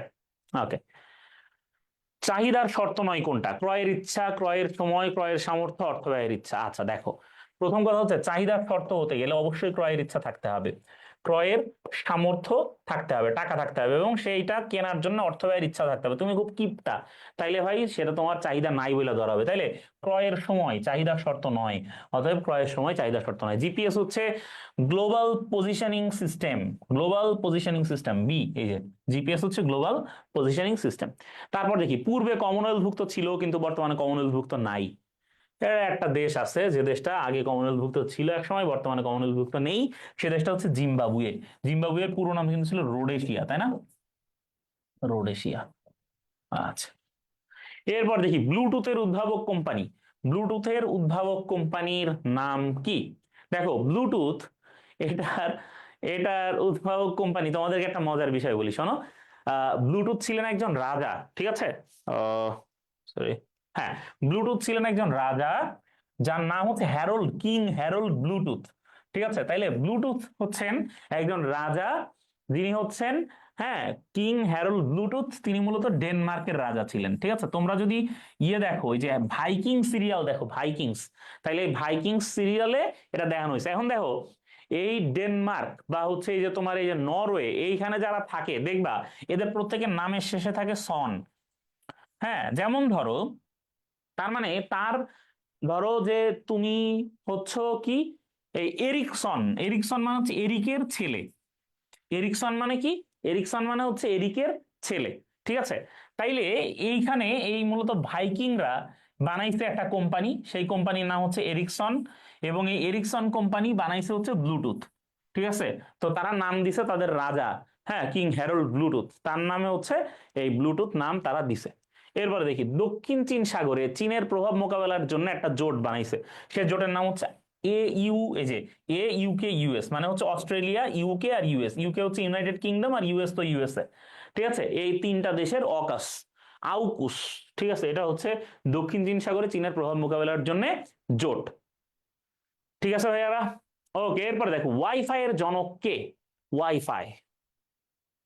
ওকে। চাহিদার শর্ত নয় কোনটা, ক্রয়ের ইচ্ছা, ক্রয়ের সময়, ক্রয়ের সামর্থ্য, অর্থ ব্যয়ের ইচ্ছা। আচ্ছা দেখো, প্রথম কথা হচ্ছে চাহিদার শর্ত হতে গেলে অবশ্যই ক্রয়ের ইচ্ছা থাকতে হবে, ক্রয়ের সামর্থ্য থাকতে হবে, টাকা থাকতে হবে, এবং সেইটা কেনার জন্য অর্থ ব্যয়ের ইচ্ছা থাকতে হবে। তুমি খুব কিপটা, তাইলে ভাই সেটা তোমার চাহিদা নাই বলে ধরা হবে। তাইলে ক্রয়ের সময় চাহিদার শর্ত নয়, অতএব ক্রয়ের সময় চাহিদার শর্ত নয়। জিপিএস হচ্ছে global positioning system, global positioning system বি, এই যে জিপিএস হচ্ছে গ্লোবাল পজিশনিং সিস্টেম। তারপর দেখি পূর্বে কমনওয়েলথভুক্ত ছিল কিন্তু বর্তমানে কমনওয়েলথভুক্ত নাই। একটা দেশ আছে যে দেশটা আগে কমনওয়েলথভুক্ত ছিল এক সময়, বর্তমানে কমনওয়েলথভুক্ত নেই, সে দেশটা হচ্ছে জিম্বাবুয়ে। জিম্বাবুয়ের পুরো নাম কিন্তু ছিল রোডেশিয়া, তাই না, রোডেশিয়া। আচ্ছা, এরপর দেখি ব্লুটুথের উদ্ভাবক কোম্পানি, ব্লুটুথের উদ্ভাবক কোম্পানির নাম কি। দেখো ব্লুটুথ, এটার এটার উদ্ভাবক কোম্পানি, তোমাদেরকে একটা মজার বিষয় বলি শোনো। ব্লুটুথ ছিলেন একজন রাজা, ঠিক আছে, সরি, হ্যাঁ, ব্লুটুথ ছিলেন একজন রাজা যার নাম হচ্ছে হ্যারোল্ড, কিং হ্যারোল্ড ব্লুটুথ। ঠিক আছে, তাইলে ব্লুটুথ হচ্ছেন একজন রাজা যিনি হচ্ছেন হ্যাঁ, কিং হ্যারল্ড ব্লুটুথ তিনি মূলত ডেনমার্কের রাজা ছিলেন। ঠিক আছে, তোমরা যদি দেখো ওই যে ভাইকিং সিরিয়াল দেখো, ভাইকিংস, তাইলে এই ভাইকিংস সিরিয়ালে এটা দেখানো হয়েছে। এখন দেখো এই ডেনমার্ক বা হচ্ছে এই যে তোমার এই যে নরওয়ে, এইখানে যারা থাকে দেখবা এদের প্রত্যেকের নামের শেষে থাকে সন। হ্যাঁ, যেমন ধরো, তার মানে তার, ধরো যে তুমি হচ্ছ কি, এই এরিকসন, এরিকসন মানে হচ্ছে এরিকের ছেলে। এরিকসন মানে কি, এরিকসন মানে হচ্ছে এরিকের ছেলে। ঠিক আছে, তাইলে এইখানে এই মূলত ভাইকিংরা বানাইছে একটা কোম্পানি, সেই কোম্পানির নাম হচ্ছে এরিকসন, এবং এই এরিকসন কোম্পানি বানাইছে হচ্ছে ব্লুটুথ। ঠিক আছে, তো তারা নাম দিছে তাদের রাজা, হ্যাঁ, কিং হ্যারল্ড ব্লুটুথ, তার নামে হচ্ছে এই ব্লুটুথ নাম তারা দিছে। এরপরে দেখি দক্ষিণ চীন সাগরে চীনের প্রভাব মোকাবেলার জন্য একটা জোট বানাইছে, সে জোটের নাম হচ্ছে এই যে ইউকে ইউএস, মানে হচ্ছে অস্ট্রেলিয়া, ইউকে আর ইউএস। ইউকে হচ্ছে ইউনাইটেড কিংডম, আর ইউএস তো ইউএসএ। ঠিক আছে, এই তিনটা দেশের অকাস, আউকুস। ঠিক আছে, এটা হচ্ছে দক্ষিণ চীন সাগরে চীনের প্রভাব মোকাবেলার জন্য জোট। ঠিক আছে ভাইয়ারা, ওকে। এরপর দেখো ওয়াইফাই এর জনক কে? ওয়াইফাই,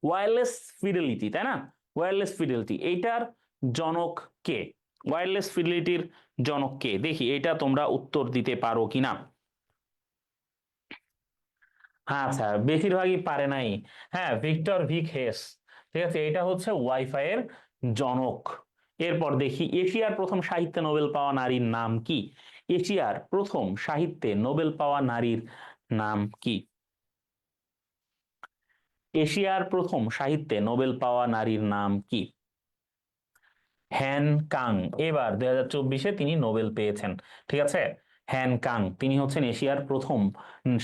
ওয়্যারলেস ফিডেলিটি, তাই না? ওয়্যারলেস ফিডেলিটি, এইটার জনক কে? ওয়্যারলেস ফিডেলিটির জনক কে? দেখি এটা তোমরা উত্তর দিতে পারো কিনা। আচ্ছা, বেশিরভাগই পারে নাই। হ্যাঁ, ভিক্টর ভিক হেস। ঠিক আছে, এটা হচ্ছে ওয়াইফাই এর জনক। এরপর দেখি এশিয়ার প্রথম সাহিত্যে নোবেল পাওয়া নারীর নাম কি? এশিয়ার প্রথম সাহিত্যে নোবেল পাওয়া নারীর নাম কি? এশিয়ার প্রথম সাহিত্যে নোবেল পাওয়া নারীর নাম কি? হ্যান কাং। এবার 2024-এ তিনি নোবেল পেয়েছেন। ঠিক আছে, হ্যান কাং তিনি হচ্ছেন এশিয়ার প্রথম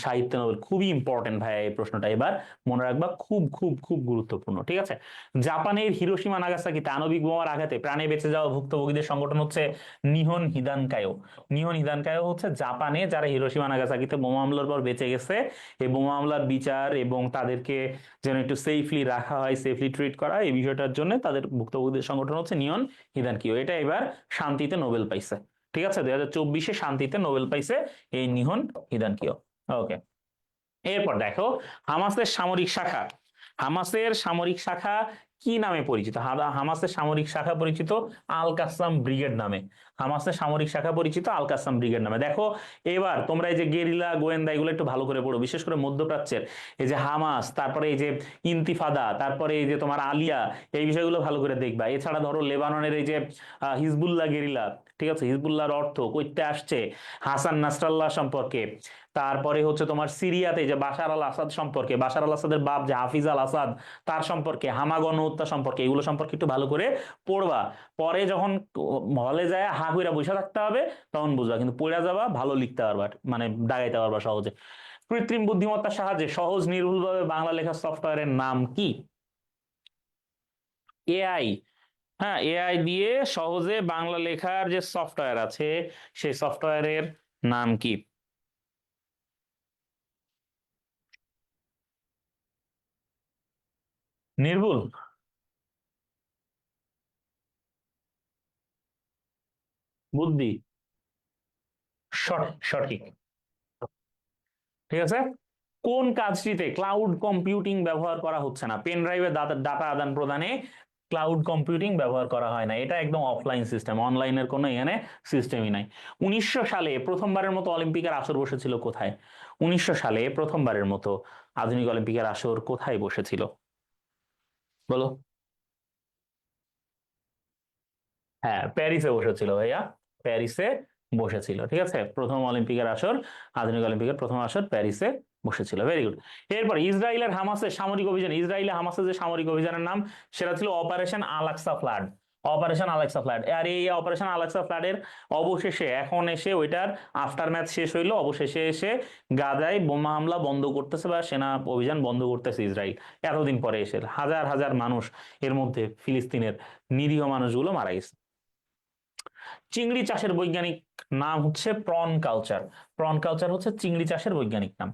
সাহিত্য নোবেল। খুবই ইম্পর্টেন্ট ভাই এই প্রশ্নটা, এবার মনে রাখবা, খুব খুব খুব গুরুত্বপূর্ণ। ঠিক আছে, জাপানের হিরোশিমা নাগাসাকিতে আণবিক বোমার আঘাতে প্রাণে বেঁচে যাওয়া ভুক্তভোগীদের সংগঠন হচ্ছে নিহন হিদানকায়ো। নিহন হিদানকায়ো হচ্ছে জাপানে যারা হিরোশিমা নাগাসাকিতে বোমা হামলার পর বেঁচে গেছে, এই বোমা হামলার বিচার এবং তাদেরকে যেন একটু সেফলি রাখা হয়, সেফলি ট্রিট করা, এই বিষয়টার জন্য তাদের ভুক্তভোগীদের সংগঠন হচ্ছে নিহন হিদানকিও। এটা এবার শান্তিতে নোবেল পাইছে। ঠিক আছে, 2024-এ শান্তিতে নোবেল পাইছে এই নিহন হিদানকিও। ওকে, এরপর দেখো হামাসের সামরিক শাখা, হামাসের সামরিক শাখা কি নামে পরিচিত? হামাসের সামরিক শাখা পরিচিত আল কাসাম ব্রিগেড নামে। হামাসের সামরিক শাখা পরিচিত আল কাসাম ব্রিগেড নামে। দেখো এবার তোমরা এই যে গেরিলা গোয়েন্দা এগুলো একটু ভালো করে পড়ো, বিশেষ করে মধ্যপ্রাচ্যের এই যে হামাস, তারপরে এই যে ইন্তিফাদা, তারপরে এই যে তোমার আলিয়া, এই বিষয়গুলো ভালো করে দেখবা। এছাড়া ধরো লেবাননের এই যে হিজবুল্লাহ গেরিলা, ঠিক আছে, হিজবুল্লাহর অর্থ কইতে আসছে হাসান নাসরাল্লাহ সম্পর্কে। তারপরে হচ্ছে তোমার সিরিয়াতে যে বাশার আল আসাদ সম্পর্কে, বাশার আল আসাদের বাপ যে হাফিজ আল আসাদ, তার সম্পর্কে, হামা গণহত্যা সম্পর্কে, এগুলো সম্পর্কে একটু ভালো করে পড়বা। পরে যখন হলে যায় হা কইরা বসে থাকতে হবে তখন বুঝবা, কিন্তু পড়া যাবা, ভালো লিখতে পারবা, মানে দাগাইতে পারবা সহজে। কৃত্রিম বুদ্ধিমত্তার সাহায্যে সহজ নির্ভুলভাবে বাংলা লেখার সফটওয়্যারের নাম কি? এআই। হ্যাঁ, এআই দিয়ে সহজে বাংলা লেখার যে সফটওয়্যার আছে, সেই সফটওয়্যারের নাম কি? নির্ভুল বুদ্ধি, সঠিক সঠিক। ঠিক আছে, কোন কাজটিতে ক্লাউড কম্পিউটিং ব্যবহার করা হচ্ছে না? পেন ড্রাইভে ডাটা আদান প্রদানে ক্লাউড কম্পিউটিং ব্যবহার করা হয় না, এটা একদম অফলাইন সিস্টেম, অনলাইনের কোনো এখানে সিস্টেমই নাই। 1900 সালে প্রথমবারের মতো অলিম্পিকের আসর বসেছিল কোথায়? 1900 সালে প্রথমবারের মতো আধুনিক অলিম্পিকের আসর কোথায় বসেছিল? বলো। হ্যাঁ, প্যারিসে বসেছিল ভাইয়া, প্যারিসে বসেছিল। ঠিক আছে, প্রথম অলিম্পিকের আসর, আধুনিক অলিম্পিকের প্রথম আসর প্যারিসে বসেছিল। Very good. এরপর ইসরায়েলের হামাসের সামরিক অভিযান, ইসরায়েলে হামাসের যে সামরিক অভিযানের নাম সেটা ছিল অপারেশন আলাক্সা ফ্লাড। অপারেশন আলাক্সা ফ্লাড, আর এই অপারেশন আলাক্সা ফ্লাডের অবশেষে এখন এসে ওইটার আফটার ম্যাথ শেষ হইলো, অবশেষে এসে গাজায় বোমা হামলা বন্ধ করতেছে বা সেনা অভিযান বন্ধ করতেছে ইসরায়েল। এতদিন পরে এসে হাজার হাজার মানুষ, এর মধ্যে ফিলিস্তিনের নিরীহ মানুষগুলো মারা গেছে। চিংড়ি চাষের বৈজ্ঞানিক নাম হচ্ছে প্রন কালচার। প্রন কালচার হচ্ছে চিংড়ি চাষের বৈজ্ঞানিক নাম।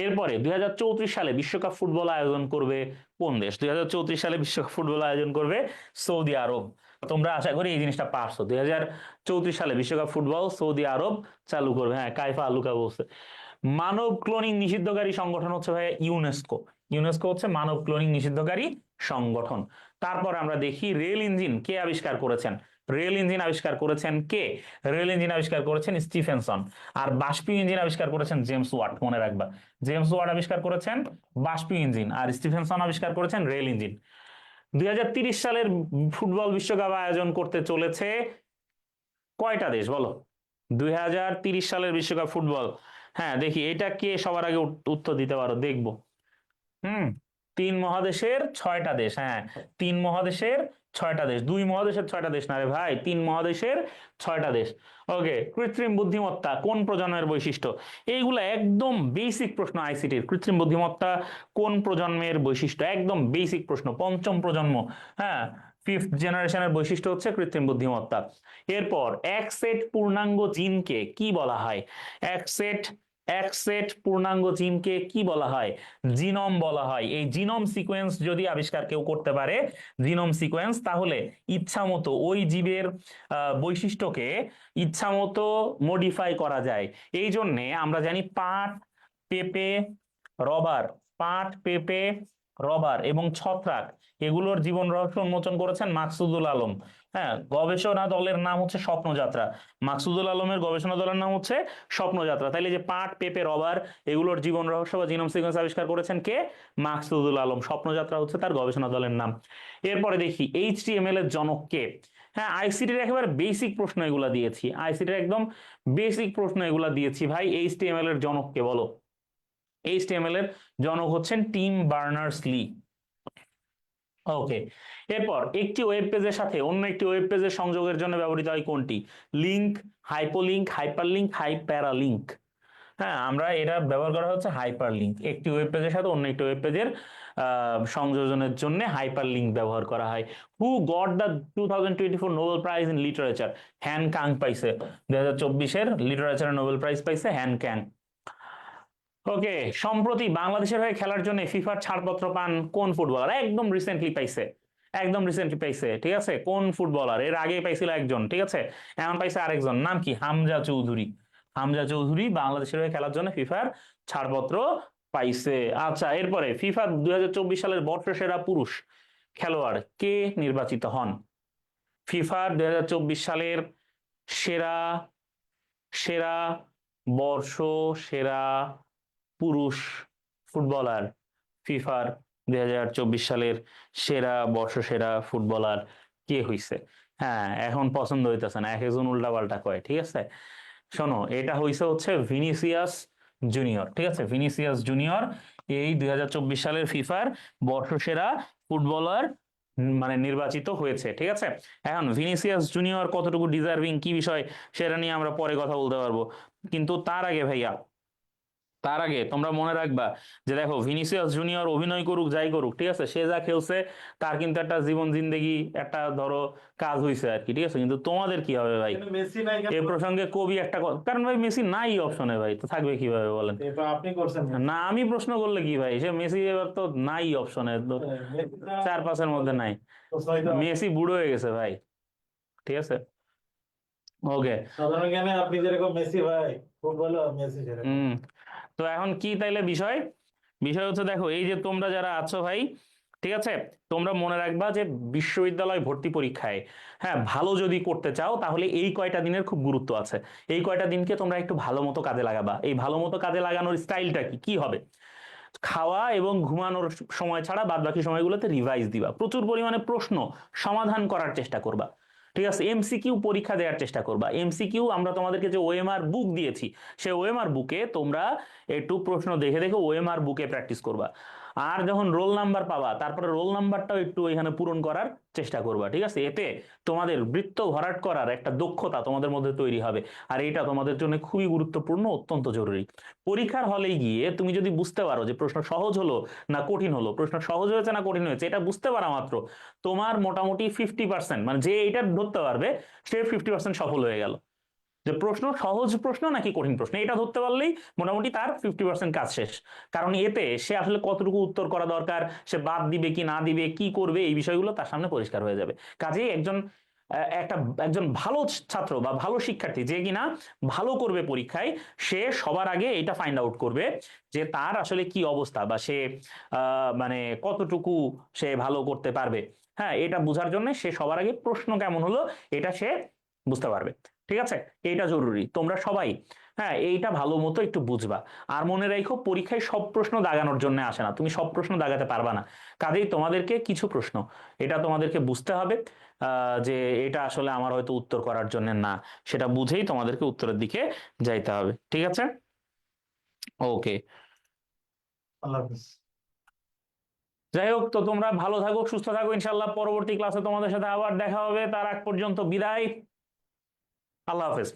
এরপরে 2034 সালে বিশ্বকাপ ফুটবল আয়োজন করবে কোন দেশ? 2034 সালে বিশ্বকাপ ফুটবল আয়োজন করবে সৌদি আরব। তোমরা আশা করি এই জিনিসটা পারছো, 2034 সালে বিশ্বকাপ ফুটবল সৌদি আরব চালু করবে। হ্যাঁ, কাইফা আলুকা বলছে। মানব ক্লোনিং নিষিদ্ধকারী সংগঠন হচ্ছে ভাই ইউনেস্কো। ইউনেস্কো হচ্ছে মানব ক্লোনিং নিষিদ্ধকারী সংগঠন। তারপর আমরা দেখি রেল ইঞ্জিন কে আবিষ্কার করেছেন। রেল ইঞ্জিন আবিষ্কার করেছেন কে? রেল ইঞ্জিন আবিষ্কার করেছেন স্টিফেনসন। আর বাষ্পীয় ইঞ্জিন আবিষ্কার করেছেন জেমস ওয়াট, মনে রাখবা। জেমস ওয়াট আবিষ্কার করেছেন বাষ্পীয় ইঞ্জিন, আর স্টিফেনসন আবিষ্কার করেছেন রেল ইঞ্জিন। 2030 সালের ফুটবল বিশ্বকাপ আয়োজন করতে চলেছে কয়টা দেশ বলো? 2030 সালের বিশ্বকাপ ফুটবল, হ্যাঁ দেখি এটা কে সবার আগে উত্তর দিতে পারো, দেখবো। হুম, 3 মহাদেশের 6টা দেশ, হ্যাঁ 3 মহাদেশের 6টা দেশ, 2 মহাদেশের 6টা দেশ না রে ভাই, 3 মহাদেশের 6টা দেশ। ওকে, কৃত্রিম বুদ্ধিমত্তা কোন প্রজন্মের বৈশিষ্ট্য? এইগুলা একদম বেসিক প্রশ্ন আইসিটির। কৃত্রিম বুদ্ধিমত্তা কোন প্রজন্মের বৈশিষ্ট্য? একদম বেসিক প্রশ্ন, পঞ্চম প্রজন্ম, হ্যাঁ 5th জেনারেশনের বৈশিষ্ট্য হচ্ছে কৃত্রিম বুদ্ধিমত্তা। এরপর এক সেট পূর্ণাঙ্গ জিনকে কি বলা হয়? এক সেট পূর্ণাঙ্গ জিনকে কি বলা হয়? জিনোম বলা হয়। এই জিনোম সিকোয়েন্স যদি আবিষ্কার কেউ করতে পারে, জিনোম সিকোয়েন্স, তাহলে ইচ্ছা মতো ওই জীবের বৈশিষ্ট্যকে ইচ্ছা মতো মডিফাই করা যায়। এই জন্যে আমরা জানি পাট, পেঁপে, রবার, পাট, পেঁপে, রবার এবং ছত্রাক, এগুলোর জীবন রহস্য উন্মোচন করেছেন মাকসুদুল আলম। হ্যাঁ, গবেষণা দলের নাম হচ্ছে স্বপ্নযাত্রা। মাকসুদুল আলমের গবেষণা দলের নাম হচ্ছে স্বপ্নযাত্রা। তাইলে যে পাট, পেঁপে, রবার, এগুলোর জীবন রহস্য বা জিনোম সিকোয়েন্স আবিষ্কার করেছেন কে? মাকসুদুল আলম। স্বপ্নযাত্রা হচ্ছে তার গবেষণা দলের নাম। এরপরে দেখি এইচটিএমএল এর জনক কে? হ্যাঁ, আইসিটির একেবারে বেসিক প্রশ্ন এগুলা দিয়েছি, আইসিটির একদম বেসিক প্রশ্ন এগুলা দিয়েছি ভাই। এইচটিএমএল এর জনক কে বলো? এইচটিএমএল এর জনক হচ্ছেন টিম বার্নার্স লি। ওকে, এরপর একটি ওয়েব পেজের সাথে অন্য একটি ওয়েব পেজের সংযোগের জন্য ব্যবহৃত হয় কোনটি? Link, hypolink, hyperlink, hyperalink. হ্যাঁ, আমরা এটা ব্যবহার করা হচ্ছে হাইপারলিংক। একটি ওয়েব পেজের সাথে অন্য একটি ওয়েব পেজের সংযোজনের জন্য হাইপারলিংক ব্যবহার করা হয়। হু got the 2024 Nobel prize in literature? হ্যান কাং পাইছে। 2024-এর লিটারেচারের নোবেল প্রাইজ পাইছে হ্যান ক্যাং। ওকে, সম্প্রতি বাংলাদেশের হয়ে খেলার জন্য ফিফার ছাড়পত্র পান কোন ফুটবলার? একদম রিসেন্টলি পাইছে, একদম রিসেন্টলি পাইছে, ঠিক আছে। কোন ফুটবলার? এর আগে পাইছিল একজন, ঠিক আছে, এখন পাইছে আরেকজন, নাম কি? হামজা চৌধুরী। হামজা চৌধুরী বাংলাদেশের হয়ে খেলার জন্য ফিফার ছাড়পত্র পাইছে। আচ্ছা, এরপরে ফিফা 2024 সালের বর্ষসেরা পুরুষ খেলোয়াড় কে নির্বাচিত হন? ফিফার 2024 সালের সেরা সেরা বর্ষ সেরা পুরুষ ফুটবলার, ফিফার 2024 সালের সেরা বর্ষসেরা ফুটবলার কে হইছে? হ্যাঁ, এখন পছন্দ হইতেছে না, এক একজন উল্টা পাল্টা কয়, ঠিক আছে। শোনো, এটা হচ্ছে ভিনিসিয়াস জুনিয়র, ঠিক আছে, ভিনিসিয়াস জুনিয়র এই 2024 সালের ফিফার বর্ষসেরা ফুটবলার মানে নির্বাচিত হয়েছে, ঠিক আছে। এখন ভিনিসিয়াস জুনিয়র কতটুকু ডিজার্ভিং, কি বিষয়, সেটা নিয়ে আমরা পরে কথা বলতে পারবো। কিন্তু তার আগে ভাইয়া, তার আগে তোমরা মনে রাখবা যে দেখো, ভিনিসিয়াস জুনিয়র অভিনয় করুক যাই করুক, ঠিক আছে, সে যা খেলছে তার কিন্তু একটা জীবন জিন্দেগি একটা ধরো কাজ হয়েছে আর কি, ঠিক আছে। কিন্তু তোমাদের কি হবে ভাই? এ প্রসঙ্গে কবি একটা কারণ ভাই মেসি নাই অপশনে ভাই, তো থাকবে কিভাবে বলেন? আপনি করছেন না, আমি প্রশ্ন করলে কি ভাই, সে মেসি এবার তো নাই অপশনে, 4-5-এর মধ্যে নাই। মেসি বুড়ো হয়ে গেছে ভাই, ঠিক আছে। ওকে, সাধারণ জ্ঞানে আপনি যেরকম মেসি ভাই, ফুটবলও মেসি সেরকম। তো এখন কি তাইলে বিষয়? বিষয় হচ্ছে দেখো, এই যে তোমরা যারা আছো ভাই, ঠিক আছে, তোমরা মনে রাখবা যে বিশ্ববিদ্যালয় ভর্তি পরীক্ষায়, হ্যাঁ, ভালো যদি করতে চাও তাহলে এই কয়টা দিনের খুব গুরুত্ব আছে। এই কয়টা দিনকে তোমরা একটু ভালো মতো কাজে লাগাবা। এই ভালো মতো কাজে লাগানোর স্টাইলটা কি কি হবে? খাওয়া এবং ঘুমানোর সময় ছাড়া বাদ বাকি সময়গুলোতে রিভাইজ দিবা, প্রচুর পরিমাণে প্রশ্ন সমাধান করার চেষ্টা করবা, ঠিক আছে। এমসিকিউ পরীক্ষা দেওয়ার চেষ্টা করবা। এমসিকিউ আমরা তোমাদেরকে যে ওএমআর বুক দিয়েছি, সেই ওএমআর বুকে তোমরা একটু প্রশ্ন দেখে দেখে ওএমআর বুকে প্র্যাকটিস করবা। আর যখন রোল নাম্বার পাবা, তারপরে রোল নাম্বারটাও একটু এখানে পূরণ করার চেষ্টা করবা, ঠিক আছে। এতে তোমাদের বৃত্ত ভরাট করার একটা দক্ষতা তোমাদের মধ্যে তৈরি হবে, আর এটা তোমাদের জন্য খুবই গুরুত্বপূর্ণ, অত্যন্ত জরুরি। পরীক্ষার হলে গিয়ে তুমি যদি বুঝতে পারো যে প্রশ্ন সহজ হলো না কঠিন হলো, প্রশ্ন সহজ হয়েছে না কঠিন হয়েছে, এটা বুঝতে পারা মাত্র তোমার মোটামুটি 50%, মানে যে এটা ধরতে পারবে সে 50% সফল হয়ে গেল। যে প্রশ্ন সহজ প্রশ্ন নাকি কঠিন প্রশ্ন, এটা ধরতে পারলেই মোটামুটি তার 50% কাজ শেষ। কারণ এতে সে আসলে কতটুকু উত্তর করা দরকার, সে বাদ দিবে কি না দিবে, কি করবে, এই বিষয়গুলো তার সামনে পরিষ্কার হয়ে যাবে। কাজেই একজন একটা একজন ভালো ছাত্র বা ভালো শিক্ষার্থী যে কিনা ভালো করবে পরীক্ষায়, সে সবার আগে এটা ফাইন্ড আউট করবে যে তার আসলে কি অবস্থা, বা সে মানে কতটুকু সে ভালো করতে পারবে। হ্যাঁ, এটা বোঝার জন্য সে সবার আগে প্রশ্ন কেমন হলো এটা সে বুঝতে পারবে। ঠিক আছে, এটা জরুরি, তোমরা সবাই হ্যাঁ এইটা ভালো মতো একটু বুঝবা। আর মনে রাখো, পরীক্ষায় সব প্রশ্ন দাগানোর জন্য আসে না, তুমি সব প্রশ্ন দাগাতে পারবা না। কাজেই তোমাদেরকে কিছু প্রশ্ন এটা তোমাদেরকে বুঝতে হবে, যে এটা আসলে আমার হয়তো উত্তর করার জন্য না, সেটা বুঝেই তোমাদেরকে উত্তরের দিকে যাইতে হবে। ঠিক আছে, ওকে। আল্লাহ হাফিজ। যাই হোক, তো তোমরা ভালো থাকো, সুস্থ থাকো, ইনশাল্লাহ পরবর্তী ক্লাসে তোমাদের সাথে আবার দেখা হবে। তার আগ পর্যন্ত বিদায়, আল্লাহ হাফেজ।